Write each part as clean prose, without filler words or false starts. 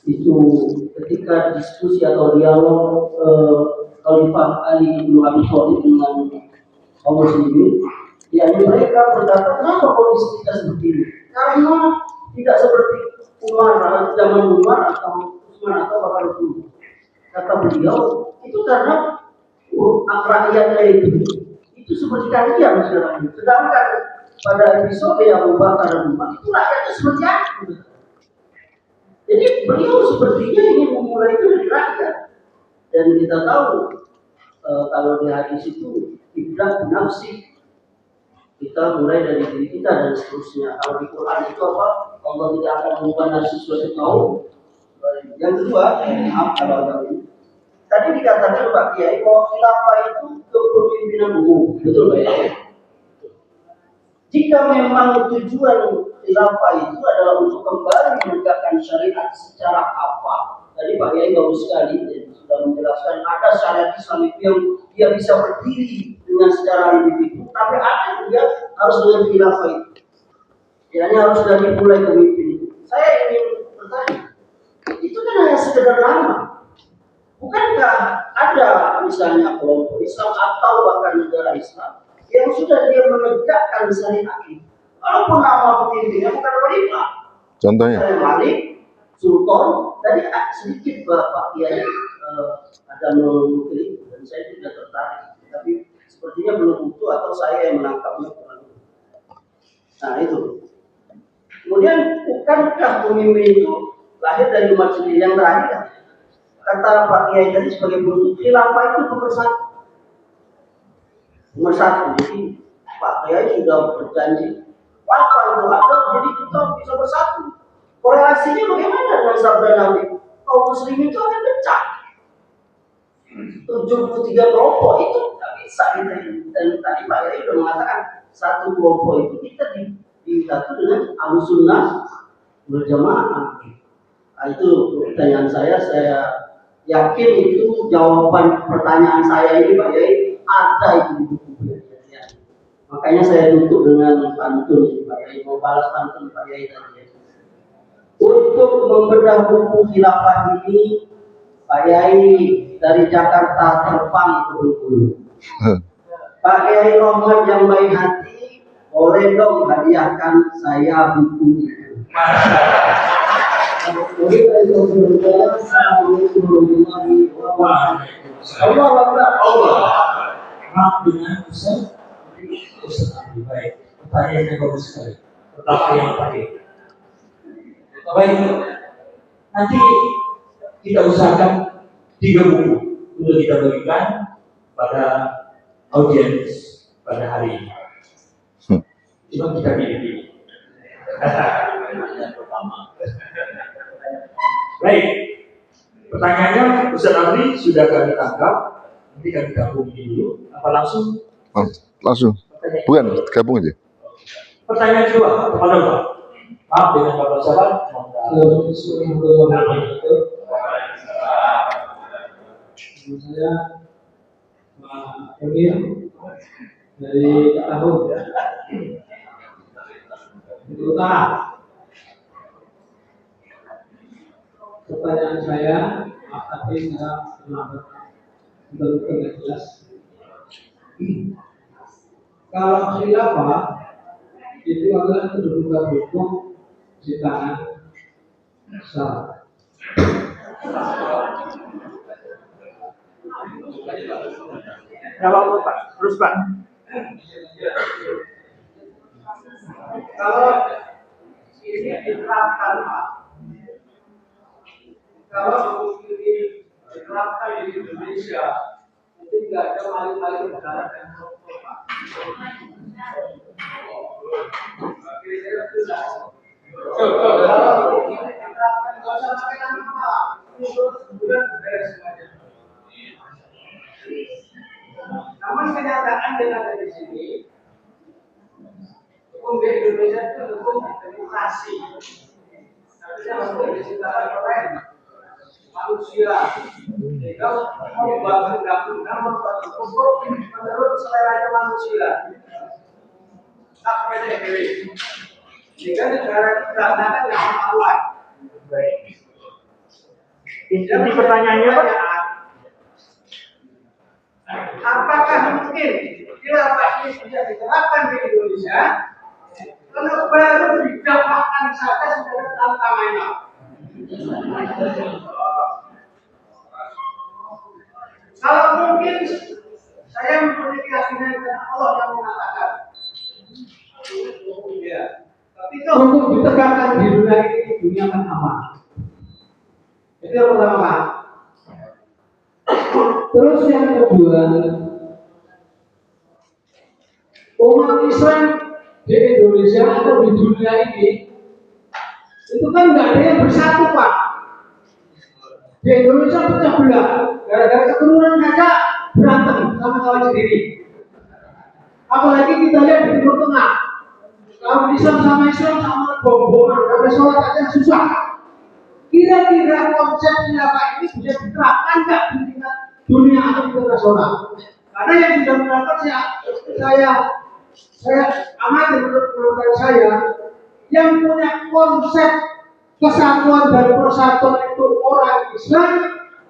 itu ketika diskusi atau dialog Khalifah Ali bin Abi Thalib dengan kaum muslimin, yakni mereka berkata, kenapa kondisi kita seperti ini? Karena tidak seperti Umar, zaman Umar atau Utsman atau bahkan Rasulullah. Kata beliau, itu karena rakyatnya itu seperti kalian sekarang. Sedangkan pada episode Abu Bakar dan Umar itu rakyatnya seperti aku. Jadi beliau sepertinya ingin memulai itu dari rakyat. Dan kita tahu kalau di hadis itu ibda nafsi, kita mulai dari diri kita dan seterusnya. Kalau di Quran itu apa? Allah tidak akan mengubah nasib suatu kaum. Yang kedua, maaf kalau ada ini. Tadi dikatakan Pak Kiai bahwa khilafah itu kepemimpinan umum, betul Pak ya? Jika memang tujuan khilafah itu adalah untuk kembali menegakkan syariat secara apa? Tadi Pak Kiai bagus sekali sudah menjelaskan ada syariat Islam itu yang dia bisa berdiri dengan secara individu, tapi ada yang dia harus dengan khilafah itu. Kiranya harus dari mulai pemimpin itu. Saya ingin bertanya, itu kan hanya sekedar nama. Bukankah ada misalnya kelompok Islam atau bahkan negara Islam yang sudah dia menegakkan syariat itu? Walaupun nama pemimpinnya bukan khalifah. Contohnya? Malik, Sultan, tadi sedikit Pak Kiai ada mengukir dan saya tidak tertarik. Tapi sepertinya belum utuh atau saya yang menangkapnya kurang. Nah itu. Kemudian bukankah pemimpin itu lahir dari umat sendiri? Yang terakhir kata Pak Kiai tadi sebagai bentuk khilafah itu nomor satu. Jadi Pak Kiai sudah berjanji apa itu ada, jadi kita bisa bersatu. Korelasinya bagaimana dengan sabda Nabi? Kaum muslimin itu akan pecah. 73 kelompok itu tidak bisa kita. Dan tadi Pak Kiai sudah mengatakan satu kelompok itu kita disatu dengan Ahlussunnah wal Jamaah. Nah, itu pertanyaan saya yakin itu jawaban pertanyaan saya ini Pak Yai ada itu di buku ya. Makanya saya tutup dengan pantun Pak Yai, mau balas pantun Pak Yai tadi. Untuk membedah buku khilafah ini Pak Yai dari Jakarta terbang ke Bengkulu. Pak Yai Rohmat yang baik hati, boleh dong hadiahkan saya buku itu. Maaf dengan Ustaz lebih baik. Pertanyaannya bagus sekali. Pertama yang tadi. Baik, nanti kita usahakan 3 buku untuk kita berikan pada audiens pada hari ini. Cuma kita pilih. Yang pertama. Baik, pertanyaannya Ustaz Amri sudah kami tangkap. Nanti kami gabung dulu. Apa langsung? Langsung. Bukan, gabung aja. Pertanyaan kedua kepada Pak. Maaf dengan Bapak Sahabat. Saya Pak Emir dari Tahun di Utara. Pertanyaan saya, tapi saya belum jelas. Kalau khilafah itu adalah kedudukan hukum di tangan sah. Jawab Pak, terus Pak. Kalau ini diterapkan Pak, kalau ini diterapkan di Indonesia, itu tidak ada maling-maling negara dan koruptor Pak. Kira-kira itu tidak. Kalau ini diterapkan, tidak usah pakai nama Pak. Ini sebulan beres semuanya. Namun kenyataan yang ada di sini, hukum di Indonesia itu hukum demokrasi. Artinya hukum diciptakan oleh manusia. Sehingga membuat undang-undang membuat hukum menurut selera manusia. Tak PDB. Sehingga negara kita tidak kemaluan. Inti pertanyaannya Pak? Apakah mungkin khilafah ini bisa diterapkan di Indonesia? Karena baru didapatkan saja sudah ada tantangannya. Kalau mungkin saya mempunyai keyakinan karena Allah yang mengatakan. Ya. Tapi kalau untuk ditegakkan di dunia ini, dunia akan aman. Itu yang pertama Pak. Terus yang kedua, umat Islam di Indonesia atau di dunia ini itu kan nggak ada yang bersatu Pak. Di Indonesia pecah belah, gara-gara keturunan saja berantem sama kawan sendiri. Apalagi kita lihat di Timur Tengah, kaum Islam sama bom-boman, sampai sholat aja susah. Kira-kira konsep khilafah ini bisa diterapkan nggak di tingkat dunia atau internasional? Karena yang sudah melakukan saya amati menurut saya yang punya konsep kesatuan dan persatuan itu orang Islam,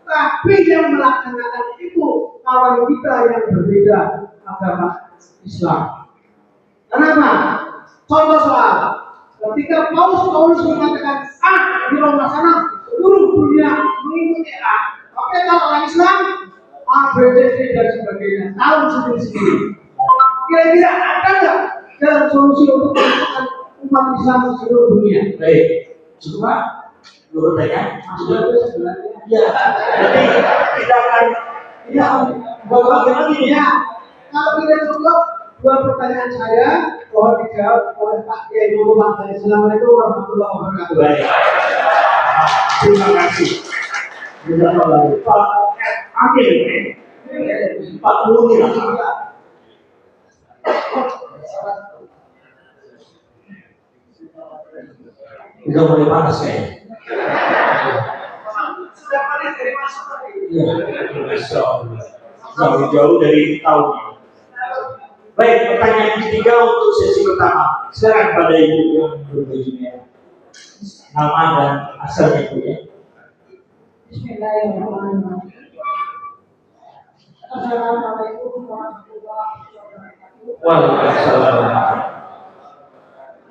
tapi yang melaksanakan itu kawan kita yang berbeda agama Islam. Kenapa? Contoh soal ketika Paulus mengatakan di Roma sana seluruh dunia mengikuti oke kalau orang Islam A, B, C, D dan sebagainya tahu sendiri-sendiri. Kira-kira ada nggak jalan solusi untuk menyatukan umat Islam di seluruh dunia? Baik, cukup Pak. Dua pertanyaan. Sudah sebenarnya. Ya, nanti kita akan bagaimana ini? Ya, kalau tidak cukup dua pertanyaan saya mohon dijawab oleh Pak Kiai Muhammad. Assalamualaikum warahmatullahi wabarakatuh. Baik. Terima kasih. Pak Akil, Pak Muni. Udah mulai panas ya? Sudah paling dari masuk tadi. Iya, jauh-jauh dari tahun. Baik, pertanyaan ketiga untuk sesi pertama. Sekarang pada ibu yang berbaju merah. Nama dan asalnya ibu ya. Bismillahirrahmanirrahim. Assalamualaikum warahmatullahi wabarakatuh. Waalaikumsalam.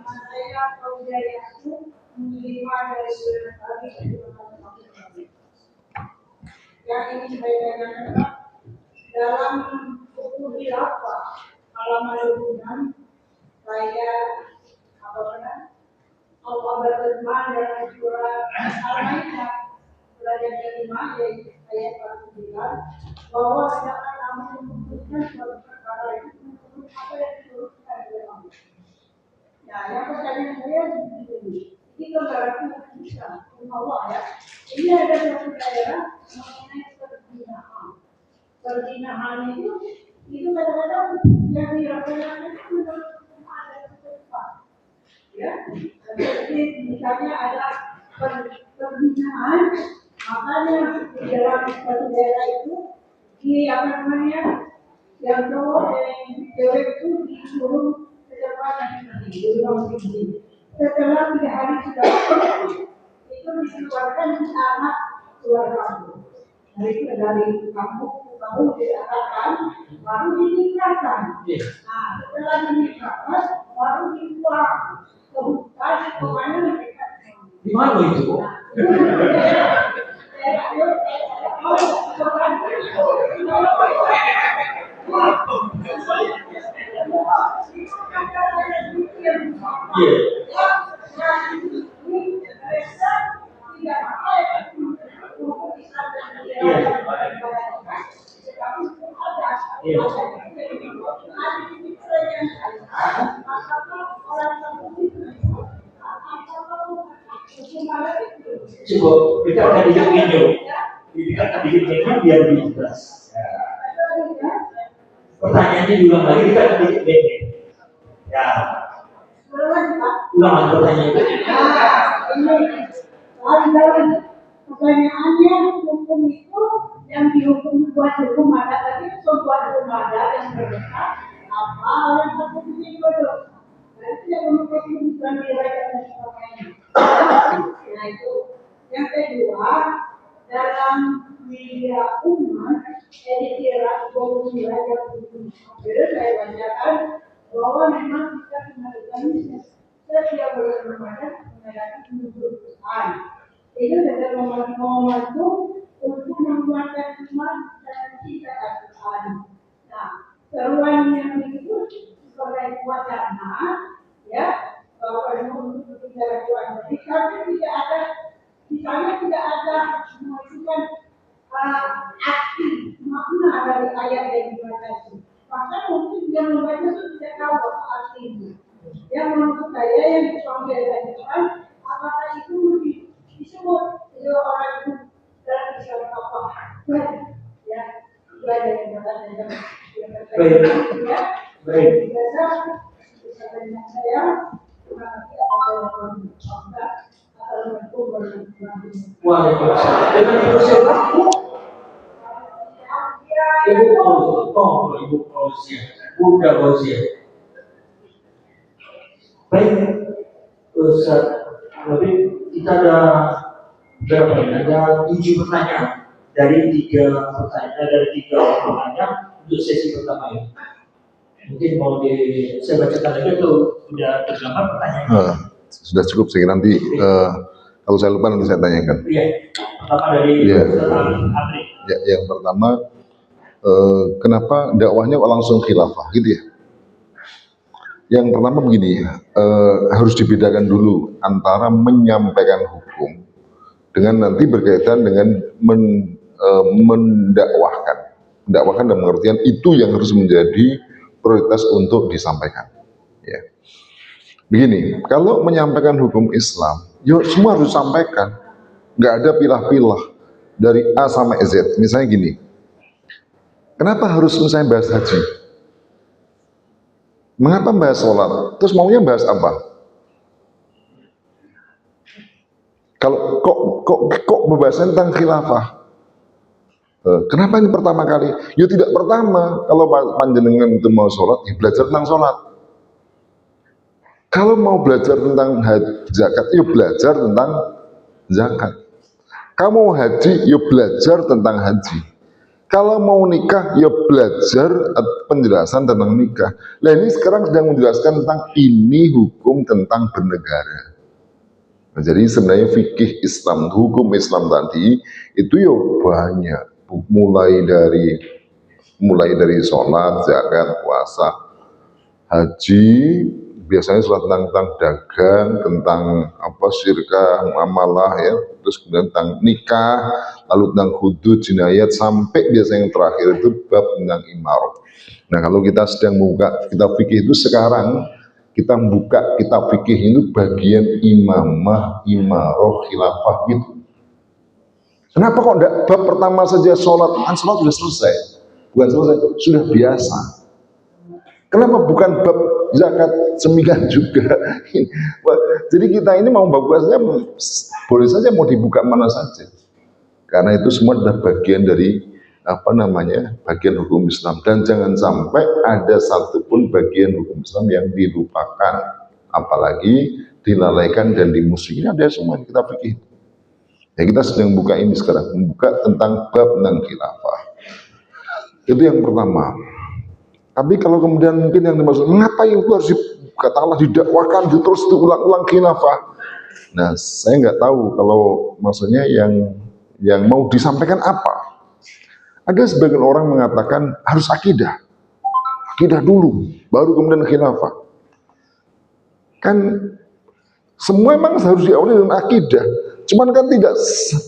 Saya Fauzia Yasmin, menerima dari seluruh kami yang ingin saya tanyakan dalam buku khilafah halaman 26 saya Allah berfirman dalam surah Al-Maidah surat yang kelima yaitu ayat 49 bahwa jangan kamu memutuskan suatu perkara itu menurut apa yang diturunkan oleh Allah. Nah, yang pertanyaan saya begini, ini berarti bisa Allah ya. Ini ada satu daerah mengenai perzinahan. Perzinahan itu kadang-kadang yang dilakukan itu menurut ada sesuatu. Ya, jadi misalnya ada perzinahan, makanya di dalam satu daerah itu di apa namanya yang cowok dan cewek itu disuruh ke depan di ruang tinggi. Setelah 3 hari sudah itu dikeluarkan anak keluarga. Dari kamu diarahkan baru dinikahkan. Nah, setelah dinikahkan baru dibuang ke hutan kemana mereka. Di mana itu? Cukup, kita akan dikit-dikit biar lebih jelas. Pertanyaannya diulang lagi, kita akan dikit-dikit. Ya. Ulang lagi pertanyaan itu. Pertanyaannya hukum itu yang dihukum buat hukum ada tadi buat hukum ada yang berbeda apa yang satu ini bodoh. Berarti yang menuntut dan dirayakan dan sebagainya. Nah itu yang kedua dalam media umat edisiran volume yang saya bacakan bahwa memang kita kembali setiap bulan Ramadan mengadakan penyusupan. Itu adalah momentum untuk menguatkan iman dan cinta Al-Quran. Nah, seruan yang itu sebagai wacana, ya, bahwa untuk berbicara Quran. Jadi kami tidak ada, misalnya tidak ada mengajukan arti makna dari ayat yang dibaca itu. Bahkan mungkin yang membaca itu tidak tahu apa artinya. Yang menurut saya yang disampaikan, apakah itu disebut orang itu dalam Islam apa? Ya, itu ada yang berkata ya. Baik. Saya Waalaikumsalam. Dengan Ibu siapa? Ibu Fauzia. Oh, Ibu Fauzia. Bunda Fauzia. Baik, Ustaz. Tapi kita ada berapa ini? Ada 7 pertanyaan dari 3 pertanyaan dari 3 pertanyaan untuk sesi pertama ini. Mungkin mau saya bacakan lagi atau sudah tergambar pertanyaannya? Sudah cukup, saya kira nanti kalau saya lupa nanti saya tanyakan. Iya, pertama dari Ustaz Andri. Ya, yang pertama, kenapa dakwahnya langsung khilafah gitu ya? Yang pertama begini, harus dibedakan dulu antara menyampaikan hukum dengan nanti berkaitan dengan mendakwahkan. Mendakwahkan dalam pengertian itu yang harus menjadi prioritas untuk disampaikan. Ya. Begini, kalau menyampaikan hukum Islam, yuk semua harus disampaikan. Nggak ada pilah-pilah dari A sampai Z. Misalnya gini, kenapa harus misalnya bahas haji? Mengapa bahas sholat? Terus maunya bahas apa? Kalau kok pembahasan tentang khilafah? Kenapa ini pertama kali? Ya tidak pertama. Kalau panjenengan itu mau sholat, ya belajar tentang sholat. Kalau mau belajar tentang zakat, ya belajar tentang zakat. Kamu mau haji, ya belajar tentang haji. Kalau mau nikah, ya belajar penjelasan tentang nikah. Nah ini sekarang sedang menjelaskan tentang ini hukum tentang bernegara. Nah, jadi sebenarnya fikih Islam, hukum Islam tadi itu ya banyak. Mulai dari sholat, zakat, puasa, haji, biasanya sholat tentang dagang, tentang apa syirkah, muamalah ya, terus kemudian tentang nikah, lalu tentang hudud, jinayat, sampai biasanya yang terakhir itu bab tentang imarah. Nah kalau kita sedang membuka kitab fikih itu sekarang kita membuka kitab fikih itu bagian imamah, imarah, khilafah gitu. Kenapa kok enggak bab pertama saja sholat? Kan sholat sudah selesai, bukan selesai, sudah biasa. Kenapa bukan bab zakat sembilan juga? Jadi kita ini mau bahasanya boleh saja mau dibuka mana saja, karena itu semua adalah bagian dari bagian hukum Islam, dan jangan sampai ada satupun bagian hukum Islam yang dilupakan, apalagi dilalaikan dan dimusuhi. Ada semua kita pikir. Ya kita sedang buka ini sekarang, membuka tentang bab tentang khilafah. Itu yang pertama. Tapi kalau kemudian mungkin yang dimaksud, mengapa itu harus katakanlah didakwakan terus diulang-ulang khilafah? Nah, saya nggak tahu kalau maksudnya yang mau disampaikan apa. Ada sebagian orang mengatakan harus akidah dulu, baru kemudian khilafah. Kan semua memang harus diawali dengan akidah. Cuman kan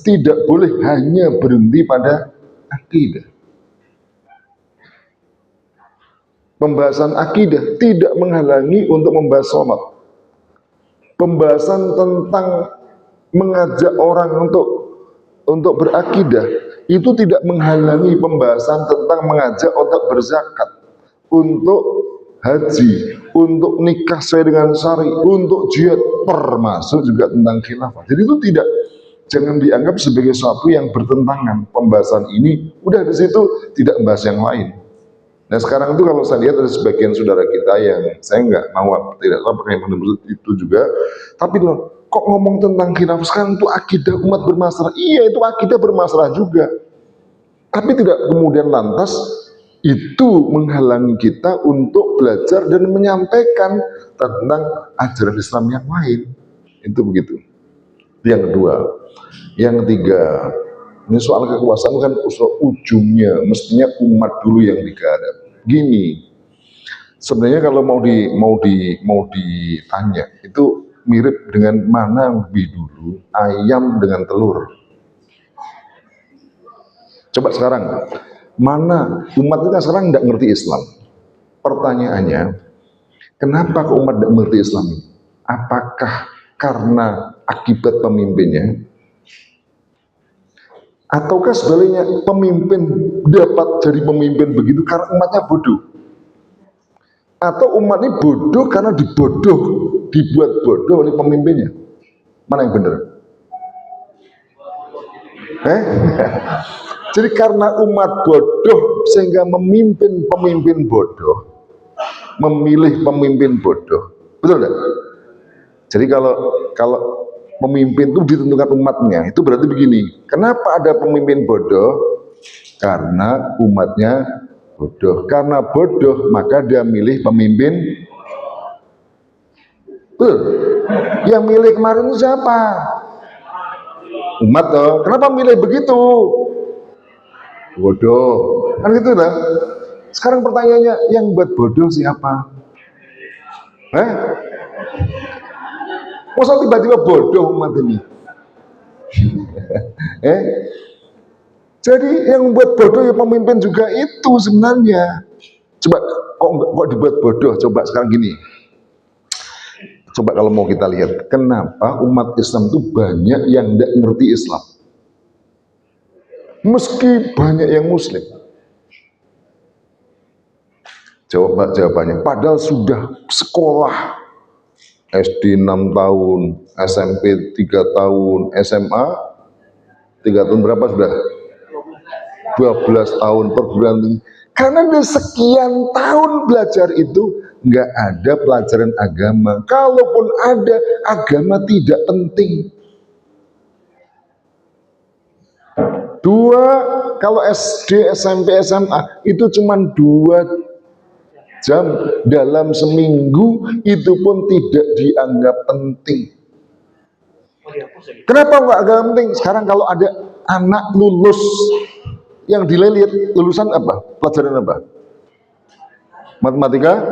tidak boleh hanya berhenti pada akidah. Pembahasan akidah tidak menghalangi untuk membahas sholat. Pembahasan tentang mengajak orang untuk berakidah itu tidak menghalangi pembahasan tentang mengajak untuk berzakat, untuk haji, untuk nikah sesuai dengan syari, untuk jihad, termasuk juga tentang khilafah. Jadi itu jangan dianggap sebagai sesuatu yang bertentangan. Pembahasan ini udah di situ, tidak membahas yang lain. Nah sekarang itu kalau saya lihat ada sebagian saudara kita yang saya nggak mau tidak tahu pakai maksud itu juga, tapi loh kok ngomong tentang khilafah sekarang itu akidah umat bermasalah. Iya, itu akidah bermasalah juga. Tapi tidak kemudian lantas itu menghalangi kita untuk belajar dan menyampaikan tentang ajaran Islam yang lain. Itu begitu. Yang kedua. Yang ketiga, ini soal kekuasaan kan ujungnya mestinya umat dulu yang digarap. Gini, sebenarnya kalau mau ditanya itu mirip dengan mana yang lebih dulu, ayam dengan telur. Coba sekarang, mana umat itu kan sekarang tidak ngerti Islam. Pertanyaannya, kenapa kok umat tidak mengerti Islam? Apakah karena akibat pemimpinnya? Ataukah sebaliknya pemimpin dapat jadi pemimpin begitu karena umatnya bodoh? Atau umat ini bodoh karena dibuat bodoh oleh pemimpinnya? Mana yang benar? Jadi karena umat bodoh sehingga memimpin pemimpin bodoh, memilih pemimpin bodoh, betul tidak? Jadi kalau pemimpin itu ditentukan umatnya, itu berarti begini. Kenapa ada pemimpin bodoh? Karena umatnya bodoh. Karena bodoh, maka dia milih pemimpin. Betul. Yang milih kemarin itu siapa? Umat toh. Kenapa milih begitu? Bodoh. Kan gitu lah. Sekarang pertanyaannya, yang buat bodoh siapa? Masa tiba-tiba bodoh umat ini? Jadi yang membuat bodoh ya pemimpin juga itu sebenarnya. Coba kok dibuat bodoh? Coba sekarang gini. Coba kalau mau kita lihat, kenapa umat Islam itu banyak yang tidak ngerti Islam? Meski banyak yang Muslim. Coba jawabannya. Padahal sudah sekolah SD 6 tahun, SMP 3 tahun, SMA 3 tahun berapa sudah? 12 tahun perguruan tinggi. Karena dari sekian tahun belajar itu nggak ada pelajaran agama. Kalaupun ada, agama tidak penting. Kalau SD, SMP, SMA itu cuma 2 jam dalam seminggu, itu pun tidak dianggap penting. Kenapa nggak agak penting? Sekarang kalau ada anak lulus yang dilelit, lulusan apa? Pelajaran apa? Matematika?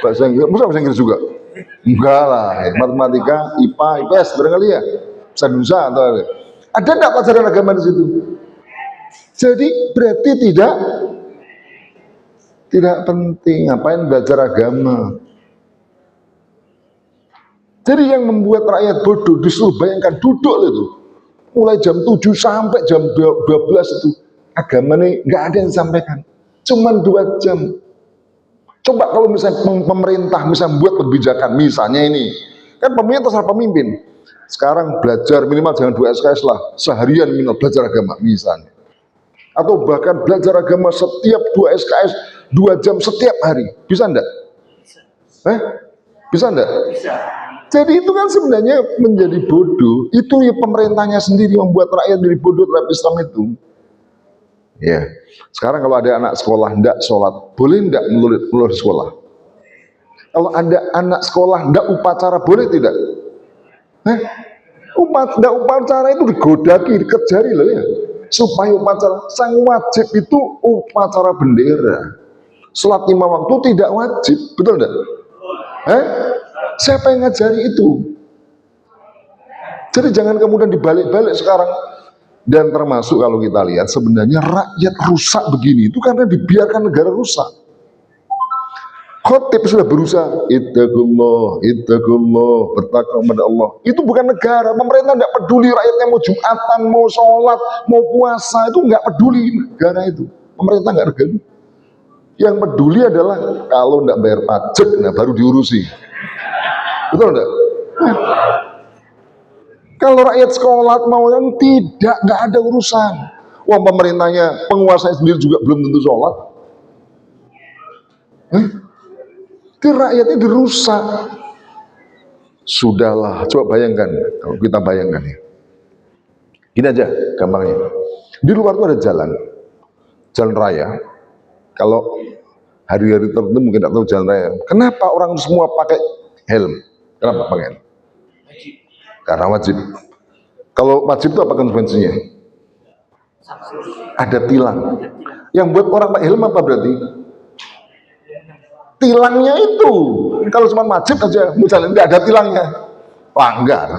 Bahasa Inggris. Masa bahasa Inggris juga? Enggak lah. Matematika, IPA, IPS barangkali ya. Bahasa atau apa? Ada enggak pelajaran agama di situ? Jadi berarti tidak penting. Ngapain belajar agama? Jadi yang membuat rakyat bodoh disuruh bayangkan duduk itu mulai jam 7 sampai jam 12 itu agama ini nggak ada yang disampaikan, cuman 2 jam. Coba kalau misalnya pemerintah misalnya buat kebijakan, misalnya ini kan pemerintah terserah pemimpin, sekarang belajar minimal jangan 2 SKS lah, seharian minimal belajar agama misalnya, atau bahkan belajar agama setiap 2 SKS 2 jam setiap hari, bisa enggak? Bisa enggak? Bisa. Jadi itu kan sebenarnya menjadi bodoh. Itu ya pemerintahnya sendiri membuat rakyat jadi bodoh terhadap Islam itu. Ya. Sekarang kalau ada anak sekolah tidak sholat, boleh tidak melulur di sekolah? Kalau ada anak sekolah tidak upacara, boleh tidak? Tidak upacara itu digodaki, dikejari loh ya. Supaya upacara, sang wajib itu upacara bendera. Sholat 5 waktu tidak wajib, betul tidak? Siapa yang ngajari itu? Jadi jangan kemudian dibalik-balik sekarang. Dan termasuk kalau kita lihat sebenarnya rakyat rusak begini itu karena dibiarkan negara rusak. Khotib sudah berusaha ittaqullah, bertakwa kepada Allah. Itu bukan negara. Pemerintah tidak peduli rakyatnya mau Jumatan, mau sholat, mau puasa, itu nggak peduli negara itu. Pemerintah nggak peduli. Yang peduli adalah kalau nggak bayar pajak, nah baru diurusi. Betul enggak? Kalau rakyat sekolah mau yang nggak ada urusan. Wah, pemerintahnya, penguasanya sendiri juga belum tentu sholat. Itu rakyatnya dirusak. Sudahlah, coba bayangkan, kalau kita bayangkan ya. Gini aja gampangnya. Di luar itu ada jalan raya. Kalau hari-hari tertentu mungkin tidak tahu jalan raya. Kenapa orang semua pakai helm? Kenapa pakai helm? Karena wajib. Kalau wajib itu apa konsekuensinya? Ada tilang. Yang buat orang pakai helm apa berarti? Tilangnya itu. Kalau cuma wajib aja, misalnya nggak ada tilangnya, langgar.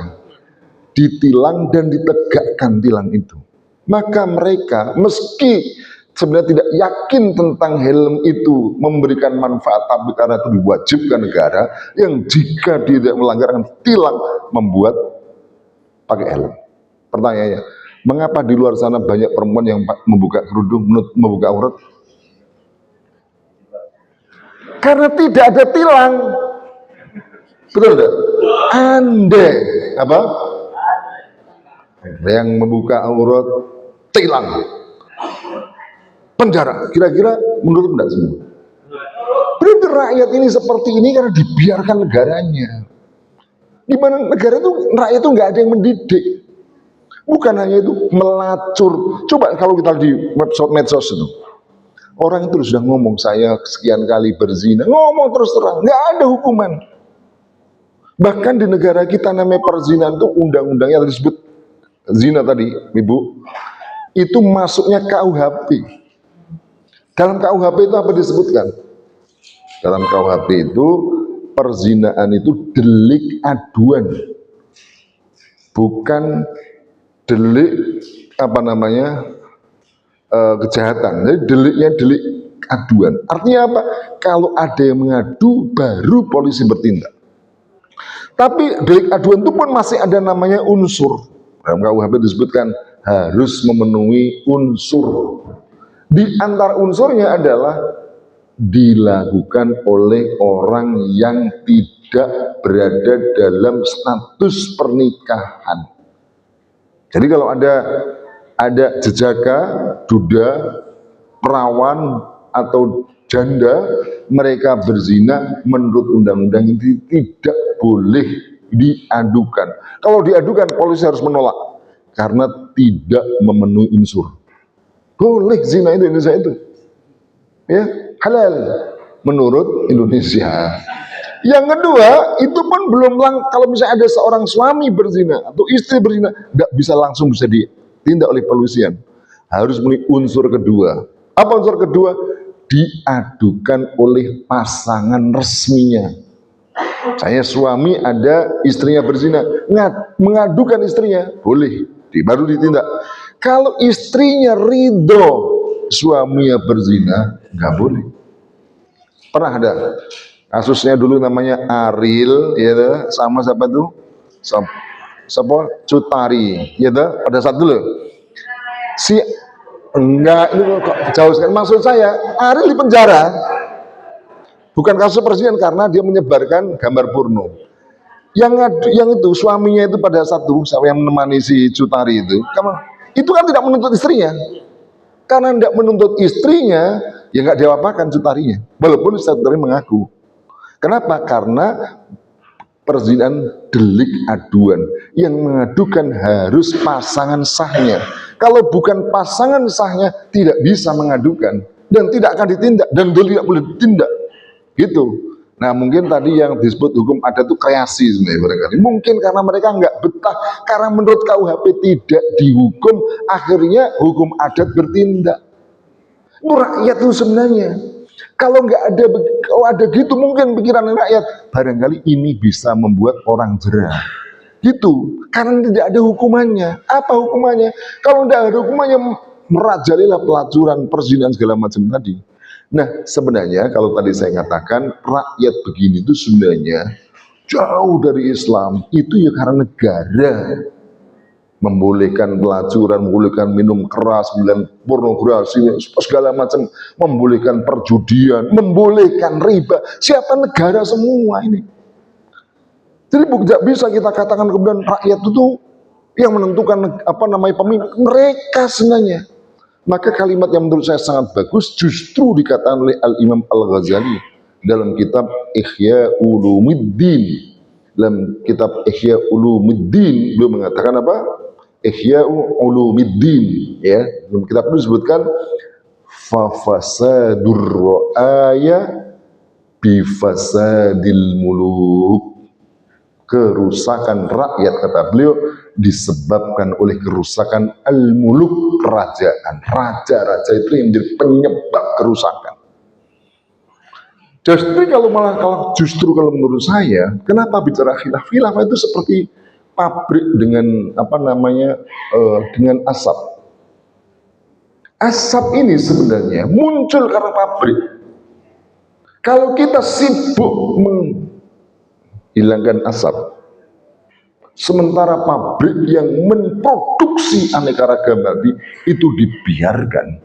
Ditilang dan ditegakkan tilang itu. Maka mereka meski sebenarnya tidak yakin tentang helm itu memberikan manfaat, tapi karena itu diwajibkan negara, yang jika dia tidak melanggar akan tilang, membuat pakai helm. Pertanyaannya, mengapa di luar sana banyak perempuan yang membuka kerudung, membuka aurat? Karena tidak ada tilang. Betul tidak? Andai apa? Yang membuka aurat tilang, penjara. Kira-kira menurut tidak semua? Berarti rakyat ini seperti ini karena dibiarkan negaranya. Di mana negara itu rakyat itu nggak ada yang mendidik. Bukan hanya itu, melacur. Coba kalau kita di medsos itu, orang itu sudah ngomong saya sekian kali berzina, ngomong terus terang, nggak ada hukuman. Bahkan di negara kita namanya perzinahan itu undang-undangnya disebut zina tadi, Ibu, itu masuknya KUHP. Dalam KUHP itu apa disebutkan? Dalam KUHP itu perzinahan itu delik aduan, bukan delik apa namanya kejahatan. Jadi deliknya delik aduan. Artinya apa? Kalau ada yang mengadu baru polisi bertindak. Tapi delik aduan itu pun masih ada namanya unsur. Dalam KUHP disebutkan harus memenuhi unsur. Di antara unsurnya adalah dilakukan oleh orang yang tidak berada dalam status pernikahan. Jadi kalau ada jejaka, duda, perawan atau janda, mereka berzina, menurut undang-undang ini tidak boleh diadukan. Kalau diadukan, polisi harus menolak karena tidak memenuhi unsur. Boleh zina itu Indonesia itu, ya halal menurut Indonesia. Yang kedua, itu pun belum kalau misalnya ada seorang suami berzina atau istri berzina, nggak bisa langsung bisa ditindak oleh polisian. Harus memenuhi unsur kedua. Apa unsur kedua? Diadukan oleh pasangan resminya. Saya suami ada istrinya berzina, mengadukan istrinya, boleh, baru ditindak. Kalau istrinya ridho suaminya berzina, nggak boleh. Pernah ada kasusnya dulu namanya Ariel, ya, sama siapa tuh? Siapa? Cutari, ya, pada saat dulu. Enggak, ini kok jauh sekali. Maksud saya, Ariel di penjara. Bukan kasus perzinahan karena dia menyebarkan gambar porno. Yang itu suaminya itu pada saat itu yang menemani si Cutari itu kan tidak menuntut istrinya. Karena tidak menuntut istrinya, ya nggak diapa-apakan Cutarinya. Walaupun Cutari mengaku. Kenapa? Karena perzinahan delik aduan. Yang mengadukan harus pasangan sahnya. Kalau bukan pasangan sahnya, tidak bisa mengadukan dan tidak akan ditindak dan tidak boleh ditindak. Gitu. Nah mungkin tadi yang disebut hukum adat itu kreasi sebenarnya barangkali. Mungkin karena mereka nggak betah, karena menurut KUHP tidak dihukum, akhirnya hukum adat bertindak. Itu rakyat itu sebenarnya. Kalau ada gitu mungkin pikiran rakyat, barangkali ini bisa membuat orang jerah. Gitu. Karena tidak ada hukumannya. Apa hukumannya? Kalau tidak ada hukumannya, merajalela pelacuran, perzinahan segala macam tadi. Nah sebenarnya kalau tadi saya katakan rakyat begini itu sebenarnya jauh dari Islam. Itu ya karena negara membolehkan pelacuran, membolehkan minum keras, membolehkan pornografi, segala macam, membolehkan perjudian, membolehkan riba. Siapa negara semua ini? Jadi tidak bisa kita katakan kemudian rakyat itu yang menentukan apa namanya pemimpin. Mereka sebenarnya. Maka kalimat yang menurut saya sangat bagus justru dikatakan oleh Al-Imam Al-Ghazali dalam kitab Ihya Ulumuddin. Dalam kitab Ihya Ulumuddin beliau mengatakan apa? Ihya Ulumuddin, ya. Dalam kitab itu disebutkan fa fasadur ra'aya bi fasadil muluk. Kerusakan rakyat, kata beliau, disebabkan oleh kerusakan al-muluk, kerajaan. Raja-raja itu yang menjadi penyebab kerusakan. Justru kalau menurut saya, kenapa bicara khilaf? Khilaf itu seperti pabrik dengan dengan asap. Asap ini sebenarnya muncul karena pabrik. Kalau kita sibuk menghilangkan asap, sementara pabrik yang memproduksi aneka ragam tadi itu dibiarkan,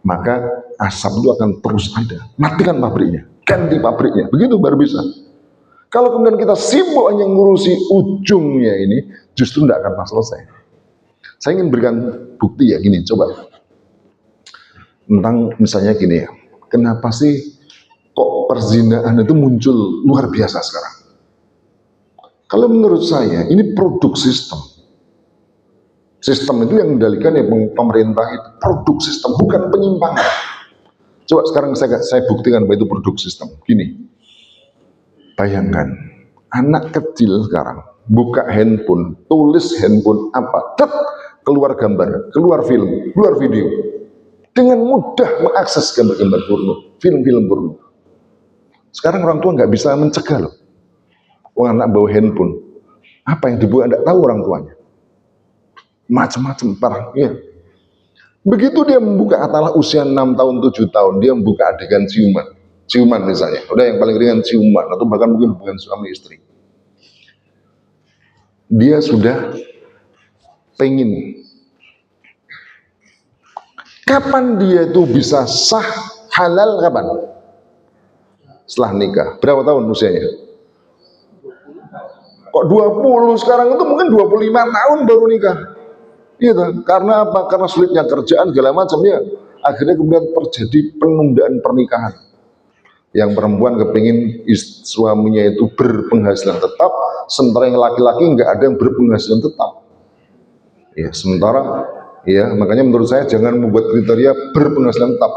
maka asap itu akan terus ada. Matikan pabriknya, ganti pabriknya, begitu baru bisa. Kalau kemudian kita sibuk hanya ngurusi ujungnya ini, justru tidak akan selesai. Saya ingin berikan bukti ya, gini, coba. Tentang misalnya gini ya, kenapa sih kok perzinaan itu muncul luar biasa sekarang? Kalau menurut saya, ini produk sistem. Sistem itu yang mengendalikan ya pemerintah itu, produk sistem, bukan penyimpangan. Coba sekarang saya buktikan bahwa itu produk sistem. Gini, bayangkan anak kecil sekarang buka handphone, tulis handphone apa, keluar gambar, keluar film, keluar video, dengan mudah mengakses gambar-gambar porno, film-film porno. Sekarang orang tua nggak bisa mencegah loh. Anak bawa handphone, apa yang dibuat nggak tahu orang tuanya. Macam-macam parah, ya. Begitu dia membuka, katakanlah usia 6 tahun, 7 tahun, dia membuka adegan ciuman misalnya, udah yang paling ringan ciuman, atau bahkan mungkin bukan suami istri. Dia sudah pengen. Kapan dia itu bisa sah halal, kapan? Setelah nikah. Berapa tahun usianya? Kok 20 sekarang, itu mungkin 25 tahun baru nikah. Gitu. Karena apa? Karena sulitnya kerjaan segala macam ya. Akhirnya kemudian terjadi penundaan pernikahan. Yang perempuan kepingin suaminya itu berpenghasilan tetap, sementara yang laki-laki nggak ada yang berpenghasilan tetap. Ya, sementara ya, makanya menurut saya jangan membuat kriteria berpenghasilan tetap,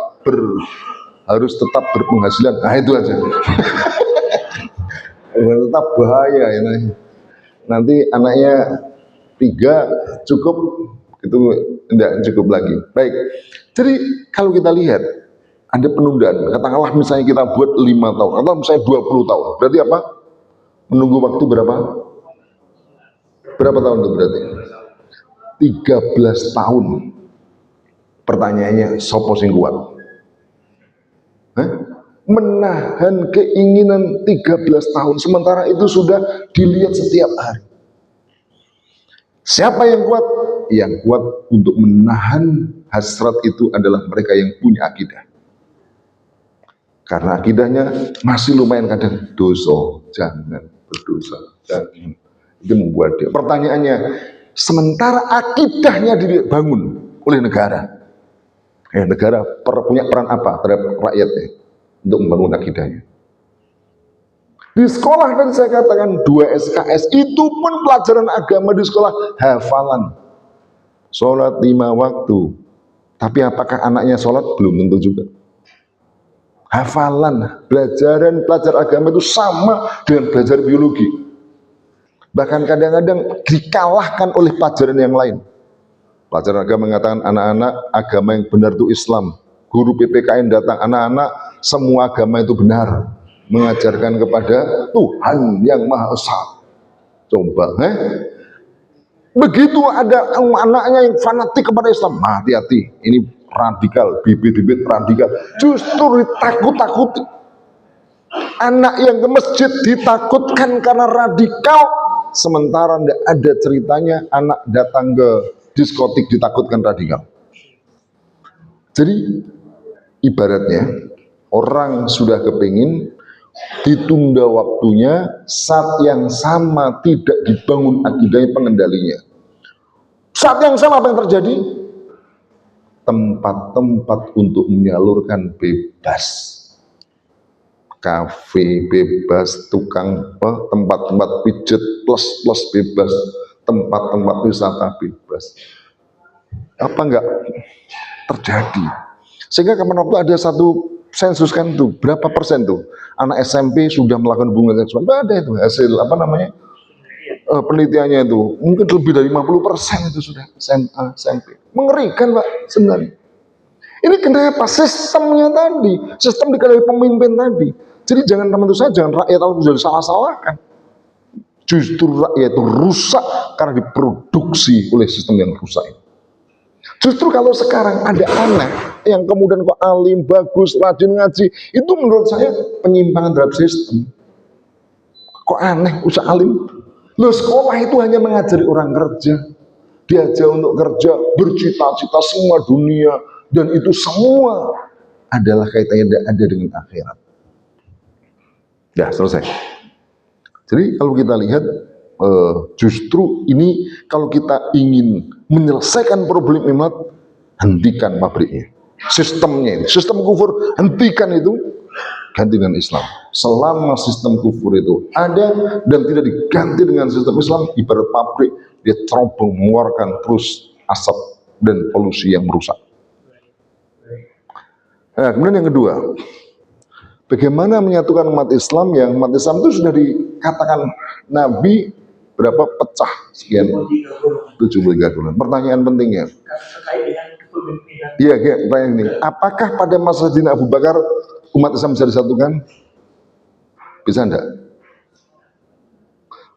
harus tetap berpenghasilan. Nah itu aja. Tetap bahaya ya. Nanti anaknya 3 cukup, itu tidak cukup lagi. Baik, jadi kalau kita lihat ada penundaan, katakanlah misalnya kita buat 5 tahun atau misalnya 20 tahun, berarti apa? Menunggu waktu berapa tahun itu berarti? 13 tahun. Pertanyaannya, sopo sing kuat? Menahan keinginan 13 tahun, sementara itu sudah dilihat setiap hari. Siapa yang kuat? Yang kuat untuk menahan hasrat itu adalah mereka yang punya akidah. Karena akidahnya masih lumayan kadang dosa, jangan berdosa, jangan. Itu membuat dia. Pertanyaannya, sementara akidahnya dibangun oleh negara. Negara punya peran apa terhadap rakyatnya untuk membangun akidahnya? Di sekolah tadi saya katakan 2 SKS, itu pun pelajaran agama di sekolah hafalan. Sholat 5 waktu. Tapi apakah anaknya sholat? Belum tentu juga. Hafalan, belajar agama itu sama dengan belajar biologi. Bahkan kadang-kadang dikalahkan oleh pelajaran yang lain. Pelajaran agama mengatakan anak-anak agama yang benar itu Islam. Guru PPKN datang, anak-anak semua agama itu benar. Mengajarkan kepada Tuhan yang Maha Esa. Coba, begitu ada anaknya yang fanatik kepada Islam, hati-hati, ini radikal, bibit-bibit radikal, justru ditakut-takuti. Anak yang ke masjid ditakutkan karena radikal, sementara tidak ada ceritanya anak datang ke diskotik ditakutkan radikal. Jadi ibaratnya orang sudah kepingin ditunda waktunya, saat yang sama tidak dibangun akidahnya, pengendalinya. Saat yang sama apa yang terjadi? Tempat-tempat untuk menyalurkan bebas. kafe bebas, tukang tempat-tempat pijet plus bebas, tempat-tempat wisata bebas. Apa enggak terjadi? Sehingga kapan waktu ada satu sensus kan tuh, berapa persen tuh anak SMP sudah melakukan hubungan seksual? Nggak ada itu hasil apa namanya penelitiannya itu, mungkin lebih dari 50% itu sudah SMA, SMP. Mengerikan Pak sebenarnya. Ini kenapa sistemnya tadi, sistem dikendalikan pemimpin tadi. Jadi jangan teman-teman saya, jangan rakyat kalau sudah salah-salahkan. Justru rakyat itu rusak karena diproduksi oleh sistem yang rusak. Justru kalau sekarang ada anak yang kemudian kok alim, bagus, rajin ngaji, itu menurut saya penyimpangan terhadap sistem. Kok aneh, usah alim. Loh, sekolah itu hanya mengajari orang kerja. Diajar untuk kerja, bercita-cita semua dunia, dan itu semua adalah kaitannya ada dengan akhirat. Ya, selesai. Jadi kalau kita lihat, justru ini kalau kita ingin menyelesaikan problem iman, hentikan pabriknya. Sistemnya ini, sistem kufur, hentikan itu, ganti dengan Islam. Selama sistem kufur itu ada dan tidak diganti dengan sistem Islam, ibarat pabrik, dia terobong mengeluarkan terus asap dan polusi yang merusak. Nah, kemudian yang kedua, bagaimana menyatukan umat Islam yang umat Islam itu sudah dikatakan Nabi berapa pecah sekian 73 golongan. Pertanyaan pentingnya. Terkait dengan kepemimpinan. Iya, pertanyaan ini. Apakah pada masa Sayyidina Abu Bakar umat Islam bisa disatukan? Bisa enggak?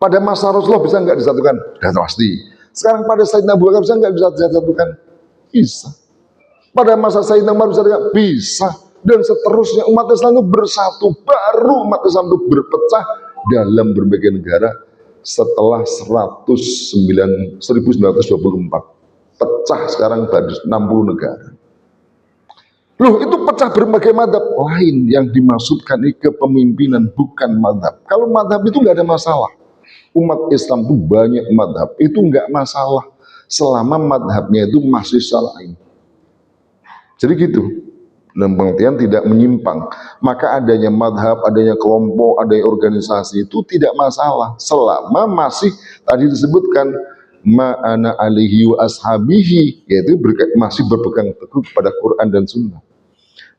Pada masa Rasulullah bisa enggak disatukan? Dan pasti. Sekarang pada Sayyidina Abu Bakar bisa enggak bisa disatukan? Bisa. Pada masa Sayyidina Umar bisa enggak? Bisa. Dan seterusnya umat Islam itu bersatu. Baru umat Islam itu berpecah dalam berbagai negara setelah 1924. Pecah sekarang baru 60 negara. Loh, itu pecah berbagai madhab lain yang dimaksudkan ini kepemimpinan, bukan madhab. Kalau madhab itu nggak ada masalah. Umat Islam itu banyak madhab, itu nggak masalah selama madhabnya itu masih syar'i. Jadi gitu, dalam pengertian tidak menyimpang. Maka adanya madhab, adanya kelompok, adanya organisasi itu tidak masalah selama masih tadi disebutkan ma'ana alihi wa ashabihi, yaitu masih berpegang teguh kepada Quran dan Sunnah.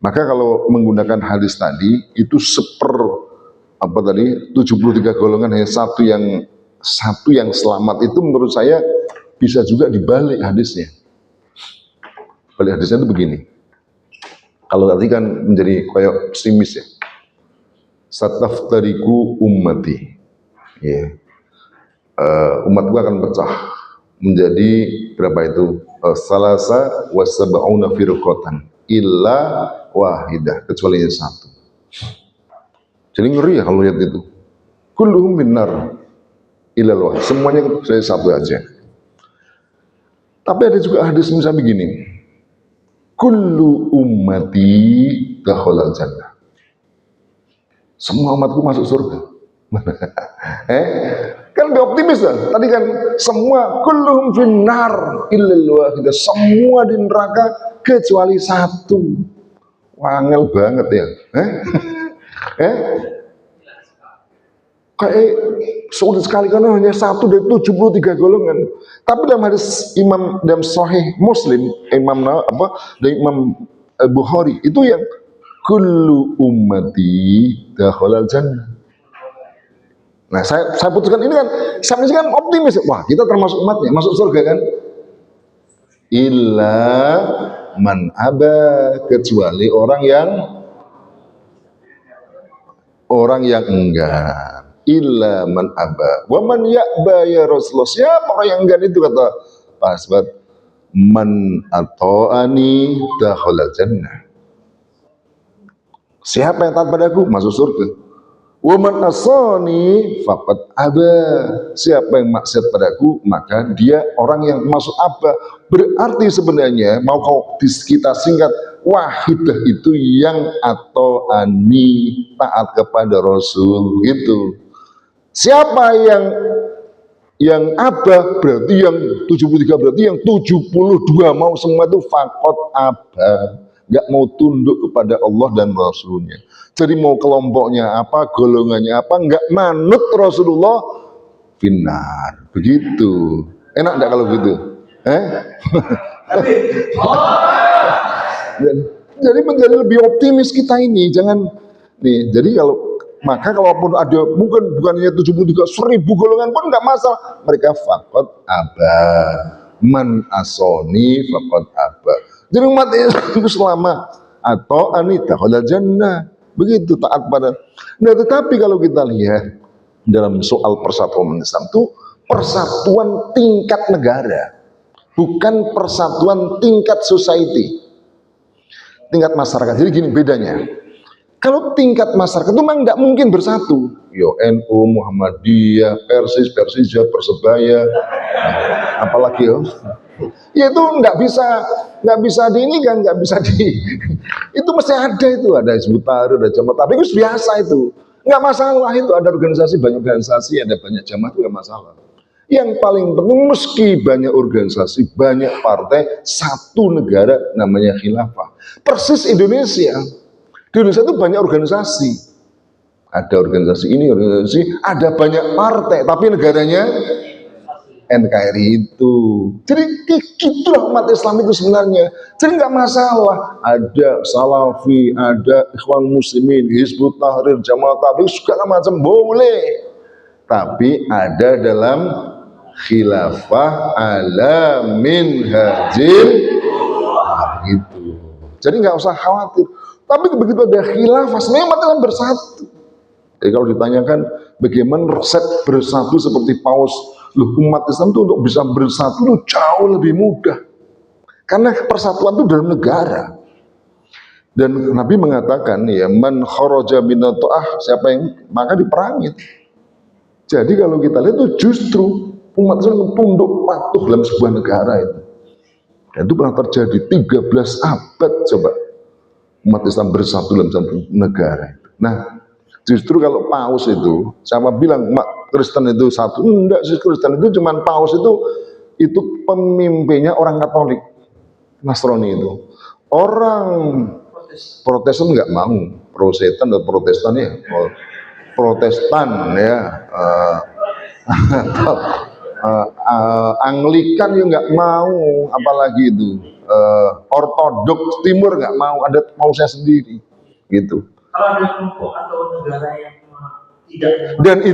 Maka kalau menggunakan hadis tadi itu apa tadi 73 golongan hanya satu yang selamat, itu menurut saya bisa juga dibalik hadisnya. Balik hadisnya itu begini. Kalau tadi kan menjadi kayak pesimis ya. Sataftariku ummati. Ya. Umatku akan pecah menjadi berapa itu? Salasa wa sab'una firqatan illa wahidah, kecuali yang satu. Jadi ngeri ya kalau lihat itu. Kulluhum minnar illal wahid. Semuanya saya satu aja. Tapi ada juga hadis misalnya begini. Kullu ummati dakhalal jannah. Semua umatku masuk surga. Kan lebih optimis kan? Tadi kan semua kulluhum finnar illal wahidah. Semua di neraka kecuali satu. Wangel banget ya. Kayak sulit sekali karena hanya satu dari 73 golongan. Tapi dalam hadis Imam dalam Sahih Muslim, dari Imam Bukhari itu yang kullu ummati dakhalal jannah. Nah, saya putuskan ini kan, saya kan optimis. Wah, kita termasuk umatnya, masuk surga kan? Illa man aba, kecuali orang yang enggak. Illa man aba. Wa man ya'ba ya Rasulullah. Siapa orang yang enggak itu, kata Pak Asbat? Man ata'ani dakhalal jannah. Siapa yang taat padaku masuk surga. Wa man asani faqad aba. Siapa yang maksiat padaku maka dia orang yang masuk aba. Berarti sebenarnya mau kita singkat, wahidah itu yang atau ani, taat kepada Rasul gitu. Siapa yang aba berarti yang 73, berarti yang 72 mau semua itu fakot aba. nggak mau tunduk kepada Allah dan Rasulnya. Jadi mau kelompoknya apa, golongannya apa, nggak manut Rasulullah, finnar. Begitu. Enak nggak kalau gitu? Jadi menjadi lebih optimis kita ini, jangan nih. Jadi maka kalaupun ada bukannya 73.000 golongan pun nggak masalah. Mereka fakot abah, man asoni fakot abah. Jadi umat itu selama atau anita kalau jannah begitu taat pada. Nah tetapi kalau kita lihat dalam soal persatuan Islam itu persatuan tingkat negara, bukan persatuan tingkat society, tingkat masyarakat. Jadi gini bedanya. Kalau tingkat masyarakat itu memang tidak mungkin bersatu. Yo NU, Muhammadiyah, Persis, Persija, Persebaya, apalagi yo. Ya itu nggak bisa di ini kan, nggak bisa itu mesti ada Hizbut Tahrir, ada Jamaah, tapi itu biasa itu. Nggak masalah itu, ada organisasi, banyak organisasi, ada banyak jamaah itu nggak masalah. Yang paling penting meski banyak organisasi, banyak partai, satu negara namanya khilafah. Persis Indonesia. Di Indonesia itu banyak organisasi. Ada organisasi ini, organisasi, ada banyak partai, tapi negaranya NKRI itu. Jadi gitulah umat Islam itu sebenarnya. Jadi nggak masalah. Ada Salafi, ada Ikhwan Muslimin, Hizbut Tahrir, Jamaah Tabligh, segala macam boleh. Tapi ada dalam khilafah ala minhajil gitu. Jadi nggak usah khawatir. Tapi begitu ada khilafah, sebenarnya umat Islam bersatu. Jadi kalau ditanyakan bagaimana resep bersatu seperti paus, loh, umat Islam itu untuk bisa bersatu itu jauh lebih mudah. Karena persatuan itu dalam negara. Dan Nabi mengatakan ya man kharaja minat ta'ah, siapa yang maka diperangi. Jadi kalau kita lihat itu justru umat Islam tunduk patuh dalam sebuah negara itu. Dan itu pernah terjadi 13 abad coba. Umat Islam bersatu dalam satu negara. Nah, justru kalau paus itu, siapa bilang umat Kristen itu satu? Enggak sih, Kristen itu cuman paus itu pemimpinnya orang Katolik, Nasrani itu. Orang Protestan nggak mau, Protestan atau Protestan ya, Protestan ya, Anglikan ya nggak mau, apalagi itu. Ortodoks Timur nggak mau, ada pausnya sendiri, gitu. Kalau ada kelompok atau negara yang tidak, dan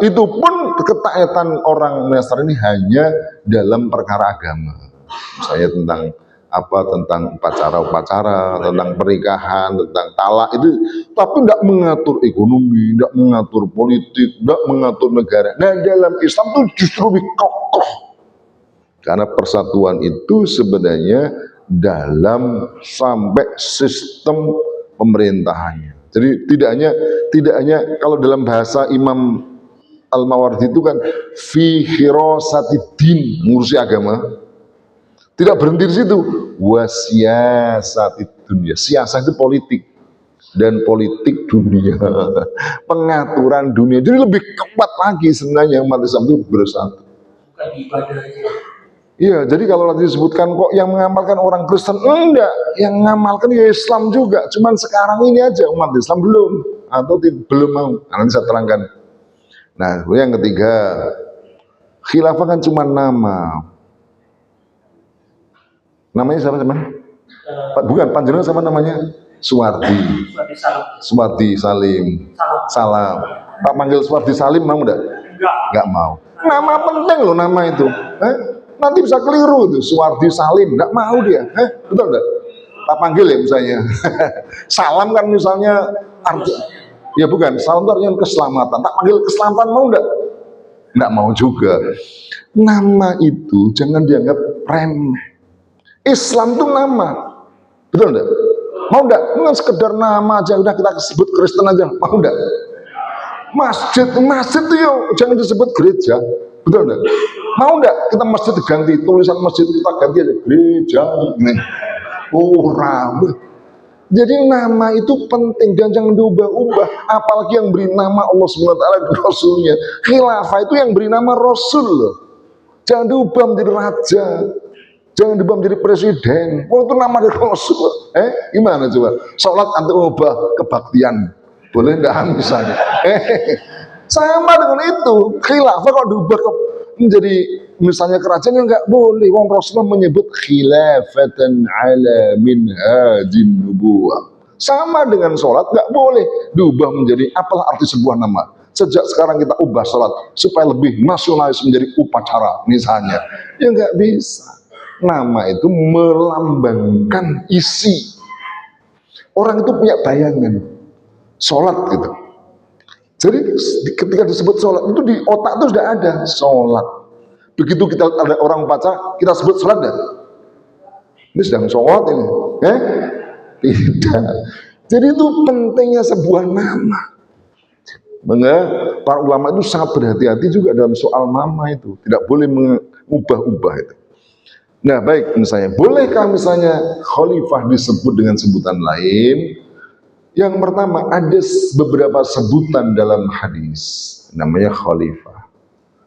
itu pun ketaatan orang Nasrani hanya dalam perkara agama, misalnya tentang upacara-upacara, tentang pernikahan, tentang talak itu, tapi tidak mengatur ekonomi, tidak mengatur politik, tidak mengatur negara. Nah dalam Islam itu justru lebih kokoh. Karena persatuan itu sebenarnya dalam sampai sistem pemerintahannya. Jadi tidak hanya kalau dalam bahasa Imam Al-Mawardi itu kan fi hirasatiddin, ngurusi agama. Tidak berhenti di situ. Wasiyasatid dunya. Siasat itu politik dan politik dunia. Pengaturan dunia. Jadi lebih kuat lagi sebenarnya umat Islam itu bersatu. bukan ibadah aja. Iya, jadi kalau nanti disebutkan kok yang mengamalkan orang Kristen, enggak, yang mengamalkan ya Islam juga, cuman sekarang ini aja umat Islam belum, atau belum mau. Nanti saya terangkan. Nah, yang ketiga, khilafah kan cuma nama. Namanya siapa? Bukan, panjenengan sama namanya? Suwardi. Suwardi Salim. Salam. Tak panggil Suwardi Salim mau enggak? Enggak mau. Nama penting loh nama itu. Nanti bisa keliru itu, Suwardi Salim, enggak mau dia. Betul enggak? Tak panggil ya misalnya. Salam kan misalnya arti, ya bukan, salam itu artinya keselamatan. Tak panggil keselamatan mau enggak? Enggak mau juga. Nama itu jangan dianggap remeh. Islam itu nama. Betul enggak? Mau enggak? Itu kan sekedar nama aja, udah kita sebut Kristen aja. Mau enggak? Masjid itu yuk, jangan disebut gereja. Betul enggak? Mau enggak kita masjid diganti, tulisan masjid kita ganti aja gereja nih. Rabu. Jadi nama itu penting dan jangan diubah-ubah. Apalagi yang beri nama Allah SWT dan Rasulnya. Khilafah itu yang beri nama Rasul. Jangan diubah menjadi raja. Jangan diubah menjadi presiden. Oh, itu nama dari Rasul. Gimana coba? Sholat anti ubah kebaktian. Boleh enggak misalnya? Sama dengan itu. Khilafah kok diubah menjadi misalnya kerajaan yang enggak boleh. Wong Rasulullah menyebut khilafatan ala minhajin nubuwah. Sama dengan sholat enggak boleh diubah menjadi apalah arti sebuah nama. Sejak sekarang kita ubah sholat supaya lebih nasionalis menjadi upacara misalnya. Ya enggak bisa. Nama itu melambangkan isi. Orang itu punya bayangan sholat gitu. Jadi ketika disebut sholat itu di otak itu sudah ada sholat. Begitu kita ada orang baca, kita sebut sholat dah. Ini sedang sholat ini, tidak. Jadi itu pentingnya sebuah nama. Maka para ulama itu sangat berhati-hati juga dalam soal nama itu. Tidak boleh mengubah-ubah itu. Nah baik, misalnya bolehkah misalnya khalifah disebut dengan sebutan lain? Yang pertama, ada beberapa sebutan dalam hadis namanya khalifah.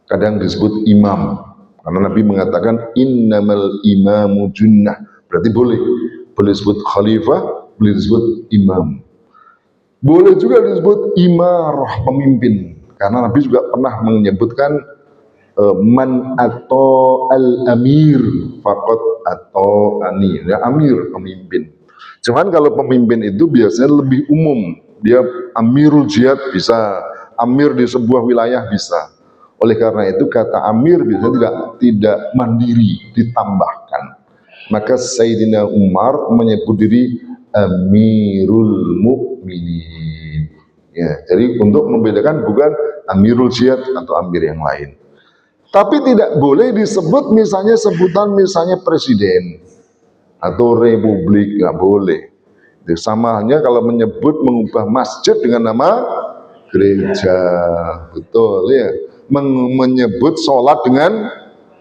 Kadang disebut imam, karena Nabi mengatakan innamal imamu junnah. Berarti boleh disebut khalifah, boleh disebut imam. Boleh juga disebut imarah, pemimpin, karena Nabi juga pernah menyebutkan man atau al-amir faqat atau ani, ya, amir, pemimpin. Cuman kalau pemimpin itu biasanya lebih umum. Dia amirul jihad bisa, amir di sebuah wilayah bisa. Oleh karena itu kata amir biasanya tidak mandiri, ditambahkan. Maka Sayyidina Umar menyebut diri Amirul Mukminin. Ya, jadi untuk membedakan bukan amirul jihad atau amir yang lain. Tapi tidak boleh disebut misalnya sebutan misalnya presiden atau republik, nggak boleh. Itu sama halnya kalau menyebut mengubah masjid dengan nama gereja, betul ya. Menyebut sholat dengan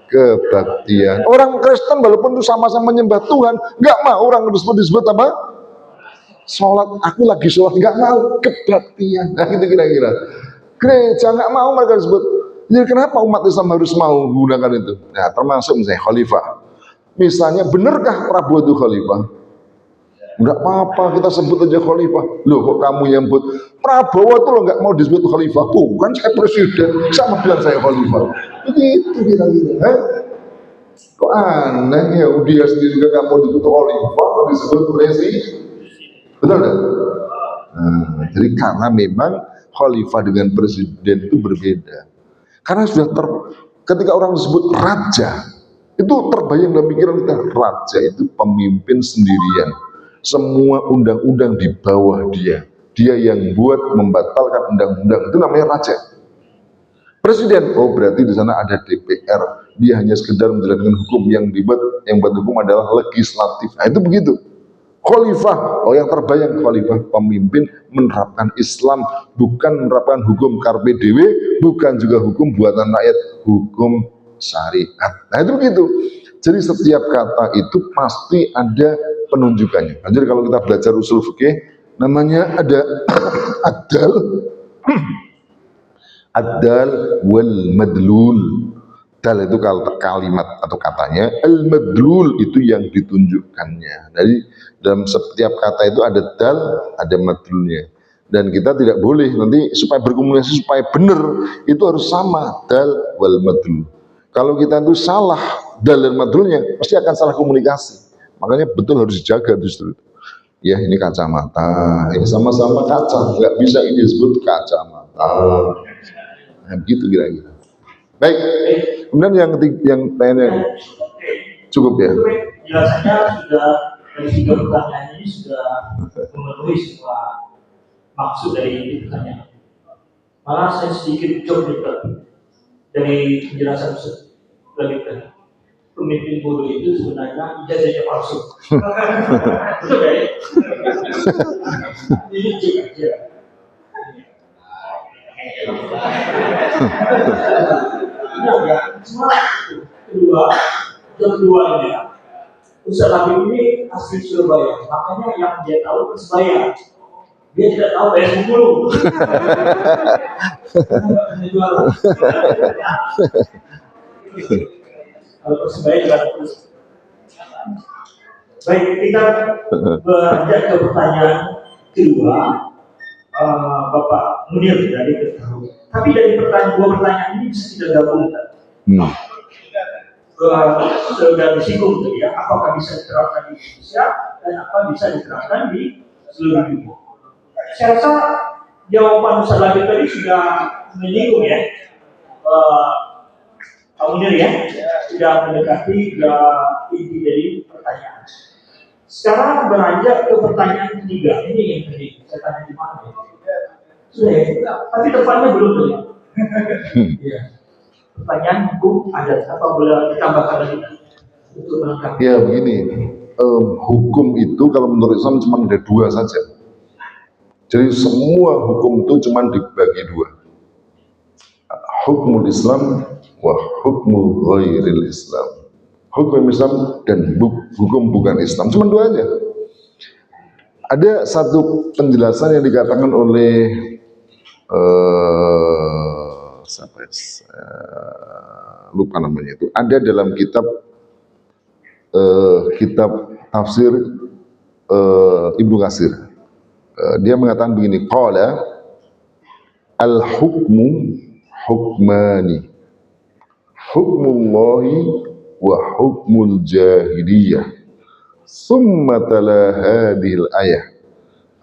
kebaktian. Orang Kristen walaupun itu sama-sama menyembah Tuhan, nggak mau orang disebut apa? Sholat, aku lagi sholat, nggak mau, kebaktian. Nah gitu kira-kira. Gereja nggak mau mereka disebut. Jadi kenapa umat Islam harus mau menggunakan itu? Nah, termasuk misalnya khalifah. Misalnya, benarkah Prabowo itu khalifah? Enggak apa-apa, kita sebut aja khalifah. Loh, kok kamu yang sebut Prabowo itu loh nggak mau disebut khalifah? Bukan, saya presiden, sama bilang saya khalifah. Begitu kira-kira. Kok aneh ya? Dia sendiri juga nggak mau disebut khalifah, mau disebut presiden. Betul nggak? Nah, jadi karena memang khalifah dengan presiden itu berbeda. Karena sudah ketika orang disebut raja, itu terbayang dalam pikiran kita, raja itu pemimpin sendirian. Semua undang-undang di bawah dia. Dia yang buat membatalkan undang-undang, itu namanya raja. Presiden, oh berarti di sana ada DPR. Dia hanya sekedar menjalankan hukum, yang buat hukum adalah legislatif. Nah itu begitu. Khalifah, oh yang terbayang khalifah, pemimpin menerapkan Islam, bukan menerapkan hukum karpe dewe, bukan juga hukum buatan rakyat, hukum syariat. Nah itu begitu. Jadi setiap kata itu pasti ada penunjukannya. Nah, jadi kalau kita belajar usul fikih, namanya ada adal, adal wal madlul. Dal itu kalimat atau katanya, al-madlul itu yang ditunjukkannya. Jadi dalam setiap kata itu ada dal, ada madlulnya. Dan kita tidak boleh nanti supaya berkomunikasi supaya benar itu harus sama dal wal madlul. Kalau kita itu salah dal dan madlulnya pasti akan salah komunikasi. Makanya betul harus dijaga justru. Ya ini kacamata, ini sama-sama kaca, nggak bisa ini disebut kacamata. Nah, begitu kira-kira. Baik, kemudian yang ketiga, yang lainnya cukup ya. Penjelasannya sudah dari 3 pertanyaan ini sudah memenuhi semua maksud dari pertanyaan. Malah saya sedikit coba dari penjelasan lebih ke pemimpin bodoh itu sebenarnya ijazahnya palsu. Betul ya? Ini cek aja. Keduanya Ustaz Habib ini asli Surabaya, makanya yang dia tahu Persebaya, dia tidak tahu PS Bengkulu. Kalau Persebaya juga terus Baik, kita beranjak ke pertanyaan kedua, Bapak Munir dari Kertaru. Tapi dari dua pertanyaan ini bisa kita gabungkan. Sudah disinggung tadi ya, apakah bisa diterapkan di Indonesia dan apa bisa diterapkan di seluruh dunia. Saya rasa jawaban Ustaz Labib tadi sudah menyinggung ya, Pak Munir ya, sudah mendekati inti dari pertanyaan. Sekarang beranjak ke pertanyaan ketiga. Ini yang tadi saya tanya di mana? Sudah ya, tapi depannya belum tadi. Ya. Pertanyaan hukum adat apa boleh ditambahkan lagi untuk melengkapi? Ya begini, hukum itu kalau menurut Islam cuma ada dua saja. Jadi semua hukum itu cuma dibagi dua. Hukum Islam wa hukmu ghairil Islam. Hukum Islam dan hukum bukan Islam. Cuma dua aja. Ada satu penjelasan yang dikatakan oleh siapa ya? Lupa namanya itu. Ada dalam kitab tafsir Ibnu Katsir. Dia mengatakan begini, qala al-hukmu hukmani. Hukmullahi wa hukmul jahiliyah. Summa tala hadhil ayah.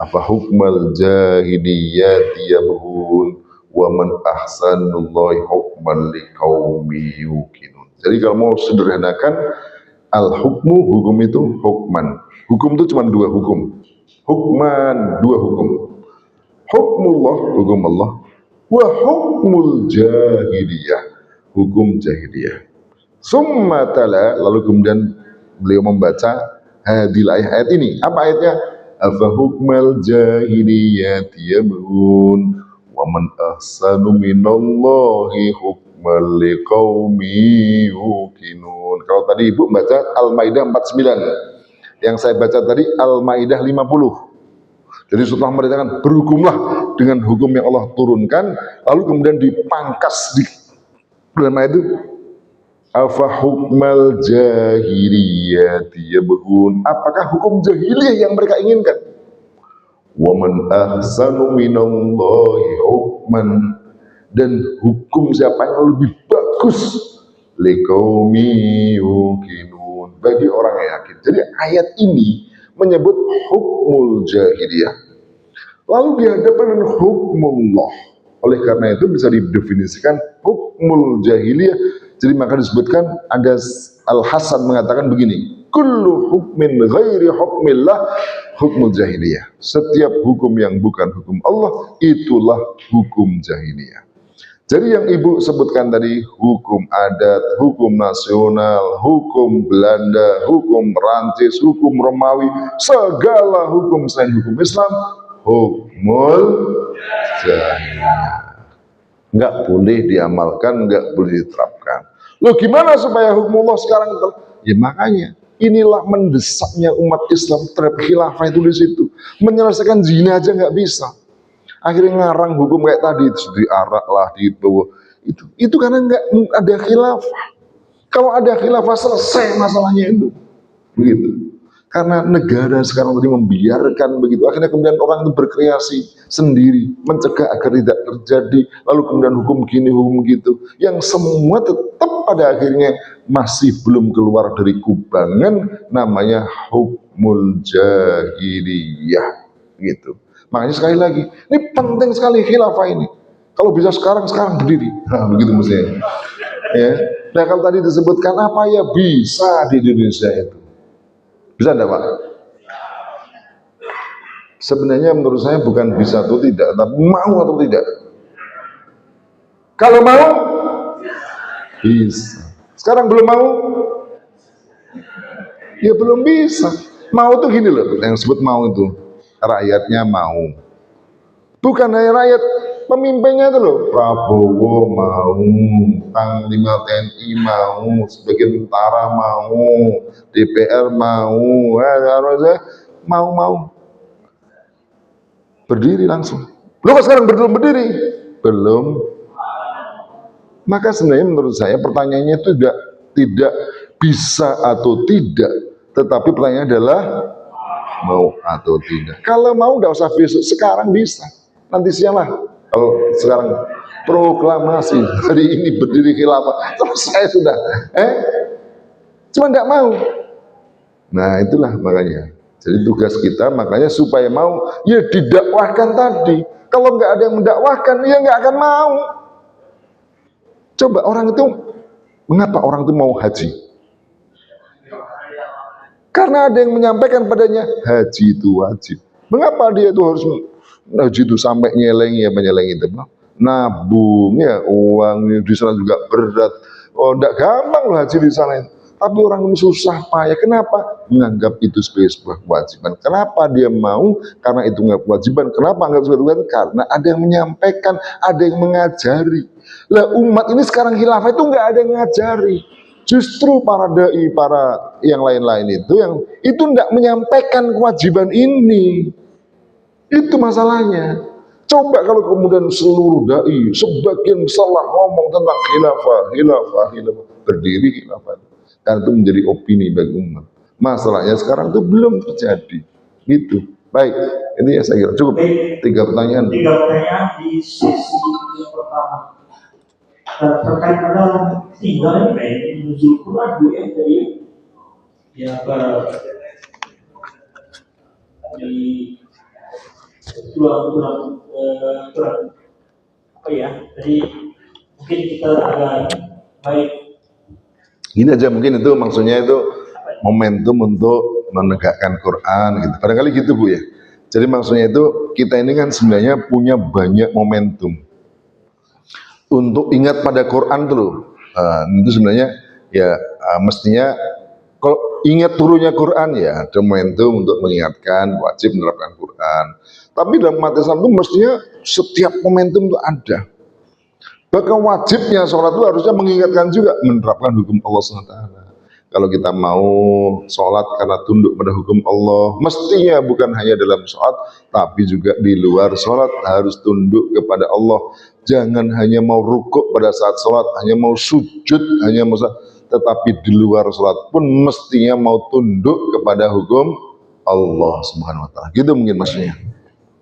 Apa hukmal jahiliyati yabghun wa man ahsanullahi hukman liqaumi yuqinun. Jadi kalau mau sederhanakan, al-hukmu, hukum itu hukman. Hukum itu cuma dua hukum. Hukman, dua hukum. Hukmullah, hukum Allah. Wa hukmul jahiliyah, hukum jahiliyah. Summa tala, lalu kemudian beliau membaca hadil ayat ini. Apa ayatnya? Afa hukmal jahiliyati yabghun wa man ahsanu minallahi hukman liqaumi yuqinun. Kalau tadi Ibu baca Al-Maidah 49. Yang saya baca tadi Al-Maidah 50. Jadi setelah merintahkan berhukumlah dengan hukum yang Allah turunkan, lalu kemudian dipangkas di dalam ayat itu afa hukmal jahiliyati yabghun, apakah hukum jahiliyah yang mereka inginkan? Wa man ahsanu minallahi hukman, dan hukum siapa yang lebih bagus liqaumi yuqinun, bagi orang yang yakin. Jadi ayat ini menyebut hukmul jahiliyah, lalu dihadapkan dengan hukmullah. Oleh karena itu bisa didefinisikan hukmul jahiliyah. Jadi maka disebutkan, ada Al-Hasan mengatakan begini, kullu hukmin ghairi hukmillah hukmul jahiliyah. Setiap hukum yang bukan hukum Allah, itulah hukum jahiliyah. Jadi yang Ibu sebutkan tadi, hukum adat, hukum nasional, hukum Belanda, hukum Perancis, hukum Romawi, segala hukum selain hukum Islam, hukmul jahiliyah. Nggak boleh diamalkan, nggak boleh diterapkan. Loh gimana supaya hukum Allah sekarang? Ya makanya, inilah mendesaknya umat Islam terhadap khilafah itu di situ. Menyelesaikan zina aja nggak bisa. Akhirnya ngarang hukum kayak tadi, diarak lah, dibawa. Itu karena nggak ada khilafah. Kalau ada khilafah selesai masalahnya itu. Begitu. Karena negara sekarang tadi membiarkan begitu, akhirnya kemudian orang itu berkreasi sendiri, mencegah agar tidak terjadi, lalu kemudian hukum gini, hukum gitu, yang semua tetap pada akhirnya masih belum keluar dari kubangan, namanya hukmul jahiliyah gitu. Makanya sekali lagi, ini penting sekali khilafah ini. Kalau bisa sekarang berdiri, begitu mestinya. Ya. Nah kalau tadi disebutkan apa ya bisa di Indonesia itu. Bisa enggak Pak? Sebenarnya menurut saya bukan bisa atau tidak, tapi mau atau tidak. Kalau mau, bisa. Sekarang belum mau, ya belum bisa. Mau tuh gini loh, yang disebut mau itu, rakyatnya mau. Bukan hanya rakyat, pemimpinnya itu loh, Prabowo mau, Panglima TNI mau, sebagian tentara mau, DPR mau, mau. Berdiri langsung. Loh kok sekarang belum berdiri? Belum. Maka sebenarnya menurut saya pertanyaannya itu tidak bisa atau tidak, tetapi pertanyaannya adalah mau atau tidak. Kalau mau nggak usah besok, sekarang bisa. Nanti siang lah. Kalau sekarang proklamasi hari ini berdiri khilafah, selesai sudah. Cuma nggak mau. Nah itulah makanya. Jadi tugas kita makanya supaya mau ya didakwahkan tadi. Kalau nggak ada yang mendakwahkan, ya nggak akan mau. Coba orang itu, mengapa orang itu mau haji? Karena ada yang menyampaikan padanya haji itu wajib. Mengapa dia itu harus haji itu sampai nyelengi apa nyelengi itu? Nabung ya uang di sana juga berat. Oh, tidak gampang loh haji di sana. Tapi orang ini susah payah. Kenapa? Menganggap itu sebagai sebuah kewajiban. Kenapa dia mau? Karena itu nggak kewajiban. Kenapa nggak sebuah kewajiban? Karena ada yang menyampaikan, ada yang mengajari. Lah umat ini sekarang khilafah itu nggak ada yang ngajari. Justru para dai, para yang lain-lain itu yang itu tidak menyampaikan kewajiban ini. Itu masalahnya. Coba kalau kemudian seluruh dai sebagian salah ngomong tentang khilafah, berdiri khilafah. Karena itu menjadi opini bagi umat. Masalahnya sekarang itu belum terjadi. Gitu. Baik, ini ya saya kira cukup. 3 pertanyaan. 3 pertanyaan di sesi yang pertama. Terkait pada tinggal ini menuju Quran dari kurang apa ya? Jadi mungkin kita agak baik. Ini aja mungkin itu maksudnya itu momentum untuk menegakkan Quran gitu. Barangkali gitu Bu ya. Jadi maksudnya itu kita ini kan sebenarnya punya banyak momentum untuk ingat pada Quran dulu. Itu sebenarnya ya mestinya kalau ingat turunnya Quran ya ada momentum untuk mengingatkan wajib menerapkan Quran. Tapi dalam umat Islam itu mestinya setiap momentum itu ada. Bahkan wajibnya sholat itu harusnya mengingatkan juga menerapkan hukum Allah SWT. Kalau kita mau sholat karena tunduk pada hukum Allah, mestinya bukan hanya dalam sholat, tapi juga di luar sholat harus tunduk kepada Allah. Jangan hanya mau rukuk pada saat sholat, hanya mau sujud, hanya mau sholat, tetapi di luar sholat pun mestinya mau tunduk kepada hukum Allah Subhanahu Wa Taala. Gitu mungkin maksudnya.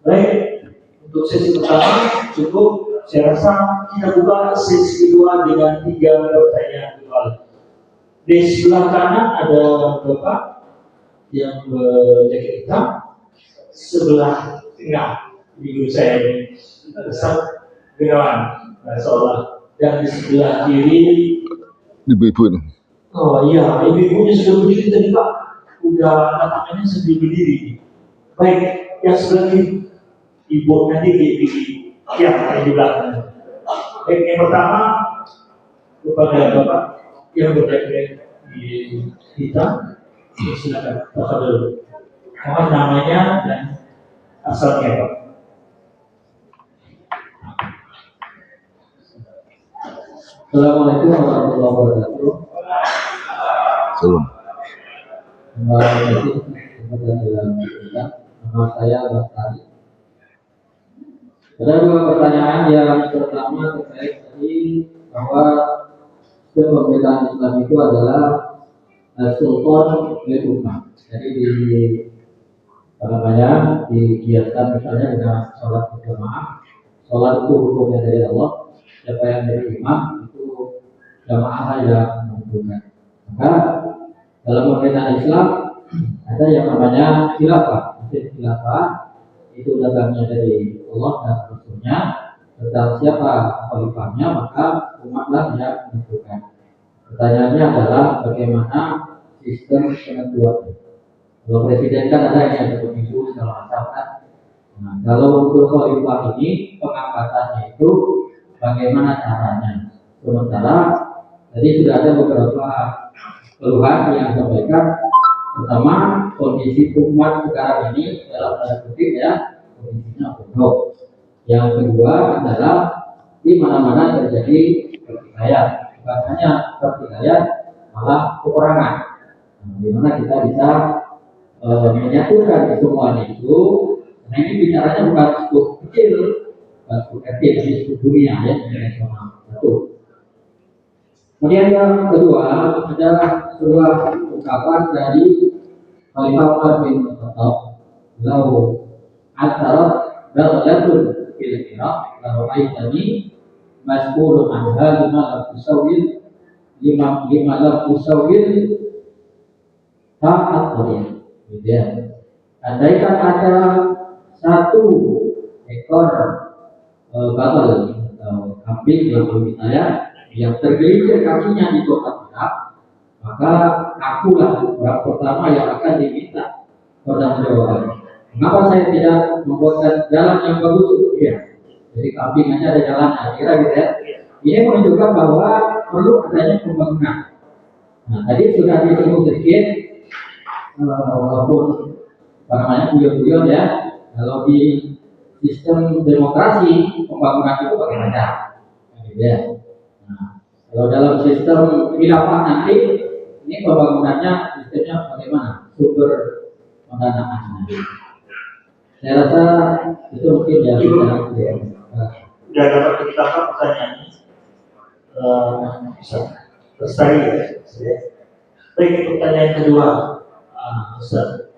Baik, untuk sesi pertama cukup. Saya rasa kita buka sesi kedua dengan 3 pertanyaan kembali. Di sebelah kanan ada Bapak yang berjaket hitam, sebelah tengah ibu saya ini Ustaz Gunawan, Rasulullah, dan di sebelah kiri Ibu-ibu ini. Oh iya, ibu-ibunya sudah berdiri tadi Pak, udah tangannya sambil berdiri. Baik, yang sebelah kiri ibu nanti di ya, di belakang. Baik, yang pertama kepada Bapak yang berjaket di hitam, silakan Bapak dulu. Mohon namanya dan asalnya Pak. Assalamualaikum warahmatullahi wabarakatuh. Salam. Terima kasih nama saya Bastari. Ada 2 pertanyaan. Yang pertama terkait tadi bahwa pemerintahan Islam itu adalah sultan Republik. Jadi dikiaskan misalnya dengan sholat berjamaah. Sholat itu hukumnya dari Allah. Siapa yang jadi imam itu jamaah yang menentukan. Maka dalam pemerintahan Islam ada yang namanya khilafah. Khilafah itu datangnya dari Allah dan Rasulnya. Tentang siapa khalifahnya maka umatlah yang menentukan. Pertanyaannya adalah bagaimana sistem penentuan. Kalau presiden kan ada yang ada pemilu segala macam kan. Nah, kalau untuk khalifah ini pengangkatannya itu bagaimana caranya? Sementara tadi sudah ada beberapa keluhan yang disampaikan. Pertama, kondisi umat sekarang ini dalam tanda kutip ya kondisinya bodoh. Yang kedua adalah di mana-mana terjadi pertikaian, bukan hanya pertikaian, malah peperangan. Di mana kita bisa menyatukan semuanya itu. Nah ini bicaranya bukan skup kecil, bukan skup kecil, tapi skup dunia ya internasional. Satu. Kemudian yang kedua adalah sebuah ungkapan dari Khalifah Umar bin Khattab, "Lau atarat darajatun fil Iraq, la ra'aitani mas'ulun anha lima lam tusawwir ta'at qarin." Gitu ya. Andaikan ada satu ekor bagal atau kambing dalam saya yang tergelincir kakinya di kota Irak, maka akulah orang pertama yang akan diminta pertanggungjawaban. Mengapa saya tidak membuatkan jalan yang bagus untuk dia? Jadi kambing aja ada jalan, kira gitu ya. Ini menunjukkan bahwa perlu adanya pembangunan. Nah, tadi sudah disinggung sedikit, walaupun namanya guyon-guyon ya, kalau di sistem demokrasi pembangunan itu bagaimana? Gitu ya. Nah, kalau dalam sistem khilafah nanti ini pembangunannya sistemnya bagaimana? Sumber pendanaan. Saya rasa itu mungkin ya Sudah dapat kita pertanyaannya. Bisa selesai ya. Baik, pertanyaan kedua, Ustaz.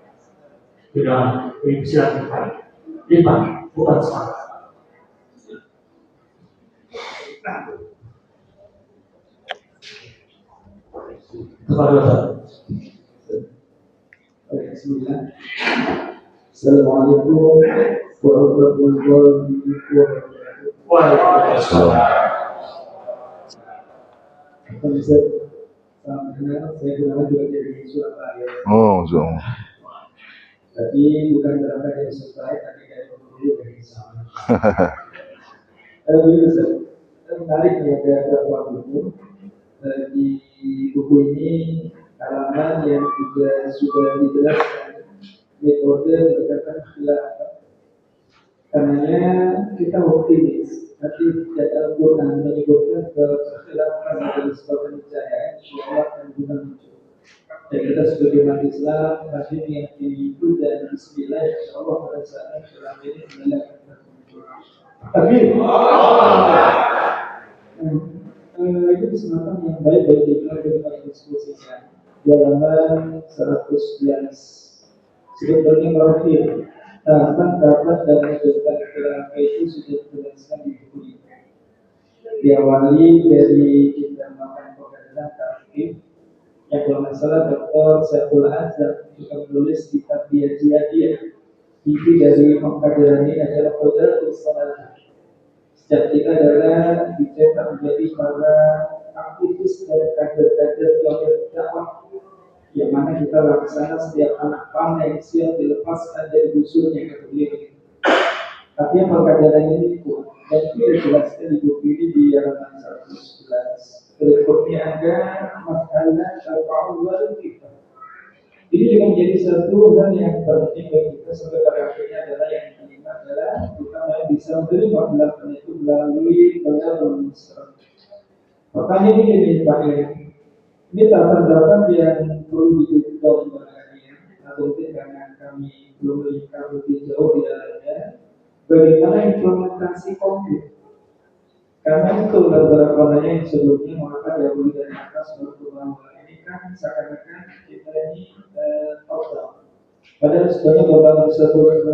Sudah, silakan. Lima, bukan salah. Kepada Ustaz. Bismillah. Assalamualaikum warahmatullahi wabarakatuh. Waalaikumsalam. Saya juga dari Surabaya. Oh, so. Tapi bukan berangkat dari Surabaya, tapi dari sana. Menarik ya, ada beberapa buku. Di buku ini halaman yang juga sudah dijelaskan metode pendekatan khilafah. Karenanya kita optimis, tapi tidak Al-Quran menyebutkan bahwa khilafah adalah sebuah keniscayaan, insyaallah akan guna muncul. Dan kita sebagai umat Islam masih meyakini itu, dan Bismillah insyaallah pada saat khilafah ini adalah akan muncul. Tapi itu kesempatan yang baik bagi kita untuk diskusikan di halaman 111. Sebetulnya profil dapat dan menunjukkan khilafah itu sudah dijelaskan di buku ini. Diawali dari kita makan pengadilan takdir yang kalau masalah Dr. Saiful Azhar juga menulis kitab dia. Inti dari pengkaderan ini adalah Qadar Salah. Setiap kita adalah dicetak menjadi para aktivis dan kader-kader pionir dakwah, yang mana kita laksana setiap anak panah yang siap dilepaskan dari busurnya ke beliau. Tapi yang perkaderan ini pun, dan itu dijelaskan di buku ini di halaman 111. Berikutnya ada makalah al-fa'ul kita. Ini juga menjadi satu hal yang penting bagi kita sebagai para akhirnya adalah yang kelima adalah kita bisa menerima belakang itu melalui belajar Islam. Pertanyaan ini Pak ya, ini tahapan-tahapan yang perlu diketahui berkalian, atau mungkin karena kami belum melihat lebih jauh di dalamnya, bagaimana implementasi konkret. Karena itu beberapa nanya yang sebelumnya mengatakan dahulu dari atas berkembang ini kan seakan-akan kita ini top down. Padahal sebenarnya beban tersebut itu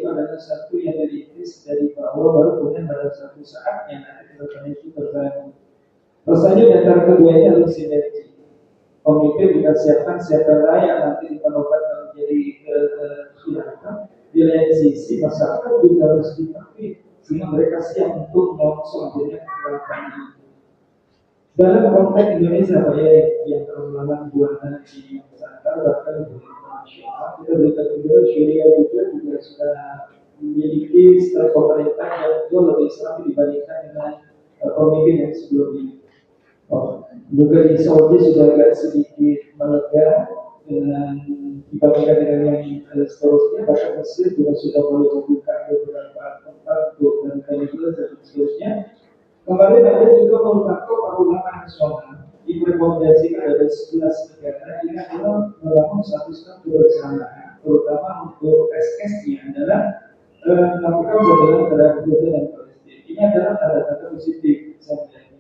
adalah satu yang dirintis dari bawah, baru kemudian pada satu saat yang nanti gerakan itu terbangun. Rasanya di antara keduanya harus sinergi. Pemimpin kita siapkan siapa layak nanti diperlukan menjadi khilafah. Di lain sisi masyarakat juga harus dipakai sehingga mereka siap untuk menyongsong adanya gerakan ini. Dalam konteks Indonesia Pak ya, yang terlalu buatan di masyarakat bahkan di internasional, kita berikan juga Syria juga sudah memiliki setelah pemerintah yang jauh lebih Islam dibandingkan dengan pemimpin yang sebelumnya. Juga di Saudi sudah agak sedikit melega dengan dibandingkan dengan yang seterusnya. Bahkan Mesir juga sudah mulai membuka beberapa tempat untuk dan seterusnya. Kemarin ada juga merupakan para ulama nasional direkomendasikan ada 11 negara ini adalah membangun satu struktur bersama, terutama untuk SS-nya adalah melakukan pembelajaran terhadap Gaza dan Palestina. Ini adalah tanda-tanda positif sebenarnya.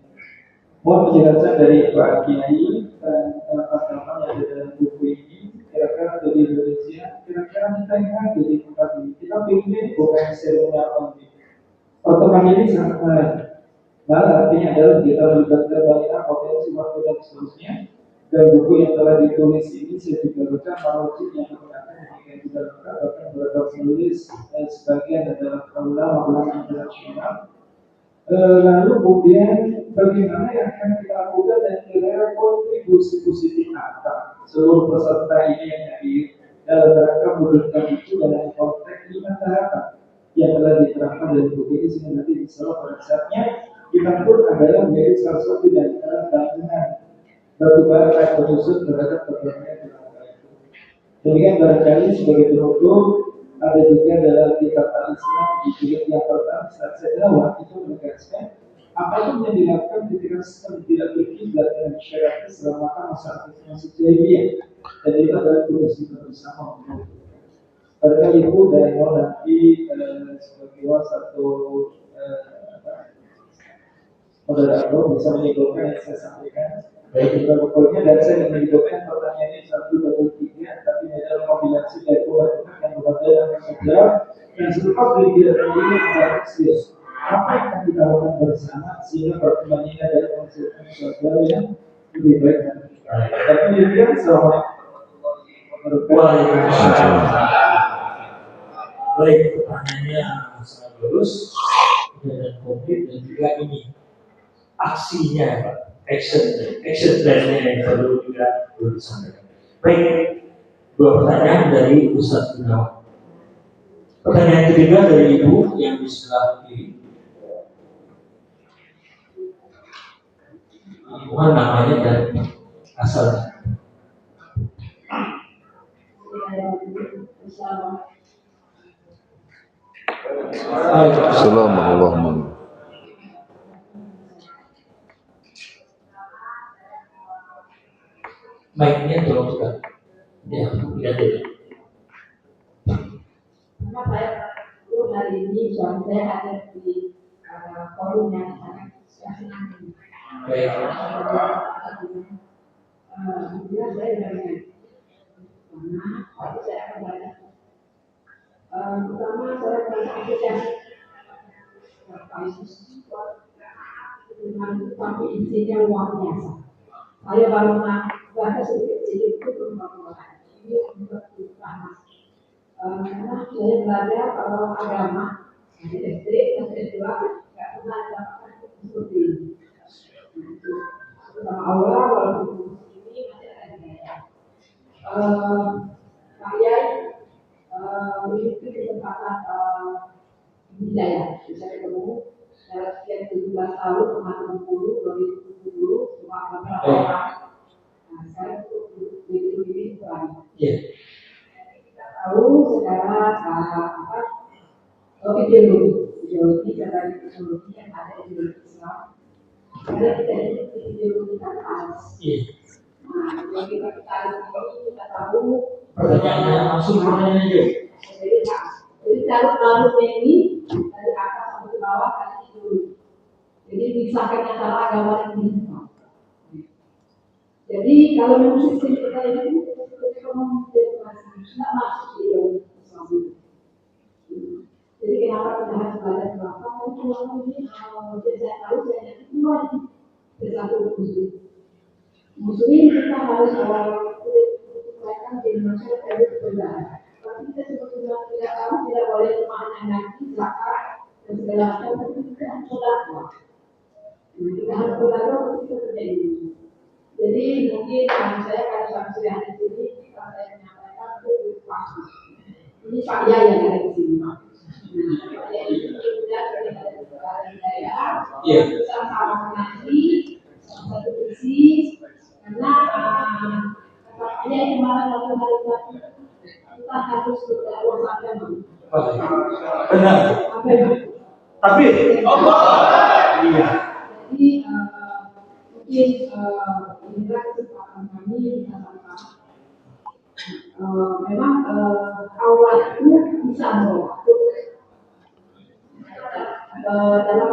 Mohon penjelasan dari Pak Kiai dan teman-teman yang ada dalam buku ini. Kira-kira dari Indonesia, kira-kira kita yang ada di tempat ini. Kita pilih bukan seremoni apa ini. Pertemuan ini sangat menarik. Nah, artinya adalah kita melibatkan banyak potensi waktu dan seterusnya. Dan buku yang telah ditulis ini saya juga baca Marojin yang mengatakan ketika kita buka bahkan beberapa penulis sebagian adalah ulama internasional. Lalu kemudian bagaimana yang akan kita lakukan dan kira-kira kontribusi positif apa seluruh peserta ini yang hadir dalam rangka mewujudkan itu dalam konteks 5 tahapan yang telah diterapkan dari buku ini sehingga nanti insya Allah pada saatnya kita pun adalah menjadi salah satu dari bangunan batu bara yang menyusun terhadap pembangunan tenaga itu. Demikian barangkali sebagai penutup ada juga dalam kitab Al-Islam di jilid yang pertama saya jawab itu menegaskan apapun yang dilakukan ketika sistem tidak berkiblat dengan syariat Islam maka masyarakat masuk jahiliyah dan itu adalah tugas kita bersama. Padahal itu dari nanti sebagai satu moderator bisa menyebutkan yang saya sampaikan. Baik beberapa poinnya dan saya ingin menyebutkan pertanyaan ini 1, 2, 3 tapi adalah kombinasi dari poin yang berbeda dan menjawab dan selepas dari tidak ini adalah serius. Apa yang akan kita lakukan bersama sehingga pertemuan ini adalah konsep sosial yang lebih baik dan lebih baik. Tapi demikian Waalaikumsalam. Baik, pertanyaannya sangat bagus dan konkret dan juga ini aksinya Pak, action plan-nya yang perlu juga disampaikan. Baik, 2 pertanyaan dari Ustaz Gunawan. Pertanyaan ketiga dari Ibu yang di sebelah kiri. Mohon namanya dan asalnya. Assalamualaikum. Mic-nya tolong juga. Ya, lihat dulu. Karena saya hari ini suami saya ada di forum yang sangat senang. Baik. Dia saya dari mana? Tapi saya akan banyak. Pertama saya perhatikan tapi isinya luar biasa. Saya baru baca sedikit itu perempuan. Ini untuk panas. Karena saya belajar kalau agama dari SD dan S2 nggak pernah dapatkan seperti ini. Pertama awal walaupun ini masih ada gaya. Saya memiliki kesempatan hidayah bisa ketemu dalam sekian 17 tahun teman-teman dulu 2010 cuma beberapa orang. Nah saya untuk ini kurang. Kita tahu sekarang ideologi dari ideologi yang ada ideologi Islam. Karena kita ideologi kan harus. Nah, yang kita ini kita tahu. Pertanyaannya langsung pertanyaan aja. Jadi lalu ini dari atas sampai ke bawah kasih ideologi. Jadi disahkan antara agama dan Islam. Jadi kalau memang sistem kita ini tidak masuk di Islam. Jadi kenapa kita harus belajar berapa? Kalau ini saya tahu saya jadi dua satu muslim. Muslim kita harus mereka di masyarakat itu berbeda. Tapi kita sebetulnya tidak tahu tidak boleh makna nanti zakat dan segala macam tapi kita harus berdakwah. Kita harus berdakwah untuk kita terjadi. Jadi mungkin saya kalau sudah di sini saya menyampaikan itu pasti. Ini Pak Yaya yang ada di sini. Pak Yaya itu kemudian saya sama-sama mengaji satu visi karena Pak Yaya kemarin waktu hari kita harus berdakwah agama. Benar. Apa itu? Tapi Allah. Iya. Jadi mungkin inilah kesempatan kami sama-sama. Memang awal itu bisa waktu dalam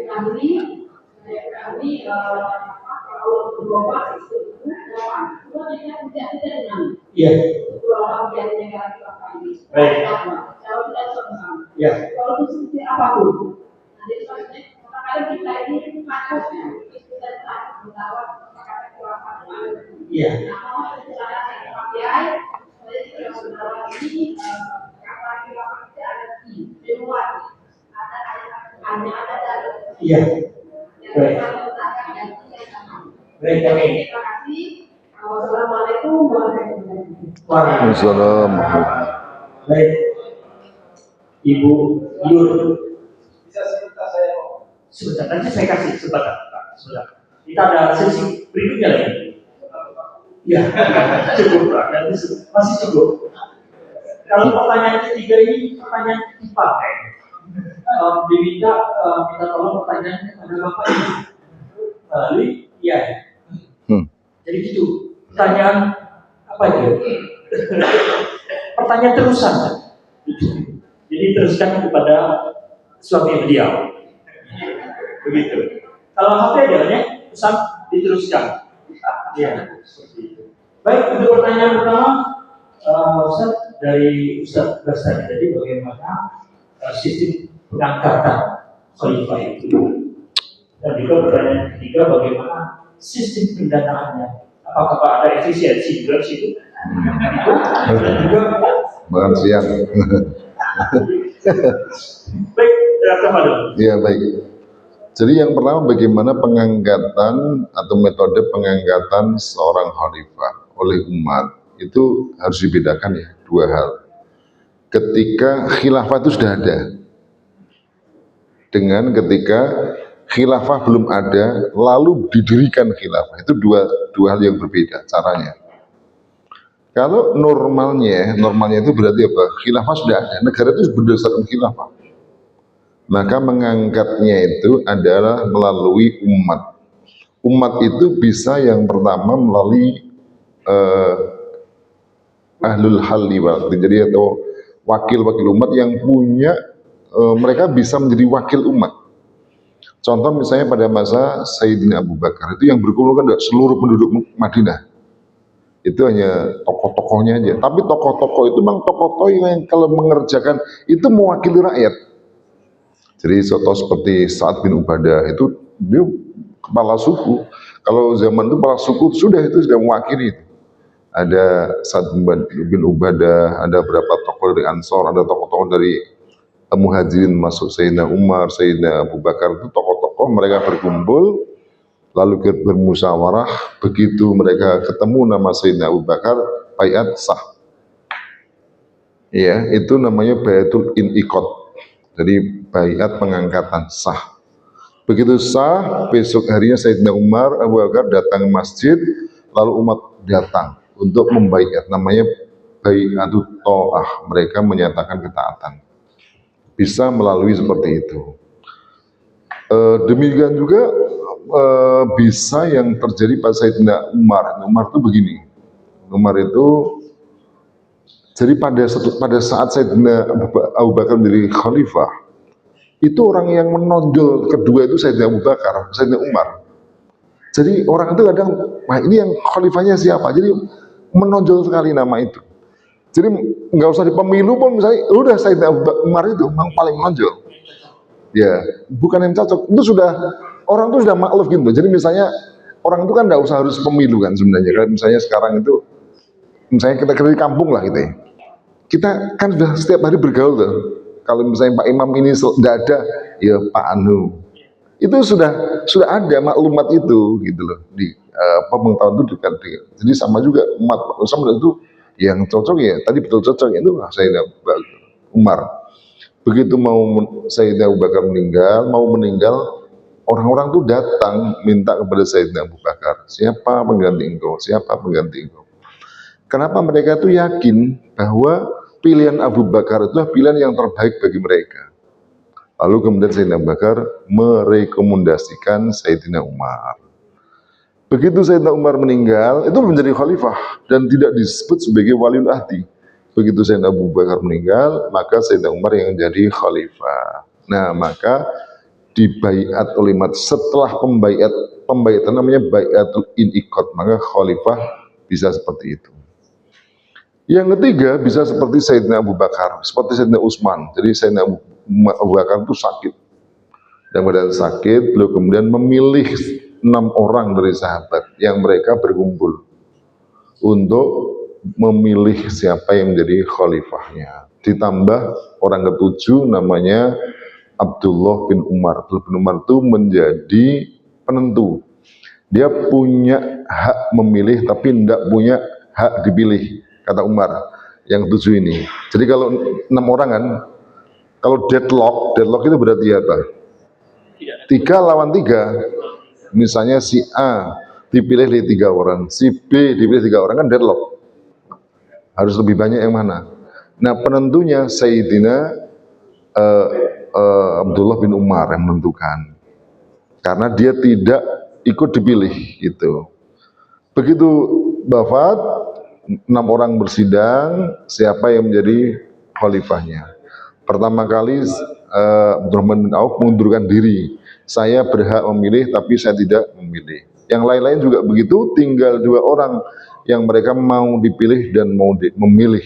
kami kalau berubah itu tidak dengan Iya. orang yang negatif apa ini. Baik. Kalau tidak sama. Iya. Kalau itu seperti apapun. Jadi maksudnya kadang kita ini maksudnya kita tak mendapat kata kuasa. Iya. Nah, cara saya pakai saya tidak mendapat ini kata kita ada di luar. Ada dalam. Iya. Baik. Baik, oke. Terima kasih. Wassalamualaikum warahmatullahi wabarakatuh. Waalaikumsalam. Baik. Ibu Yur. Bisa sebentar saya mau. Sebentar, nanti saya kasih sebentar. Pak. Sebentar. Kita ada sesi berikutnya lagi. Ya, cukup Pak. Nanti masih cukup. Kalau pertanyaan ketiga ini pertanyaan dipakai. Diminta minta tolong pertanyaannya pada Bapak ini. Lalu, iya. Jadi gitu. Pertanyaan apa itu? Pertanyaan terusan. Jadi teruskan kepada suami beliau. Begitu. Kalau HP adalah pesan diteruskan. Ya, seperti itu. Baik, untuk pertanyaan pertama, Ustaz dari Ustaz Bastani tadi bagaimana sistem pengangkatan khalifah itu. Dan juga pertanyaan ketiga, bagaimana sistem pendanaannya. Apakah ada efisiensi juga di situ? Dan juga Makan siang. baik, Dr. Iya, baik. Jadi yang pertama, bagaimana pengangkatan atau metode pengangkatan seorang khalifah oleh umat itu harus dibedakan ya, dua hal. Ketika khilafah itu sudah ada, dengan ketika khilafah belum ada, lalu didirikan khilafah, itu dua hal yang berbeda caranya. Kalau normalnya itu berarti apa? Khilafah sudah ada, negara itu berdasarkan khilafah. Maka mengangkatnya itu adalah melalui umat. Umat itu bisa yang pertama melalui ahlul halli wal aqdi, jadi atau wakil-wakil umat yang punya mereka bisa menjadi wakil umat. Contoh misalnya pada masa Sayyidina Abu Bakar itu yang berkumpul kan seluruh penduduk Madinah. Itu hanya tokoh-tokohnya aja. Tapi tokoh-tokoh itu memang tokoh-tokoh yang kalau mengerjakan itu mewakili rakyat. Jadi contoh seperti Sa'ad bin Ubadah itu dia kepala suku. Kalau zaman itu kepala suku sudah mewakili itu. Ada Sa'ad bin Ubadah, ada beberapa tokoh dari Ansor, ada tokoh-tokoh dari Muhajirin masuk Sayyidina Umar, Sayyidina Abu Bakar, itu tokoh-tokoh mereka berkumpul lalu bermusyawarah, begitu mereka ketemu nama Sayyidina Abu Bakar, baiat sah. Ya, itu namanya baiatul in'iqad. Jadi baiat pengangkatan sah. Begitu sah, besok harinya Sayyidina Umar, Abu Bakar datang ke masjid, lalu umat datang untuk membaiat, namanya baiatut ta'ah, mereka menyatakan ketaatan. Bisa melalui seperti itu. Demikian juga bisa yang terjadi pada Sayyidina Umar. Umar itu begini. Umar itu jadi pada saat Sayyidina Abu Bakar menjadi khalifah, itu orang yang menonjol kedua itu Sayyidina Abu Bakar, Sayyidina Umar. Jadi orang itu kadang, wah ini yang khalifahnya siapa? Jadi menonjol sekali nama itu. Jadi nggak usah di pemilu pun misalnya, udah Sayyidina Abu Bakar Umar itu memang paling menonjol. Ya, bukan yang cocok. Itu sudah orang itu sudah makluf gitu. Jadi misalnya orang itu kan nggak usah harus pemilu kan sebenarnya. Kalau misalnya sekarang itu, misalnya kita di kampung lah gitu ya. Kita kan sudah setiap hari bergaul tuh. Kalau misalnya Pak Imam ini nggak ada, ya Pak Anu. Itu sudah ada maklumat itu gitu loh di pengetahuan itu dekat. Jadi sama juga umat sama itu yang cocok ya. Tadi betul cocok itu Sayyidina Umar. Begitu mau Sayyidina Abu Bakar mau meninggal, orang-orang tuh datang minta kepada Sayyidina Abu Bakar, siapa pengganti engkau? Siapa pengganti engkau? Kenapa mereka tuh yakin bahwa pilihan Abu Bakar itulah pilihan yang terbaik bagi mereka. Lalu kemudian Sayyidina Abu Bakar merekomendasikan Sayyidina Umar. Begitu Sayyidina Umar meninggal, itu menjadi khalifah dan tidak disebut sebagai waliul ahdi. Begitu Sayyidina Abu Bakar meninggal, maka Sayyidina Umar yang jadi khalifah. Nah, maka dibaiat oleh umat setelah pembaiatan namanya baiatul iniqad, maka khalifah bisa seperti itu. Yang ketiga bisa seperti Sayyidina Abu Bakar, seperti Sayyidina Utsman. Jadi Sayyidina Abu Bakar itu sakit, dan pada sakit beliau kemudian memilih 6 orang dari sahabat yang mereka berkumpul untuk memilih siapa yang menjadi khalifahnya. Ditambah orang ketujuh namanya Abdullah bin Umar. Abdullah bin Umar itu menjadi penentu. Dia punya hak memilih tapi tidak punya hak dipilih, kata Umar yang 7 ini. Jadi kalau 6 orang kan, kalau deadlock itu berarti apa? 3 lawan 3. Misalnya si A dipilih di 3 orang, si B dipilih 3 orang, kan deadlock. Harus lebih banyak yang mana? Nah, penentunya Sayyidina Abdullah bin Umar yang menentukan, karena dia tidak ikut dipilih gitu. Begitu wafat, 6 orang bersidang siapa yang menjadi khalifahnya. Pertama kali Abdurrahman bin Auf mengundurkan diri, saya berhak memilih tapi saya tidak memilih. Yang lain-lain juga begitu, tinggal 2 orang yang mereka mau dipilih dan mau memilih,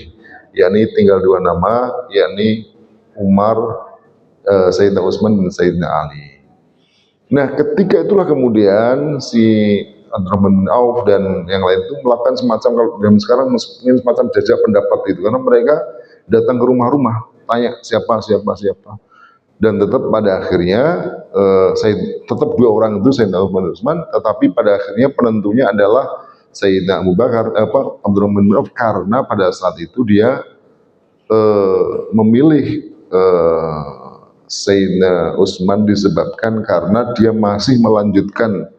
yakni tinggal 2 nama, yakni Umar, Sayyidina Utsman dan Sayyidina Ali. Nah, ketika itulah kemudian si Abdurrahman bin Auf dan yang lain itu melakukan semacam, kalau zaman sekarang mungkin semacam jajak pendapat gitu, karena mereka datang ke rumah-rumah, tanya siapa, dan tetap pada akhirnya tetap 2 orang itu Sayyidina Utsman, tetapi pada akhirnya penentunya adalah Sayyidina Abu Bakar, Abdurrahman bin Auf, karena pada saat itu dia memilih Sayyidina Utsman disebabkan karena dia masih melanjutkan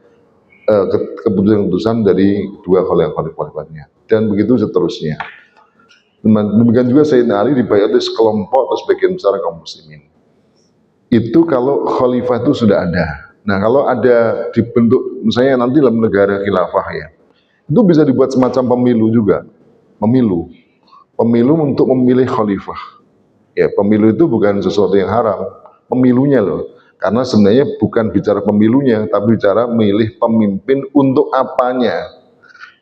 keputusan dari 2 khalifahnya, dan begitu seterusnya. Demikian juga Sayyidina Ali dibayar oleh sekelompok atau sebagian besar kaum muslimin. Itu kalau khalifah itu sudah ada. Nah, kalau ada dibentuk misalnya nanti dalam negara khilafah ya, itu bisa dibuat semacam pemilu juga. Pemilu untuk memilih khalifah. Ya, pemilu itu bukan sesuatu yang haram, pemilunya loh. Karena sebenarnya bukan bicara pemilunya, tapi bicara memilih pemimpin untuk apanya.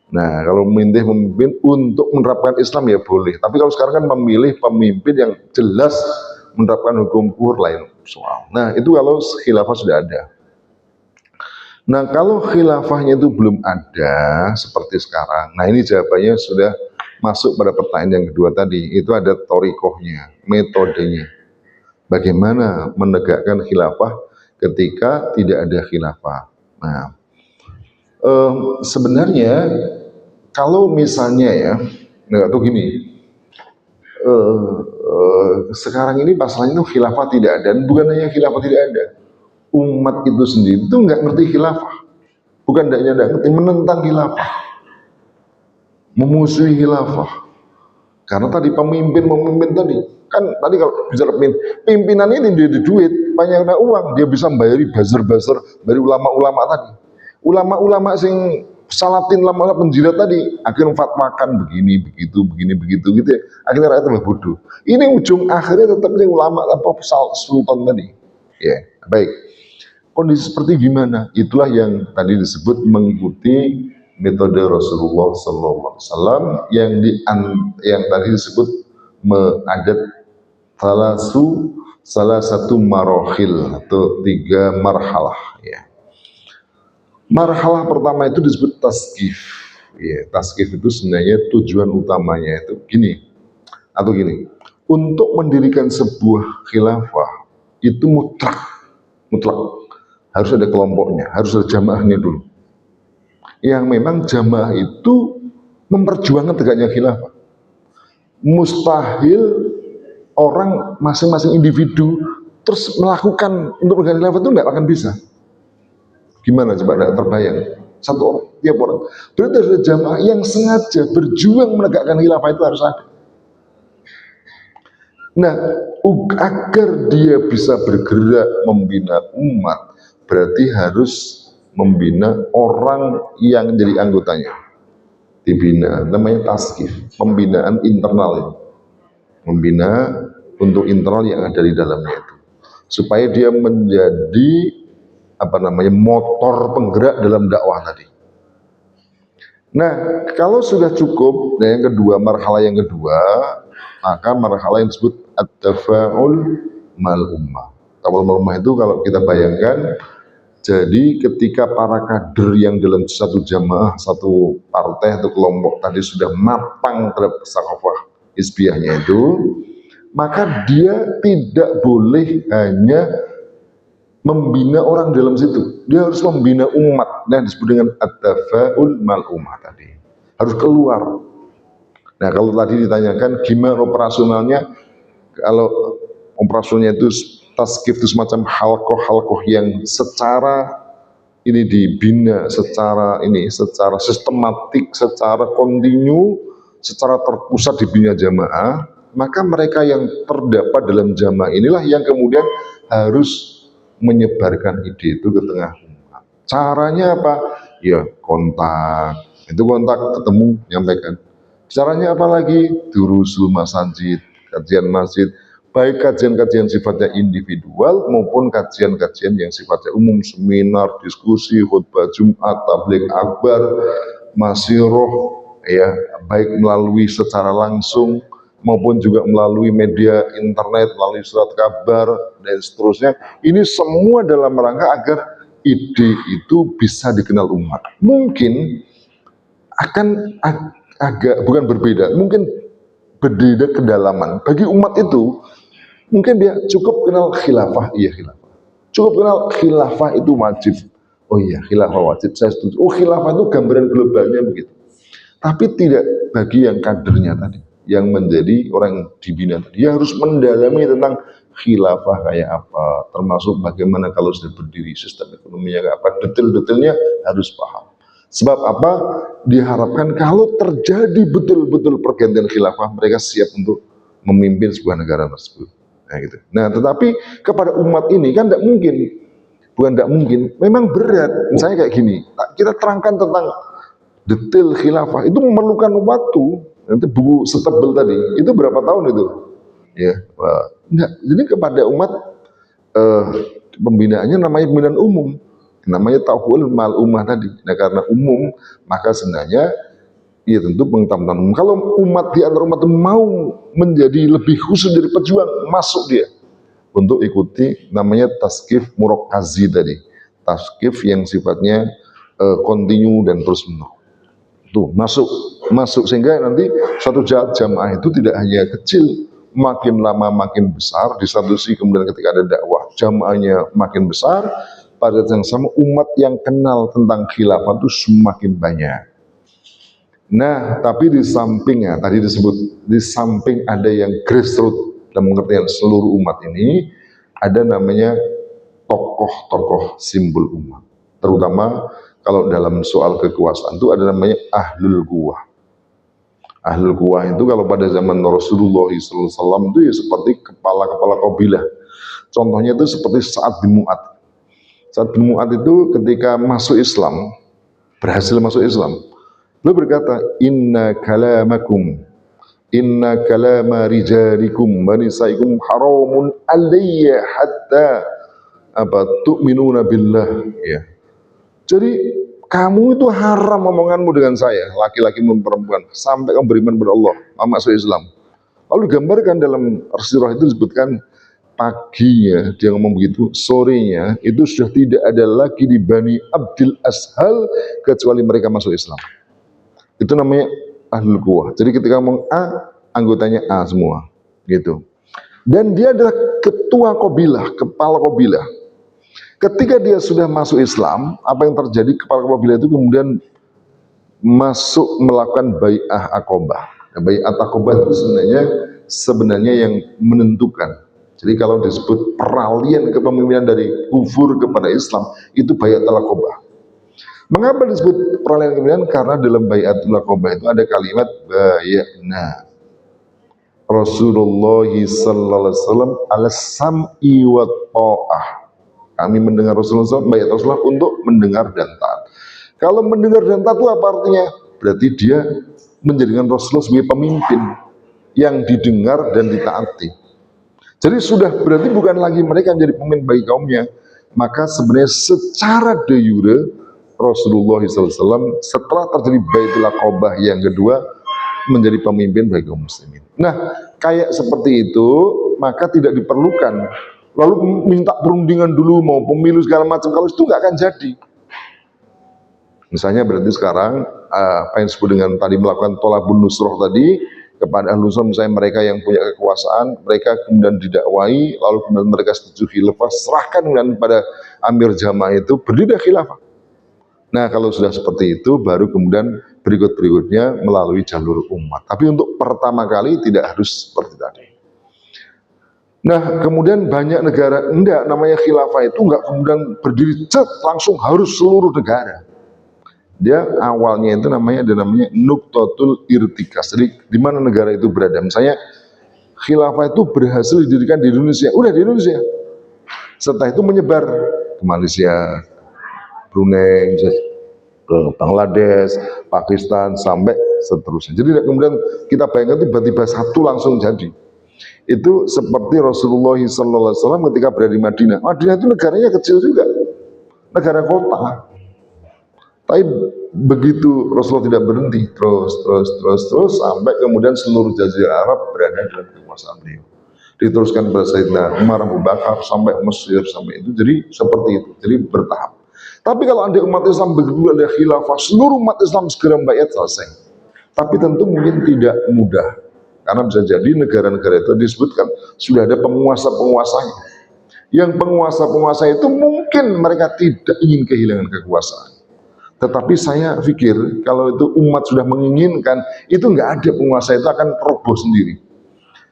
Nah, kalau memilih pemimpin untuk menerapkan Islam ya boleh. Tapi kalau sekarang kan memilih pemimpin yang jelas menerapkan hukum kufur lain soal. Nah, itu kalau khilafah sudah ada. Nah, kalau khilafahnya itu belum ada seperti sekarang, nah ini jawabannya sudah masuk pada pertanyaan yang kedua tadi. Itu ada thoriqohnya, metodenya. Bagaimana menegakkan khilafah ketika tidak ada khilafah. Nah, sebenarnya kalau misalnya ya, nggak tahu gini, sekarang ini pasalnya itu khilafah tidak ada, dan bukan hanya khilafah tidak ada, umat itu sendiri itu nggak ngerti khilafah, bukan tidak ngerti, menentang khilafah, memusuhi khilafah, karena tadi pemimpin tadi kan, tadi kalau bicara pimpinan ini dia ada duit, banyak ada uang, dia bisa membayari buzzer dari ulama-ulama tadi, ulama-ulama sing salatin lama penjilat tadi, akhirnya fatwakan begini begitu gitu ya, akhirnya rakyat tambah bodoh. Ini ujung akhirnya tetap ulama apa sultan tadi. Ya, baik. Kondisi seperti gimana? Itulah yang tadi disebut mengikuti metode Rasulullah SAW yang tadi disebut mengadat salah satu marohil atau 3 marhalah. Ya. Marhalah pertama itu disebut tasqif. Ya, tasqif itu sebenarnya tujuan utamanya itu gini. Untuk mendirikan sebuah khilafah itu mutlak. Harus ada kelompoknya, harus ada jamaahnya dulu. Yang memang jamaah itu memperjuangkan tegaknya khilafah. Mustahil orang masing-masing individu terus melakukan untuk menegakkan khilafah itu nggak akan bisa. Gimana coba, tidak terbayang? Satu orang, tiap orang. Berarti ada jamaah yang sengaja berjuang menegakkan khilafah, itu harus ada. Nah, agar dia bisa bergerak membina umat, berarti harus membina orang yang jadi anggotanya. Dibina, namanya tasqif, pembinaan internal. Membina untuk internal yang ada di dalamnya itu. Supaya dia menjadi motor penggerak dalam dakwah tadi. Nah, kalau sudah cukup, nah yang kedua, marhalah yang kedua, maka marhalah yang disebut at-tafa'ul mal ummah. Tafa'ul mal ummah itu kalau kita bayangkan, jadi ketika para kader yang dalam satu jamaah, satu partai atau kelompok tadi sudah matang terhadap sakofah hizbiyahnya itu, maka dia tidak boleh hanya membina orang dalam situ, dia harus membina umat. Nah, disebut dengan at-tafa'ul mal ummah tadi, harus keluar. Nah, kalau tadi ditanyakan gimana operasionalnya, kalau operasionalnya itu taskif itu semacam halqoh yang secara ini dibina, secara sistematik, secara kontinu, secara terpusat dibina jamaah, maka mereka yang terdapat dalam jamaah inilah yang kemudian harus menyebarkan ide itu ke tengah umat. Caranya apa? Ya kontak, itu kontak, ketemu, nyampaikan. Caranya apa lagi? Durusul masajid, kajian masjid, baik kajian-kajian sifatnya individual maupun kajian-kajian yang sifatnya umum, seminar, diskusi, khutbah Jumat, tabligh akbar, masyiroh, ya, baik melalui secara langsung maupun juga melalui media internet, melalui surat kabar dan seterusnya. Ini semua dalam rangka agar ide itu bisa dikenal umat. Mungkin akan agak bukan berbeda, mungkin berbeda kedalaman. Bagi umat itu mungkin dia cukup kenal khilafah, iya khilafah. Cukup kenal khilafah itu wajib. Oh iya, khilafah wajib, saya setuju. Oh, khilafah itu gambaran globalnya begitu. Tapi tidak bagi yang kadernya tadi, yang menjadi orang dibina tadi, dia harus mendalami tentang khilafah kayak apa, termasuk bagaimana kalau sudah berdiri sistem ekonominya kayak apa, detail-detailnya harus paham. Sebab apa? Diharapkan kalau terjadi betul-betul pergantian khilafah, mereka siap untuk memimpin sebuah negara tersebut. Nah, gitu. Nah, tetapi kepada umat ini kan tidak mungkin, bukan tidak mungkin, memang berat. Misalnya kayak gini, kita terangkan tentang detail khilafah itu memerlukan waktu. Nanti buku setebel tadi itu berapa tahun itu? Ya, enggak. Jadi kepada umat pembinaannya namanya pembinaan umum, namanya tauhul mal ummah tadi. Nah, karena umum maka sebenarnya ya tentu pengetahuan umum. Kalau umat di antara umat itu mau menjadi lebih khusus dari pejuang, masuk dia untuk ikuti namanya taskif murakazi tadi, taskif yang sifatnya kontinu dan terus menerus. Tuh masuk sehingga nanti suatu jamaah itu tidak hanya kecil, makin lama makin besar. Di satu sisi kemudian ketika ada dakwah, jamaahnya makin besar, pada saat yang sama umat yang kenal tentang khilafah itu semakin banyak. Nah, tapi di sampingnya tadi disebut, di samping ada yang grassroots dalam pengertian seluruh umat ini, ada namanya tokoh-tokoh simbol umat, terutama kalau dalam soal kekuasaan itu ada namanya ahlul quwah. Ahlul quwah itu kalau pada zaman Rasulullah SAW itu ya seperti kepala-kepala kabilah. Contohnya itu seperti Sa'ad bin Mu'adz. Sa'ad bin Mu'adz itu ketika masuk Islam, berhasil masuk Islam, beliau berkata, inna kalama rijalikum wa nisaikum haramun alayya hatta tu'minuna billah, ya. Jadi kamu itu haram omonganmu dengan saya, laki-laki maupun perempuan, sampai kamu beriman kepada Allah, masuk Islam. Lalu digambarkan dalam sirah itu disebutkan paginya dia ngomong begitu, sorenya itu sudah tidak ada lagi di Bani Abdil Ashal kecuali mereka masuk Islam. Itu namanya ahlul quwah. Jadi ketika ngomong A, anggotanya A semua, gitu. Dan dia adalah ketua kabilah, kepala kabilah. Ketika dia sudah masuk Islam, apa yang terjadi? Kepala kabilah itu kemudian masuk melakukan bai'ah Aqobah. Nah, bai'ah Aqobah itu sebenarnya yang menentukan. Jadi kalau disebut peralihan kepemimpinan dari kufur kepada Islam, itu bai'ah Aqobah. Mengapa disebut peralihan kepemimpinan? Karena dalam bai'ah Aqobah itu ada kalimat bai'na Rasulullah sallallahu alaihi wasallam ala sam'i wa ta'ah. Kami mendengar Rasulullah SAW, bayat Rasulullah untuk mendengar dan taat. Kalau mendengar dan taat itu apa artinya? Berarti dia menjadikan Rasulullah sebagai pemimpin yang didengar dan ditaati. Jadi sudah berarti bukan lagi mereka yang jadi pemimpin bagi kaumnya, maka sebenarnya secara de jure Rasulullah SAW setelah terjadi Baitul Aqabah yang kedua menjadi pemimpin bagi kaum muslimin. Nah, kayak seperti itu maka tidak diperlukan lalu minta perundingan dulu mau pemilu segala macam, kalau itu nggak akan jadi. Misalnya berarti sekarang apa yang disebut dengan tadi melakukan tolabun nusroh tadi kepada ahlu sunnah, misalnya mereka yang punya kekuasaan, mereka kemudian didakwai, lalu kemudian mereka setuju khilafah, serahkan kemudian pada amir jamaah itu berdiri khilafah. Nah, kalau sudah seperti itu, baru kemudian berikut-berikutnya melalui jalur umat. Tapi untuk pertama kali tidak harus seperti tadi. Nah, kemudian banyak negara, enggak, namanya khilafah itu enggak kemudian berdiri cet, langsung harus seluruh negara. Dia awalnya itu namanya nuktotul irtikas. Jadi di mana negara itu berada. Misalnya khilafah itu berhasil didirikan di Indonesia, udah di Indonesia. Setelah itu menyebar ke Malaysia, Brunei, ke Bangladesh, Pakistan, sampai seterusnya. Jadi kemudian kita bayangkan tiba-tiba satu langsung jadi. Itu seperti Rasulullah SAW ketika berada di Madinah. Madinah itu negaranya kecil juga, negara kota. Tapi begitu Rasulullah tidak berhenti, terus sampai kemudian seluruh Jazirah Arab berada dalam kekuasaan beliau. Diteruskan pada Sayyidina Umar, Abu Bakar, sampai Mesir, sampai itu. Jadi seperti itu, jadi bertahap. Tapi kalau ada umat Islam begitu ada khilafah, seluruh umat Islam segera membayat, selesai. Tapi tentu mungkin tidak mudah, karena bisa jadi negara-negara itu disebutkan sudah ada penguasa-penguasanya. Yang penguasa-penguasa itu mungkin mereka tidak ingin kehilangan kekuasaan. Tetapi saya pikir kalau itu umat sudah menginginkan, itu nggak ada penguasa itu akan roboh sendiri.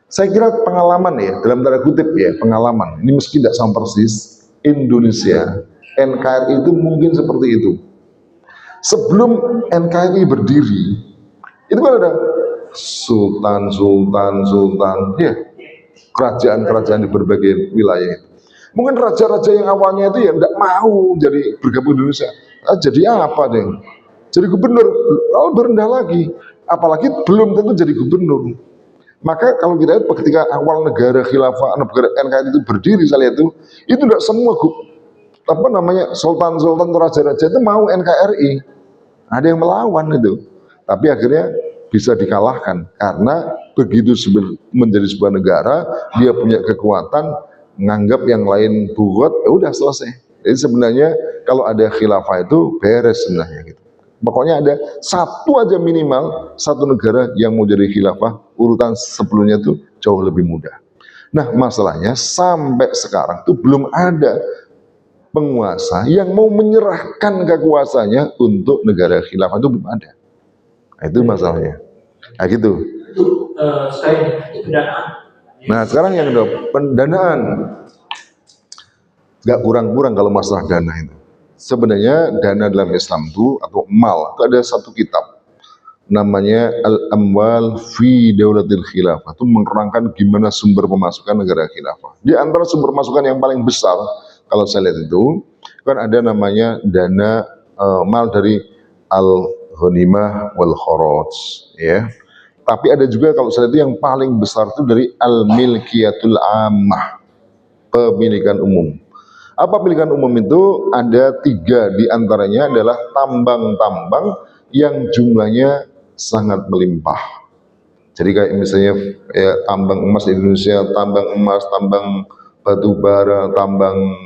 Saya kira pengalaman ya, dalam tanda kutip ya, pengalaman. Ini meski tidak sama persis, Indonesia, NKRI itu mungkin seperti itu. Sebelum NKRI berdiri, itu kan ada sultan, ya, kerajaan-kerajaan di berbagai wilayah. Mungkin raja-raja yang awalnya itu ya tidak mau jadi bergabung Indonesia. Jadi apa deh? Jadi gubernur, lalu berendah lagi. Apalagi belum tentu jadi gubernur. Maka kalau kita lihat ketika awal negara khilafah, negara NKRI itu berdiri, saya lihat itu tidak semua sultan-sultan raja-raja itu mau NKRI. Ada yang melawan itu. Tapi akhirnya bisa dikalahkan karena begitu menjadi sebuah negara, dia punya kekuatan, menganggap yang lain buat, ya udah selesai. Jadi sebenarnya kalau ada khilafah itu beres sebenarnya gitu. Pokoknya ada satu aja minimal, satu negara yang mau jadi khilafah, urutan sebelumnya itu jauh lebih mudah. Nah, masalahnya sampai sekarang tuh belum ada penguasa yang mau menyerahkan kekuasaannya untuk negara khilafah, itu belum ada. Nah, itu masalahnya. Nah, gitu. Itu sekali pendanaan. Nah, sekarang yang kedua, pendanaan. Gak kurang-kurang kalau masalah dana itu. Sebenarnya dana dalam Islam itu atau mal itu ada satu kitab namanya Al-Amwal fi Daulatil Khilafah, itu menerangkan gimana sumber pemasukan negara khilafah. Di antara sumber pemasukan yang paling besar kalau saya lihat itu kan ada namanya dana mal dari Al-Ghanimah wal Khoroj, ya. Tapi ada juga kalau saya lihat yang paling besar itu dari Al-Milkiyatul Ammah, pemilikan umum. Apa pemilikan umum itu? Ada 3 diantaranya adalah tambang-tambang yang jumlahnya sangat melimpah. Jadi kayak misalnya ya, tambang emas di Indonesia, tambang emas, tambang batu bara, tambang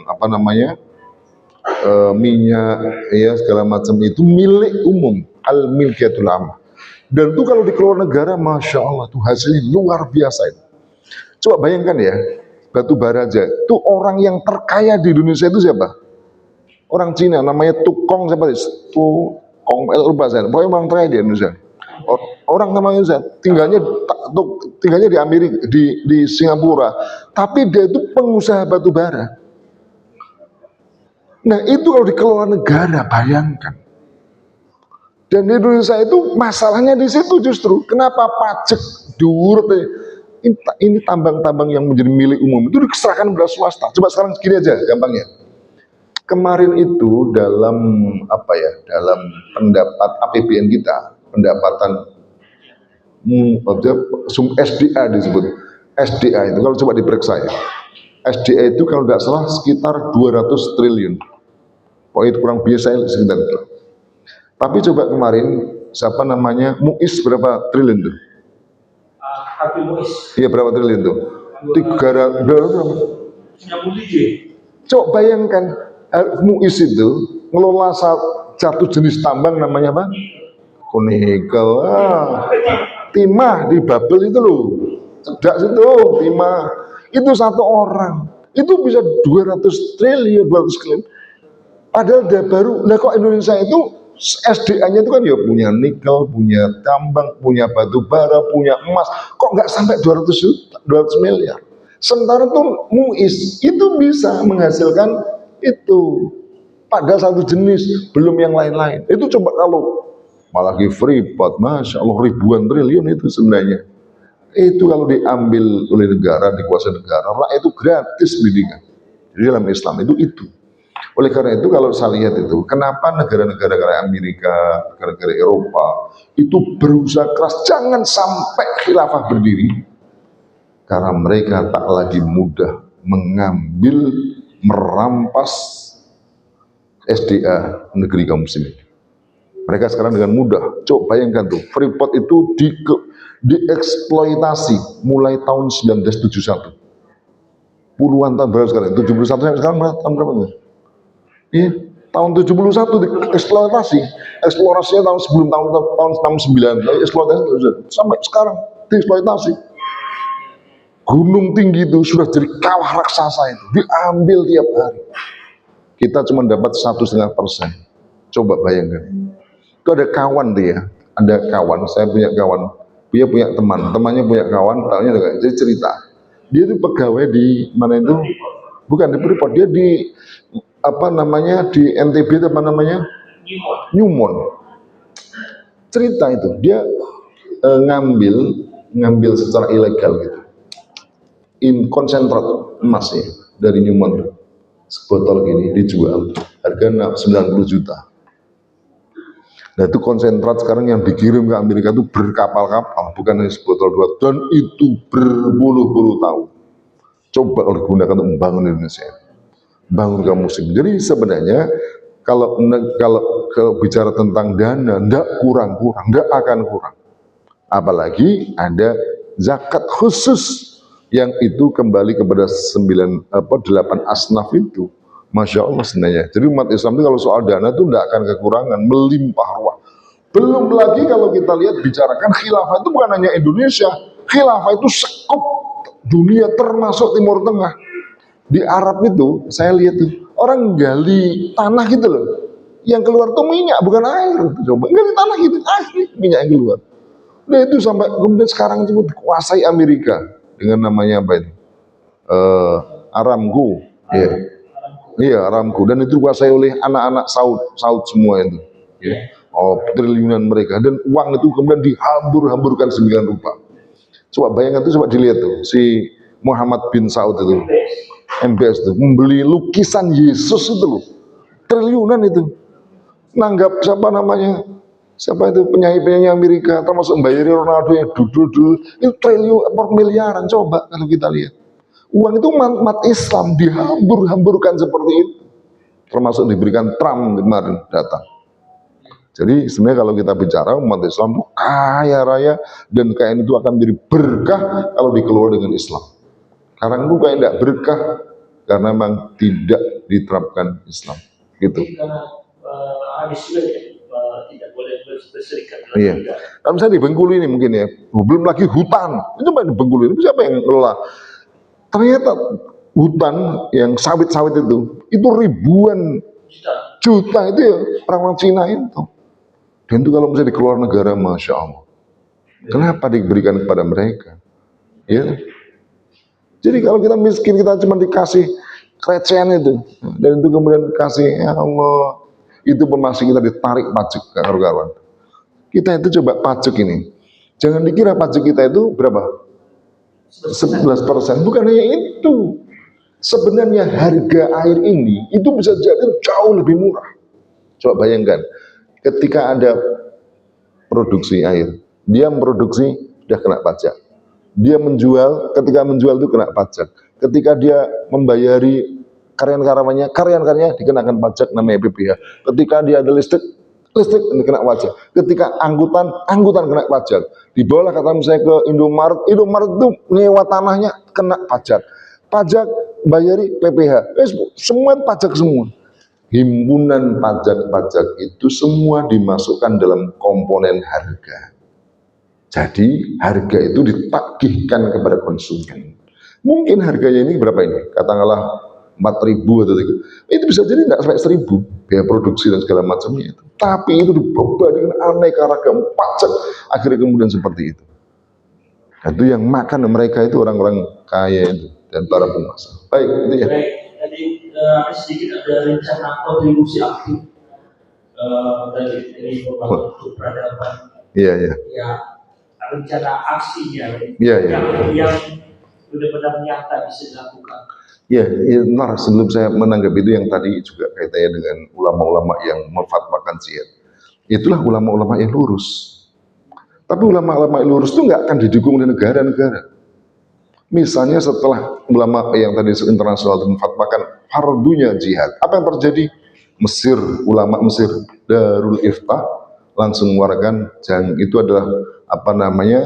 minyak, ya segala macam itu milik umum, al-milkiyatul ammah. Dan itu kalau dikelola negara, masya Allah, tuh hasilnya luar biasa itu. Coba bayangkan ya. Batu bara aja, itu orang yang terkaya di Indonesia itu siapa? Orang Cina, namanya Tukong siapa? Tukong, lupa saya. Pokoknya orang terkaya di Indonesia. Orang namanya saya, tinggalnya di Amerika, di Singapura, tapi dia itu pengusaha batu bara. Nah, itu kalau dikelola negara, bayangkan. Dan di Indonesia itu masalahnya di situ justru. Kenapa pajak diurut? Ini tambang-tambang yang menjadi milik umum itu diserahkan kepada swasta. Coba sekarang gini aja gampangnya. Kemarin itu dalam dalam pendapat APBN kita, pendapatan SDA disebut. SDA itu kalau coba diperiksa ya. SDA itu kalau tidak salah sekitar 200 triliun. Oh itu kurang biasa sekitar itu. Tapi coba kemarin siapa namanya Muiz berapa triliun tuh? Habib Muiz. Iya berapa triliun tuh? 300 berapa? 97. Coba bayangkan Muiz itu ngelola satu jenis tambang namanya apa? Nikel. Timah di Babel itu loh. Cedak situ timah. Itu satu orang. Itu bisa 200 triliun, 200 triliun. Padahal dia baru, nah kok Indonesia itu SDA-nya itu kan ya punya nikel, punya tambang, punya batu bara, punya emas. Kok nggak sampai 200 juta, 200 miliar. Sementara tuh Muiz itu bisa menghasilkan itu. Padahal satu jenis, belum yang lain-lain. Itu coba kalau malah Freeport, Masya Allah ribuan triliun itu sebenarnya. Itu kalau diambil oleh negara, dikuasai negara, itu gratis pendidikan. Jadi dalam Islam itu. Oleh karena itu kalau saya lihat itu, kenapa negara-negara kayak Amerika, negara-negara Eropa itu berusaha keras jangan sampai khilafah berdiri, karena mereka tak lagi mudah mengambil, merampas SDA negeri kaum muslimin. Mereka sekarang dengan mudah, coba bayangkan tuh, Freeport itu dieksploitasi mulai tahun 1971. Puluhan tahun berapa sekarang? 71 sampai sekarang tahun berapa? Iya, tahun 71 dieksploitasi. Eksplorasinya tahun sebelum tahun 69, eksploitasi sampai sekarang dieksploitasi. Gunung tinggi itu sudah jadi kawah raksasa itu, diambil tiap hari. Kita cuma dapat 1,5%. Coba bayangkan. Itu ada kawan dia, ada kawan, saya punya kawan, dia punya teman, temannya punya kawan, tahunya jadi cerita. Dia itu pegawai di mana itu? Bukan di Freeport, dia di apa namanya di NTB itu apa namanya? Newmont. Cerita itu dia ngambil secara ilegal gitu. Konsentrat emas ya dari Newmont. Sebotol gini dijual harga 90 juta. Nah itu konsentrat sekarang yang dikirim ke Amerika itu berkapal-kapal, bukan hanya sebotol dua, dan itu berpuluh-puluh tahun. Coba kalau digunakan untuk membangun Indonesia, bangun kaum muslim. Jadi sebenarnya kalau bicara tentang dana, ndak kurang-kurang, ndak akan kurang. Apalagi ada zakat khusus yang itu kembali kepada 8 asnaf itu. Masya Allah sebenarnya. Jadi umat Islam itu kalau soal dana itu tidak akan kekurangan, melimpah ruah. Belum lagi kalau kita lihat bicarakan khilafah itu bukan hanya Indonesia, khilafah itu sekup dunia termasuk Timur Tengah. Di Arab itu saya lihat tuh orang gali tanah gitu loh, yang keluar tuh minyak bukan air. Coba gali tanah gitu, asli minyak yang keluar. Nah itu sampai kemudian sekarang itu dikuasai Amerika dengan namanya apa itu? Aramco, ya. Iya, Aramco, dan itu dikuasai oleh anak-anak Saud semua itu. Ya. Oh, triliunan mereka, dan uang itu kemudian dihambur-hamburkan sedemikian rupa. Coba bayangkan itu, coba dilihat tuh si Muhammad bin Saud itu, MBS itu membeli lukisan Yesus itu loh, triliunan itu. Nanggap siapa namanya? Siapa itu penyanyi-penyanyi Amerika, termasuk membayari Ronaldo yang duduk itu triliun per miliaran. Coba kalau kita lihat. Uang itu umat Islam dihambur-hamburkan seperti itu, termasuk diberikan Trump kemarin datang. Jadi sebenarnya kalau kita bicara umat Islam itu kaya raya, dan kekayaan itu akan menjadi berkah kalau dikelola dengan Islam. Sekarang itu kayak tidak berkah karena memang tidak diterapkan Islam. Gitu. Tidak boleh berserikat. Iya. Kalau misalnya di Bengkulu ini mungkin ya, belum lagi hutan. Itu di Bengkulu ini siapa yang ngelola? Ternyata hutan yang sawit-sawit itu ribuan juta itu ya orang-orang Cina itu. Dan itu kalau misalnya dikeluar negara, Masya Allah. Kenapa diberikan kepada mereka? Ya. Jadi kalau kita miskin, kita cuma dikasih recehan itu. Dan itu kemudian dikasih, ya Allah, itu pun masih kita ditarik pajak ke karuan. Kita itu coba pajak ini. Jangan dikira pajak kita itu berapa? 11%. Bukan hanya itu. Sebenarnya harga air ini itu bisa jadi jauh lebih murah. Coba bayangkan, ketika ada produksi air, dia memproduksi sudah kena pajak. Dia menjual, ketika menjual itu kena pajak. Ketika dia membayari karyawan-karyanya dikenakan pajak namanya PPh. Ketika dia ada listrik kena pajak. Ketika angkutan kena pajak. Dibawalah kata misalnya ke Indomaret itu nyewa tanahnya kena pajak. Pajak bayari PPh. Semua pajak semua. Himpunan pajak-pajak itu semua dimasukkan dalam komponen harga. Jadi harga itu ditagihkan kepada konsumen. Mungkin harganya ini berapa ini? Katakanlah 4.000 atau 3.000. Itu bisa jadi tidak sampai 1.000 biaya produksi dan segala macamnya itu. Tapi itu dibawa dengan aneka ragam pajak. Akhirnya kemudian seperti itu. Itu yang makan mereka itu orang-orang kaya itu dan para penguasa. Baik, itu ya. Baik, tadi sedikit ada rencana kontribusi aktif dari untuk peradaban. Iya, iya. Ya, rencana aksinya. Iya, iya. Yang benar-benar nyata bisa dilakukan. Ya, benar. Sebelum saya menanggapi itu yang tadi juga kaitannya dengan ulama-ulama yang memfatwakan jihad. Itulah ulama-ulama yang lurus. Tapi ulama-ulama yang lurus itu nggak akan didukung oleh negara-negara. Misalnya setelah ulama yang tadi internasional memfatwakan fardunya jihad, apa yang terjadi? Mesir, ulama Mesir, Darul Iftah langsung mengeluarkan jangan itu adalah apa namanya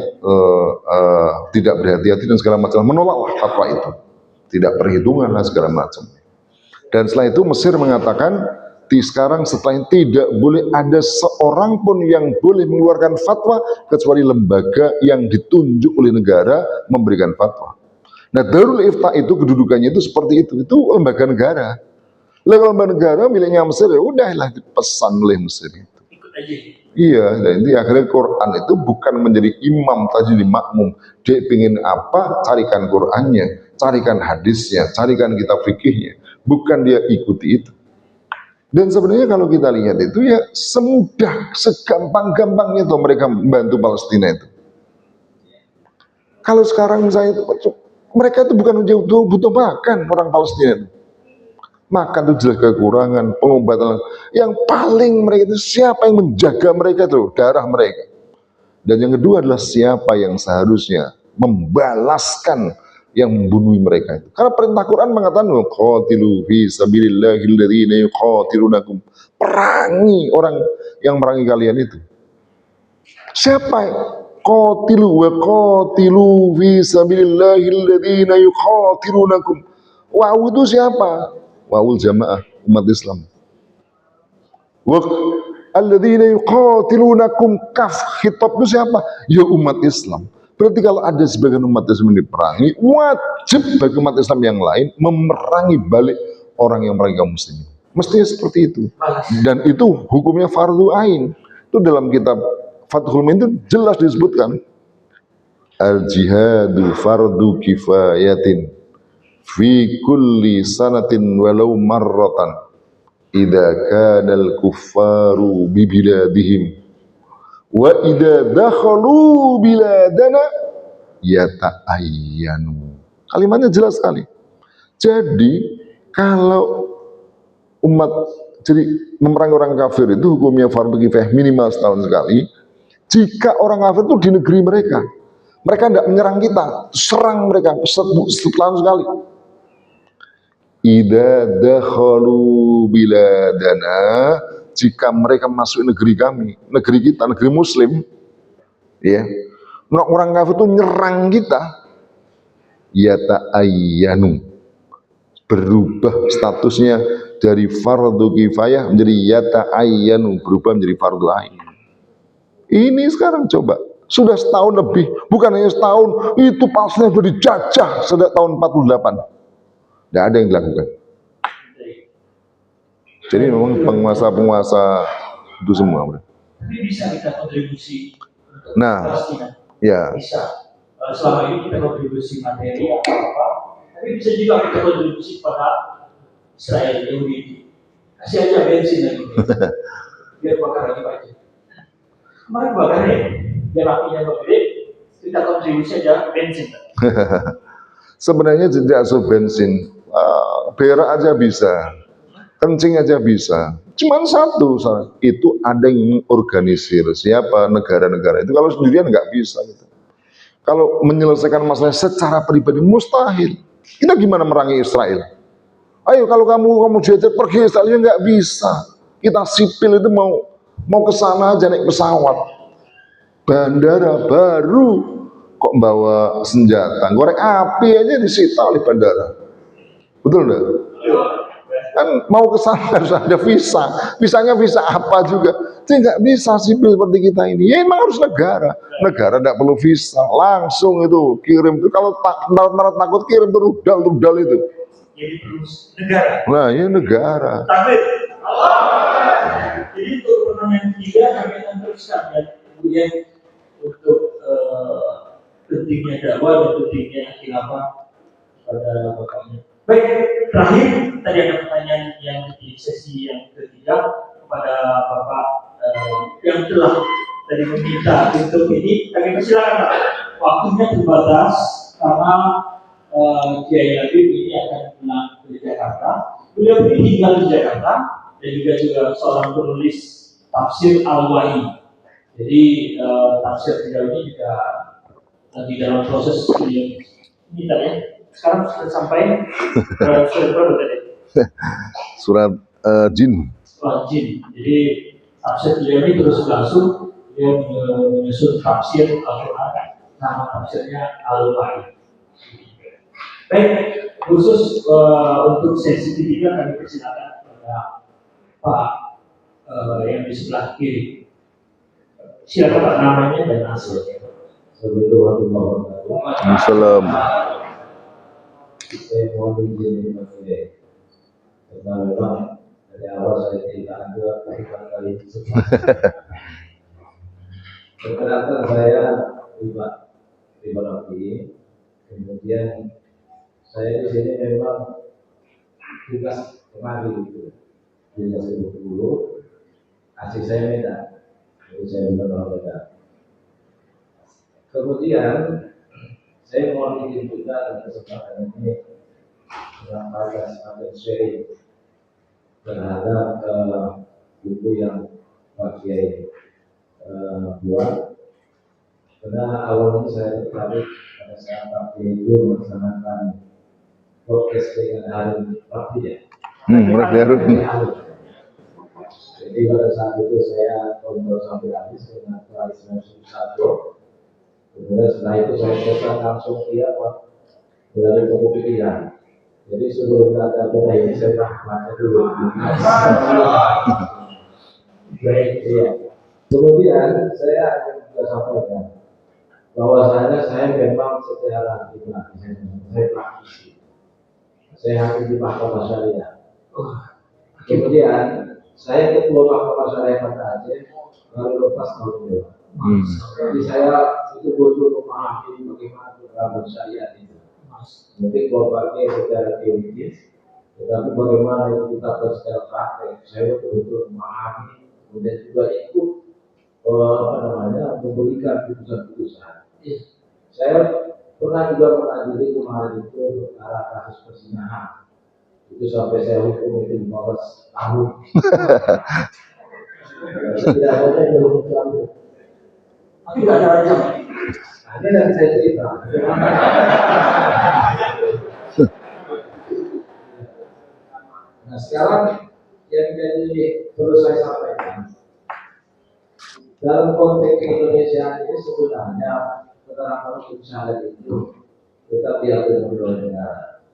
tidak berhati-hati dan segala macam, menolaklah fatwa itu. Tidak perhitungan dan segala macam. Dan setelah itu Mesir mengatakan sekarang setelah ini tidak boleh ada seorang pun yang boleh mengeluarkan fatwa kecuali lembaga yang ditunjuk oleh negara memberikan fatwa. Nah, Darul Iftah itu kedudukannya itu seperti itu lembaga negara. Lembaga negara miliknya Mesir ya udahlah dipesan oleh Mesir itu. Ikut aja. Iya, dan ini akhirnya Quran itu bukan menjadi imam tajwid makmum. Dia ingin apa? Carikan Qurannya, carikan hadisnya, carikan kitab fikihnya. Bukan dia ikuti itu. Dan sebenarnya kalau kita lihat itu ya semudah, segampang-gampangnya tuh mereka membantu Palestina itu. Kalau sekarang misalnya itu, mereka itu bukan butuh makan orang Palestina itu. Makan itu jelas kekurangan, pengobatan. Yang paling mereka itu siapa yang menjaga mereka itu? Darah mereka. Dan yang kedua adalah siapa yang seharusnya membalaskan yang membunuh mereka itu. Karena perintah Quran mengatakan qatilu fi sabilillahil ladzina yuqatilunakum. Perangi orang yang merangi kalian itu. Siapa? Qatilu wa qatilu fi sabilillahil ladzina yuqatilunakum. Wow, itu siapa? Wawul jamaah umat Islam. Wa alladzina yuqatilunakum kaf, khitab itu siapa? Ya umat Islam. Berarti kalau ada sebagian umat Islam yang diperangi, wajib bagi umat Islam yang lain memerangi balik orang yang merangi kaum muslimin. Mestinya seperti itu. Dan itu hukumnya fardhu ain. Itu dalam kitab Fathul Muin itu jelas disebutkan. Al-jihadu fardu kifayatin fi kulli sanatin walau marratan idza kana al-kuffaru bi biladihim wa idza dakhalu biladana yata'ayyanu. Kalimatnya jelas sekali. Jadi kalau umat jadi memerangi orang kafir itu hukumnya fardu kifayah minimal setahun sekali. Jika orang kafir itu di negeri mereka tidak menyerang kita, serang mereka setahun sekali. Idza dakhalu biladana, jika mereka masuk negeri kami, negeri kita, negeri muslim, ya. Nah, orang kafir itu nyerang kita, yata'ayyanu. Berubah statusnya dari fardu kifayah menjadi yata'ayyanu, berubah menjadi fardu ain. Ini sekarang coba, sudah setahun lebih, bukan hanya setahun, itu Palestina sudah dijajah sejak tahun 48. Tidak ada yang dilakukan. Jadi memang penguasa-penguasa itu semua. Tapi bisa kita kontribusi untuk Nah, Palestina? ya. Bisa. Selama ini kita kontribusi materi atau apa, tapi bisa juga kita kontribusi pada Israel, Yahudi. Kasih aja bensin lagi. Biar bakar lagi aja. Kemarin bakar ya, biar apinya gede, kita kontribusi aja bensin. Sebenarnya tidak bensin, berak aja bisa, kencing aja bisa. Cuman satu, itu ada yang mengorganisir. Siapa? Negara-negara itu. Kalau sendirian nggak bisa. Gitu. Kalau menyelesaikan masalah secara pribadi mustahil. Kita gimana merangi Israel? Ayo kalau kamu jajah pergi Israel, ya nggak bisa. Kita sipil itu mau ke sana aja naik pesawat. Bandara baru kok bawa senjata, goreng api aja disita oleh bandara. Betul enggak? Kan mau ke sana harus ada visa. Visanya visa apa juga. Jadi nggak bisa sipil seperti kita ini. Ya emang harus negara. Negara nggak perlu visa. Langsung itu kirim. Kalau takut kirim tuh rudal itu. Jadi terus negara. Nah ini negara. Takbir. Jadi untuk pertanyaan ketiga kami akan teruskan dan kemudian untuk pentingnya dakwah dan pentingnya khilafah pada bapaknya. Baik, terakhir tadi ada pertanyaan yang di sesi yang ketiga kepada Bapak yang telah tadi meminta untuk ini. Kami persilakan Pak. Waktunya terbatas karena Kiai Habib ini akan pulang ke Jakarta. Beliau ini tinggal di Jakarta dan juga seorang penulis tafsir Al-Wa'i. Jadi tafsir beliau ini juga lagi dalam proses ini ya. Sekarang sudah sampai surat berapa tadi? Surat Jin. Surat Jin. Jadi tafsir beliau ini terus berlangsung. Dia menyusun tafsir Al-Quran. Nama tafsirnya Al-Wa'i. Baik, khusus untuk sesi ketiga kami persilakan kepada Pak yang di sebelah kiri. Silakan Pak namanya dan hasilnya. Assalamualaikum warahmatullahi wabarakatuh. Assalam. Saya mohon izin dipakai karena memang dari awal saya tidak ada kali perkenalkan saya pribadi, kemudian saya di sini memang tugas kemarin itu tugas 20, asli saya Medan, jadi saya benar Medan. Kemudian saya mohon izin juga dalam kesempatan ini menyampaikan semacam sharing terhadap buku yang Pak Kiai buat. Karena awalnya saya tertarik pada saat Pak Kiai itu melaksanakan podcast dengan Harun Pakti ya. Jadi pada saat itu saya kontrol sampai habis dengan Tradisi Satu. Kemudian setelah itu saya pesan langsung dia dari buku pikiran. Jadi sebelum ada buku ini saya baca dulu. Baik, ya. Kemudian saya akan juga sampaikan bahwasanya saya memang secara pribadi saya praktisi. Saya hadir di Mahkamah Syariah. Kemudian saya ketua Mahkamah Syariah pada Aceh lalu lepas tahun depan. Jadi saya itu butuh memahami bagaimana program syariat itu. Mungkin bapaknya secara teoritis, tetapi bagaimana itu kita secara praktek. Saya betul-betul memahami, kemudian juga ikut memberikan putusan-putusan. Saya pernah juga mengadili kemarin itu perkara kasus perzinahan. Itu sampai saya hukum itu 15 tahun. Tidak ada yang berhukum. Tapi tidak ada rajam. Ini dari saya cerita. Nah sekarang yang jadi perlu saya sampaikan dalam konteks Indonesia ini sebenarnya keterangan hukum syariat itu tetap diatur oleh negara.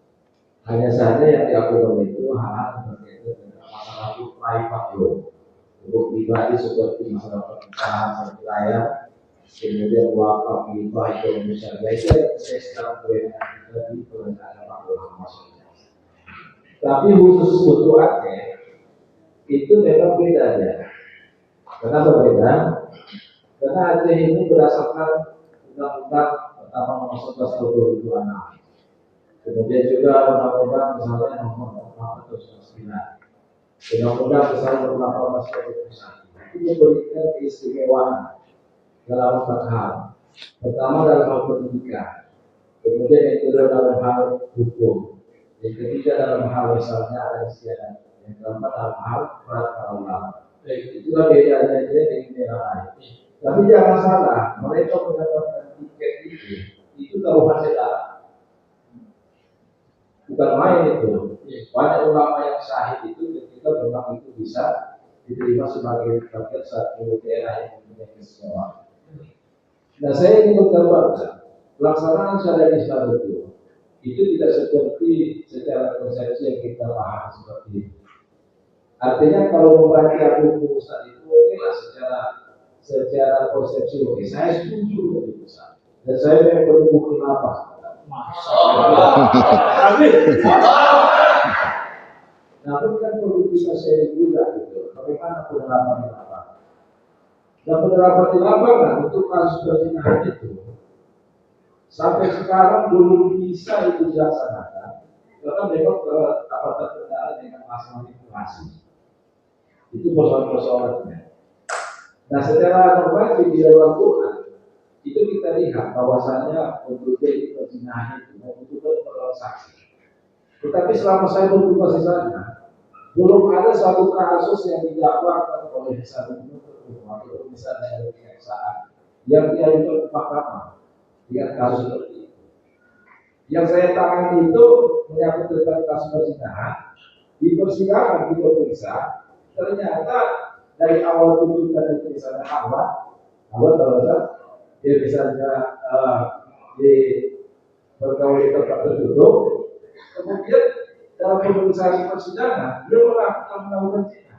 Hanya saja yang diatur itu hal-hal berkaitan dengan masalah private law, untuk pribadi seperti masalah pernikahan, perceraian, kemudian wakaf, hibah, ekonomi syariah itu saya sekarang kewenangan kita di perencanaan agama maksudnya. Tapi khusus untuk Aceh itu memang beda ya. Kenapa beda? Karena Aceh ini berdasarkan undang-undang pertama nomor 11 tahun 2006. Kemudian juga undang-undang misalnya nomor 409. Undang-undang misalnya nomor 18 tahun 2001. Itu memberikan keistimewaan dalam 4 hal. Pertama dalam hal pendidikan, kemudian yang kedua dalam hal hukum, yang ketiga dalam hal misalnya ada istiadat, yang keempat dalam hal perkara ulama. Itulah bedanya dia dengan daerah lain. Tapi jangan salah, mereka mendapatkan tiket itu taruhan sejarah. bukan main itu. Banyak ulama yang syahid itu ketika memang itu bisa diterima sebagai bagian satu daerah yang mempunyai keistimewaan. Nah, saya ingin menggambarkan pelaksanaan syariat Islam itu tidak seperti secara konsepsi yang kita paham seperti itu. Artinya kalau membaca buku Ustaz itu inilah secara konsepsi oke. Saya setuju dengan Ustaz. Dan saya memang buku apa? Namun kan perlu kita share juga gitu. Bagaimana penerapan di lapangan? Dan penerapan di lapangan untuk kasus perzinahan itu sampai sekarang belum bisa itu dilaksanakan karena memang kedapatan kendala dengan masalah manipulasi. Itu persoalan-persoalannya. Nah, secara normatif di dalam Quran itu kita lihat bahwasanya untuk perzinahan itu membutuhkan transaksi. Tetapi selama saya bertugas di sana, belum ada satu kasus yang didakwakan oleh satu atau misalnya dari kejaksaan yang diajukan ke mahkamah dengan kasus seperti itu. Yang saya tangani itu menyangkut tentang kasus perzinahan. Di persidangan kita periksa, ternyata dari awal tuntutan itu misalnya awal ternyata dia misalnya di bergaul di tempat tertutup, kemudian dalam pemeriksaan persidangan dia melakukan zina.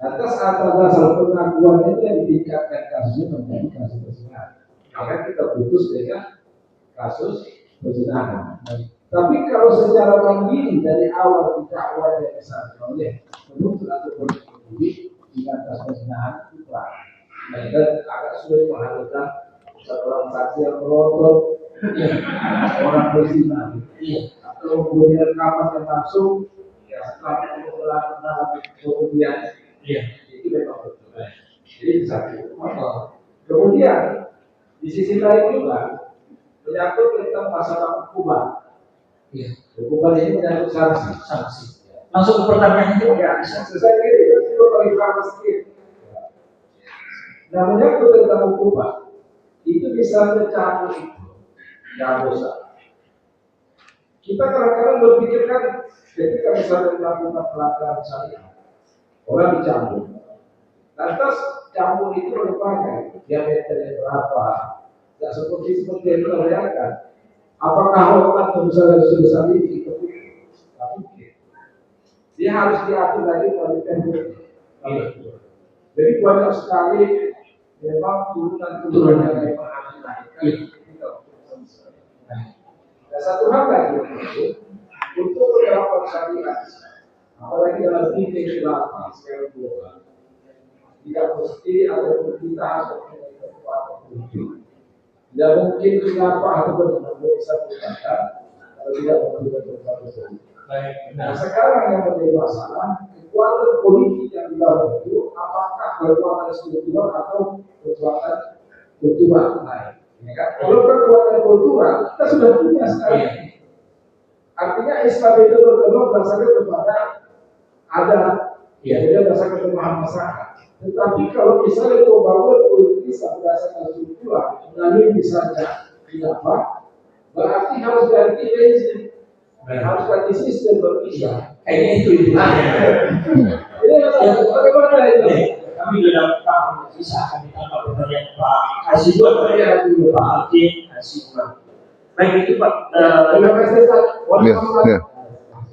Atas dasar pengakuannya itu yang ditingkatkan kasusnya menjadi kasus perzinahan. Maka kita putus dengan kasus perzinahan. Tapi kalau secara mandiri dari awal didakwa yang misalnya oleh penuntut atau penyidik dengan kasus perzinahan itu mereka agak sulit menghadirkan seorang saksi yang melotot orang berzina, atau kemudian rekaman yang langsung setelah melakukan kemudian itu memang betul. Jadi satu. Kemudian di sisi lain juga menyangkut tentang masalah hukuman. Hukuman ini menyangkut sanksi. Masuk ke pertanyaan itu ya. Selesai ini itu paling pertama sedikit. Nah, menyangkut tentang hukuman itu bisa tercampur itu, nggak usah. Kita kadang-kadang berpikirkan ketika misalnya melakukan pelanggaran syariat, orang dicampur. Lantas campur itu berbagai diameternya berapa? Tidak seperti yang kita bayangkan. Apakah orang misalnya sebesar ini kita pikir? Dia harus diatur lagi oleh teknik. Jadi banyak sekali memang turunan yang memang harus dilahirkan. Dan satu hal lagi untuk penerapan syariat, apalagi dalam titik khilafah secara global, tidak mesti atau kita harus mempunyai kekuatan politik. Tidak mungkin khilafah atau benar-benar bisa berkata kalau tidak mempunyai kekuatan politik. Nah, sekarang yang menjadi masalah kekuatan politik yang dilakukan itu apakah kekuatan struktural atau kekuatan kultural lain? Ya kan? Kalau kekuatan kultural kita sudah punya sekarang. Artinya Islam itu berkembang berdasarkan kepada ada, dia berdasarkan pemahaman masyarakat. Tetapi kalau misalnya pembangunan politik berdasarkan struktural, lalu misalnya khilafah, berarti harus ganti rezim. Harus ganti sistem berpisah. Kayaknya itu. Ini bagaimana itu? Kami sudah paham bisa kami tambah pertanyaan Pak Hasibuan, Pak Hakim Hasibuan. Baik itu Pak. Terima kasih Pak.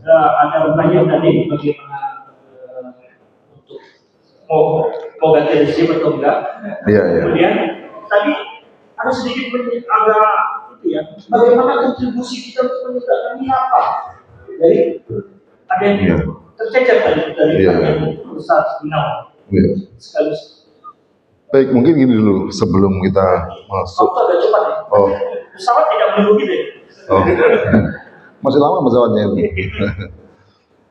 Ada pertanyaan tadi bagaimana untuk mau ganti rezim atau enggak? Kemudian tadi ada sedikit agak ya, bagaimana kontribusi kita untuk menegakkan ini apa? Jadi ada yang tercecer dari Ustaz Gunawan. Sekaligus. Baik, mungkin gini dulu sebelum kita masuk. Waktu agak cepat ya. Pesawat tidak menunggu gitu ya. Masih lama pesawatnya itu.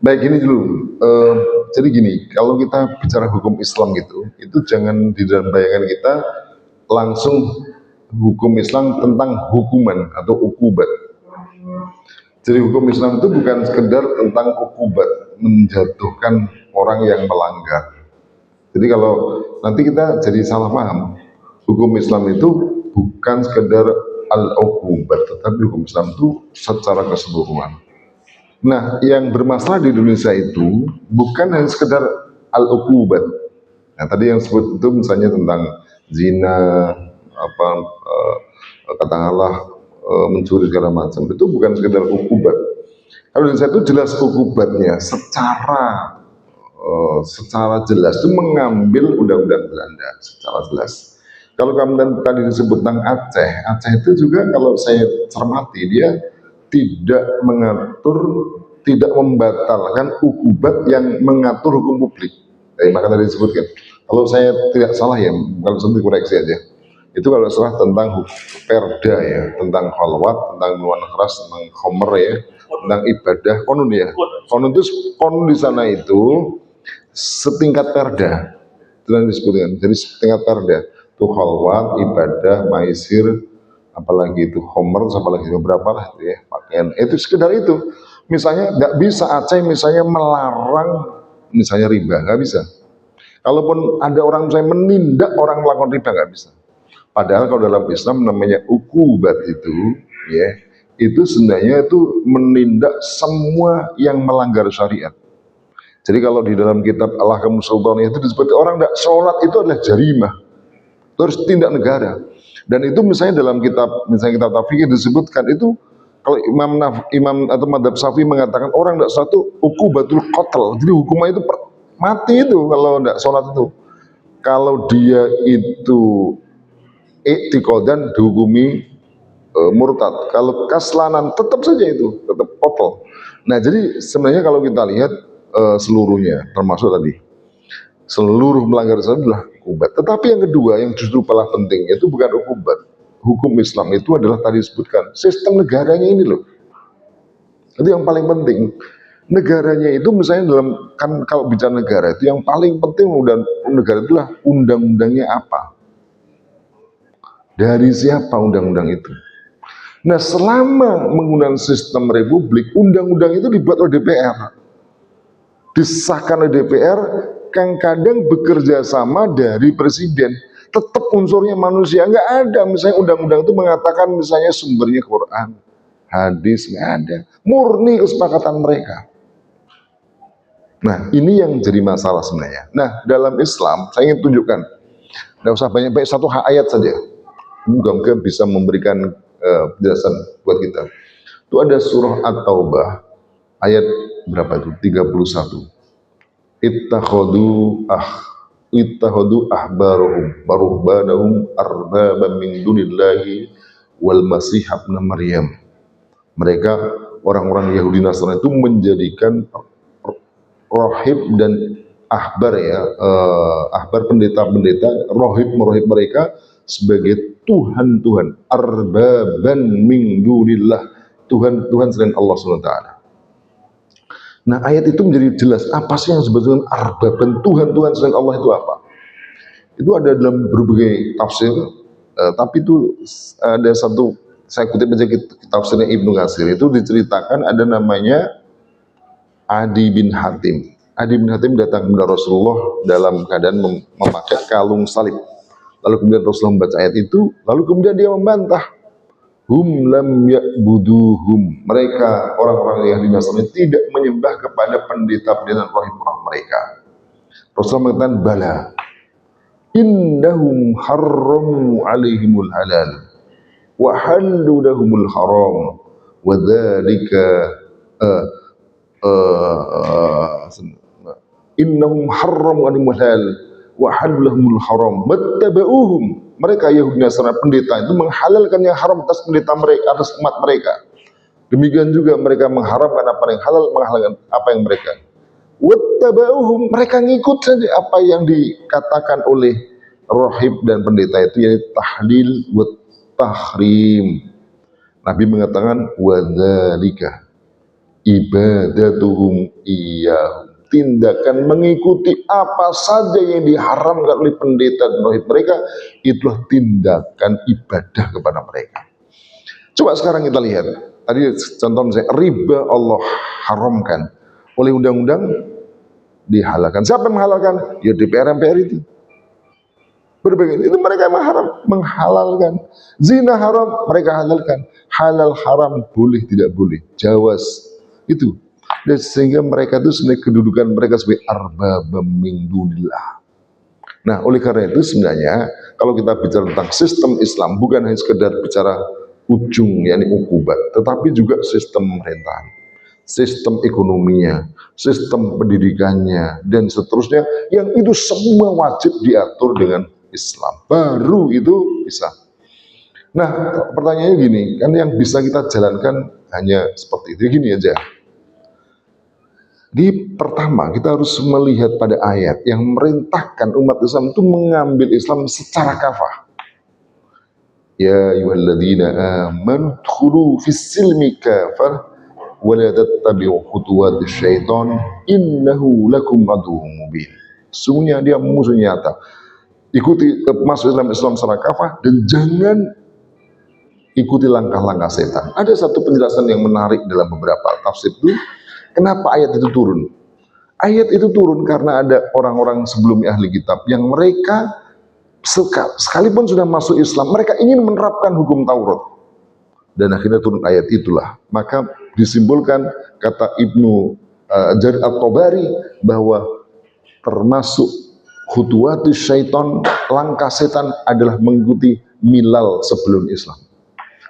Baik, gini dulu. Jadi gini, kalau kita bicara hukum Islam gitu, itu jangan di dalam bayangan kita langsung hukum Islam tentang hukuman atau ukubat. Jadi hukum Islam itu bukan sekedar tentang ukubat, menjatuhkan orang yang melanggar. Jadi kalau nanti kita jadi salah paham, hukum Islam itu bukan sekedar al-uqubat, tetapi hukum Islam itu secara keseluruhan. Nah, yang bermasalah di Indonesia itu bukan hanya sekedar al-uqubat. Nah, tadi yang sebut itu misalnya tentang zina, apa katakanlah mencuri segala macam, itu bukan sekedar uqubat. Kalau di Indonesia itu jelas uqubatnya secara jelas itu mengambil undang-undang Belanda secara jelas. Kalau kamu tadi disebut tentang Aceh, Aceh itu juga kalau saya cermati dia tidak mengatur, tidak membatalkan uqubat yang mengatur hukum publik. Maka tadi disebutkan. Kalau saya tidak salah ya, kalau saya koreksi aja. Itu kalau salah tentang perda ya, tentang khalwat, tentang minuman keras, tentang khomer ya, tentang ibadah konun ya. Konun itu konun di sana itu setingkat perda. Itu yang disebutkan. Jadi setingkat perda. Itu khalwat, ibadah, maisir, apalagi itu khomer, apalagi beberapa lah itu ya, pakaian. Itu sekedar itu. Misalnya nggak bisa Aceh misalnya melarang misalnya riba, nggak bisa. Kalaupun ada orang misalnya menindak orang melakukan riba, nggak bisa. Padahal kalau dalam Islam namanya uqubat itu, ya, itu sebenarnya itu menindak semua yang melanggar syariat. Jadi kalau di dalam kitab Al-Ahkam Sultaniyah itu disebut orang tidak sholat itu adalah jarimah, itu harus tindak negara. Dan itu misalnya dalam kitab Tafiq disebutkan itu kalau imam atau madhab Syafi'i mengatakan orang tidak sholat itu uqubatul qatl, jadi hukuman itu mati itu kalau tidak sholat itu. Kalau dia itu i'tiqadan dihukumi murtad. Kalau kaslanan tetap saja itu, tetap qatl. Nah, jadi sebenarnya kalau kita lihat seluruhnya, termasuk tadi seluruh melanggar syariat adalah uqubat. Tetapi yang kedua yang justru paling penting itu bukan uqubat. Hukum Islam itu adalah tadi disebutkan sistem negaranya ini loh. Itu yang paling penting. Negaranya itu misalnya dalam, kan kalau bicara negara itu yang paling penting negara itulah undang-undangnya apa, dari siapa undang-undang itu. Nah, selama menggunakan sistem republik, undang-undang itu dibuat oleh DPR, disahkan oleh DPR, kadang bekerja sama dari presiden, tetap unsurnya manusia. Nggak ada misalnya undang-undang itu mengatakan misalnya sumbernya Quran, hadis, nggak ada, murni kesepakatan mereka. Nah, ini yang jadi masalah sebenarnya. Nah, dalam Islam, saya ingin tunjukkan, tidak usah banyak-banyak, satu ayat saja, moga-moga bisa memberikan penjelasan buat kita. Itu ada surah At-Taubah, ayat berapa itu? 31. Ittakhadu ahbarahum wa ruhbanahum arbaban min dunillahi wal masih ibn Maryam. Mereka orang-orang Yahudi Nasrani itu menjadikan rohib dan ahbar ya, ahbar pendeta-pendeta, rohib mereka sebagai Tuhan-Tuhan, arbaban min dunillah, Tuhan selain Allah SWT. Nah, ayat itu menjadi jelas apa sih yang sebetulnya arbaban, Tuhan selain Allah itu apa. Itu ada dalam berbagai tafsir, tapi itu ada satu, saya kutip aja tafsirnya Ibnu Katsir, itu diceritakan ada namanya Adi bin Hatim. Adi bin Hatim datang kepada Rasulullah dalam keadaan memakai kalung salib. Lalu kemudian Rasulullah membaca ayat itu, lalu kemudian dia membantah. Hum lam ya'buduhum. Mereka orang-orang yang Nasrani tidak menyembah kepada pendeta-pendeta rohim-roh mereka. Rasulullah mengatakan bala. Innahum harramu alaihimul halal wa hallu lahumul haram wa dzalika innahum harramu alaihimul halal wa hallu lahumul haram wattaba'uhum. Mereka Yahudi Nasrani pendeta itu menghalalkan yang haram atas pendeta mereka, atas umat mereka. Demikian juga mereka mengharamkan apa yang halal, menghalalkan apa yang mereka. Wattaba'uhum, mereka ngikut saja apa yang dikatakan oleh rohib dan pendeta itu, yaitu tahlil wa tahrim. Nabi mengatakan wadzalika ibadatuhum iyyahum, tindakan mengikuti apa saja yang diharamkan oleh pendeta dan rohib mereka, itulah tindakan ibadah kepada mereka. Coba sekarang kita lihat, tadi contoh misalnya riba Allah haramkan, oleh undang-undang dihalalkan. Siapa yang menghalalkan? Ya DPR MPR itu. Berbagai itu mereka menghalalkan. Zina haram, mereka halalkan. Halal haram boleh tidak boleh. Jawaz itu. Dan sehingga mereka itu sebenarnya kedudukan mereka sebagai arbabam min dunillah. Nah, oleh karena itu sebenarnya kalau kita bicara tentang sistem Islam bukan hanya sekedar bicara ujung yakni ukubat, tetapi juga sistem pemerintahan, sistem ekonominya, sistem pendidikannya dan seterusnya yang itu semua wajib diatur dengan Islam. Baru itu bisa. Nah, pertanyaannya gini, kan yang bisa kita jalankan hanya seperti itu. Gini aja. Di pertama kita harus melihat pada ayat yang merintahkan umat Islam itu mengambil Islam secara kafah. Ya ayyuhalladzina amanu dkhulu fis-silmi kafah wa la tattabi'u khutuwatis syaitan innahu lakum aduwwun mubin. Sungguhnya dia musuh nyata. Ikuti masuk Islam secara kafah dan jangan ikuti langkah-langkah setan. Ada satu penjelasan yang menarik dalam beberapa tafsir itu. Kenapa ayat itu turun? Ayat itu turun karena ada orang-orang sebelum ahli kitab yang mereka sekalipun sudah masuk Islam, mereka ingin menerapkan hukum Taurat. Dan akhirnya turun ayat itulah. Maka disimpulkan kata Ibnu Jarir At-Tabari bahwa termasuk khutuwatis syaitan, langkah setan adalah mengikuti milal sebelum Islam.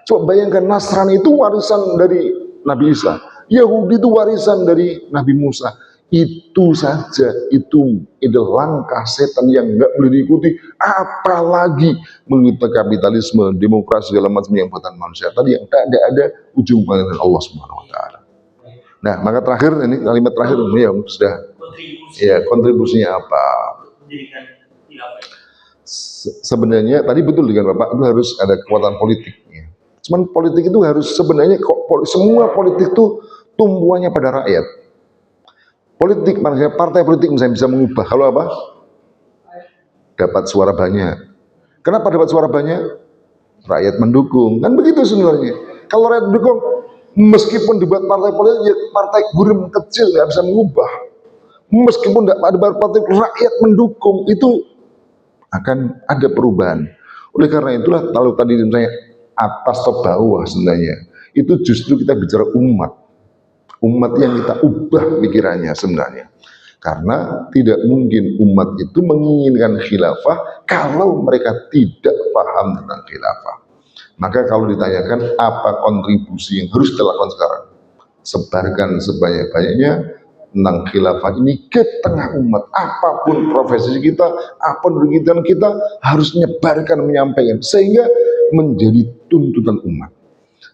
Coba bayangkan, Nasrani itu warisan dari Nabi Isa, Yahudi itu warisan dari Nabi Musa. Itu saja, itu langkah setan yang nggak boleh diikuti, apalagi mengikuti kapitalisme, demokrasi, segala macam yang buatan manusia tadi yang tak ada ujung panggilan Allah Subhanahu Wa Taala. Nah, maka terakhir ini kalimat terakhir ini ya sudah. Ya, kontribusinya apa? Sebenarnya tadi betul dengan Bapak, itu harus ada kekuatan politik. Cuman politik itu harus sebenarnya semua politik itu tumbuhannya pada rakyat. Politik, maksudnya partai politik misalnya bisa mengubah. Kalau apa? Dapat suara banyak. Kenapa dapat suara banyak? Rakyat mendukung. Kan begitu sebenarnya. Kalau rakyat mendukung, meskipun dibuat partai politik, ya partai gurem kecil nggak bisa mengubah. Meskipun tidak ada partai, rakyat mendukung, itu akan ada perubahan. Oleh karena itulah, kalau tadi misalnya atas atau bawah sebenarnya, itu justru kita bicara umat. Umat yang kita ubah pikirannya sebenarnya. Karena tidak mungkin umat itu menginginkan khilafah kalau mereka tidak paham tentang khilafah. Maka kalau ditanyakan apa kontribusi yang harus dilakukan sekarang, sebarkan sebanyak-banyaknya tentang khilafah ini ke tengah umat. Apapun profesi kita, apapun kegiatan kita, harus menyebarkan, menyampaikan, sehingga menjadi tuntutan umat.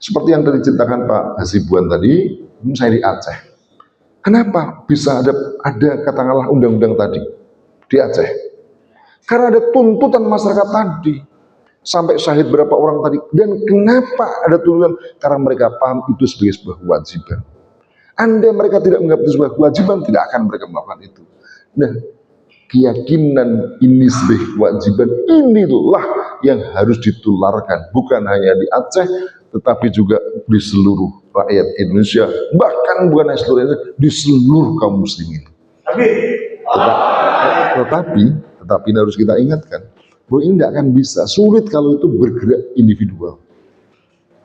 Seperti yang tadi ceritakan Pak Hasibuan tadi, saya di Aceh. Kenapa bisa ada katakanlah undang-undang tadi di Aceh? Karena ada tuntutan masyarakat tadi. Sampai syahid berapa orang tadi. Dan kenapa ada tuntutan? Karena mereka paham itu sebagai sebuah kewajiban. Andai mereka tidak menganggap itu sebuah kewajiban, tidak akan mereka melakukan itu. Nah, keyakinan ini sebagai kewajiban, inilah yang harus ditularkan. Bukan hanya di Aceh, tetapi juga di seluruh rakyat Indonesia, bahkan bukan hanya seluruh Indonesia, di seluruh kaum muslimin. Tetapi harus kita ingatkan bahwa ini tidak akan bisa, sulit kalau itu bergerak individual.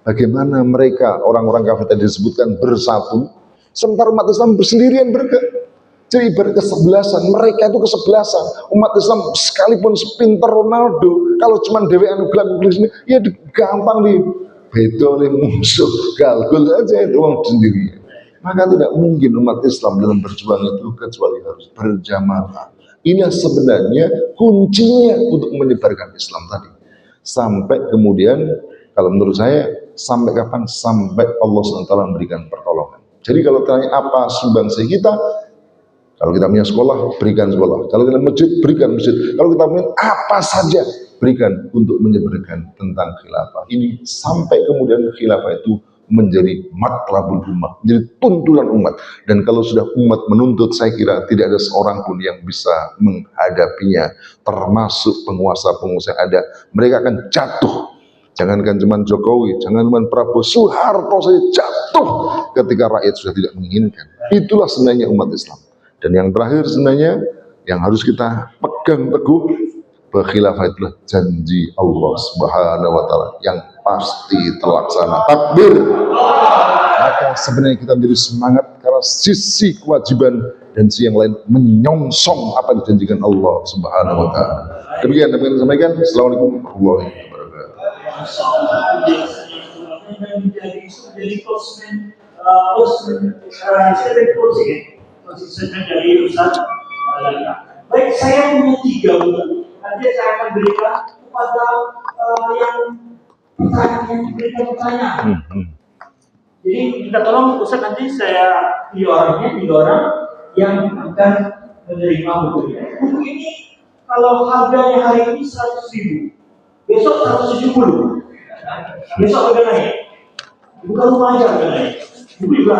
Bagaimana mereka orang-orang kafir tadi disebutkan bersatu, sementara umat Islam bersendirian bergerak. Jadi berkesebelasan, mereka itu kesebelasan. Umat Islam sekalipun sepintar Ronaldo, kalau cuma dewean gelang-gelang sini, ya gampang beda oleh musuh, galgul aja itu orang sendiri. Maka tidak mungkin umat Islam dalam berjuang itu kecuali harus berjamaah. Ini sebenarnya kuncinya untuk menyebarkan Islam tadi. Sampai kemudian, kalau menurut saya, sampai kapan? Sampai Allah SWT memberikan pertolongan. Jadi kalau tanya apa sumbangsi kita, kalau kita punya sekolah, berikan sekolah. Kalau kita masjid, berikan masjid. Kalau kita punya apa saja, berikan untuk menyebarkan tentang khilafah ini sampai kemudian khilafah itu menjadi matlabul umat, menjadi tuntunan umat. Dan kalau sudah umat menuntut, saya kira tidak ada seorang pun yang bisa menghadapinya, termasuk penguasa-penguasa yang ada. Mereka akan jatuh. Jangankan cuma Jokowi, jangan cuma Prabowo, Soeharto saja jatuh ketika rakyat sudah tidak menginginkan. Itulah sebenarnya umat Islam. Dan yang terakhir sebenarnya yang harus kita pegang teguh, Berkhilafah itulah janji Allah Subhanahu wa taala yang pasti terlaksana. Takbir. Maka sebenarnya kita menjadi semangat karena sisi kewajiban dan sisi yang lain menyongsong apa yang dijanjikan Allah Subhanahu wa taala. Demikian sampaikan. Assalamualaikum warahmatullahi wabarakatuh. Menjadi konsisten dari Ustaz Lala. Baik, saya punya 3 nanti saya akan berikan kepada yang berikan pertanyaan. Jadi kita tolong Ustaz, nanti saya pilih orangnya, 3 orang yang akan menerima buku ini. Buku ini kalau harganya hari ini 100.000, besok 170, besok harga naik. Bukan rumah aja harga naik. Buku juga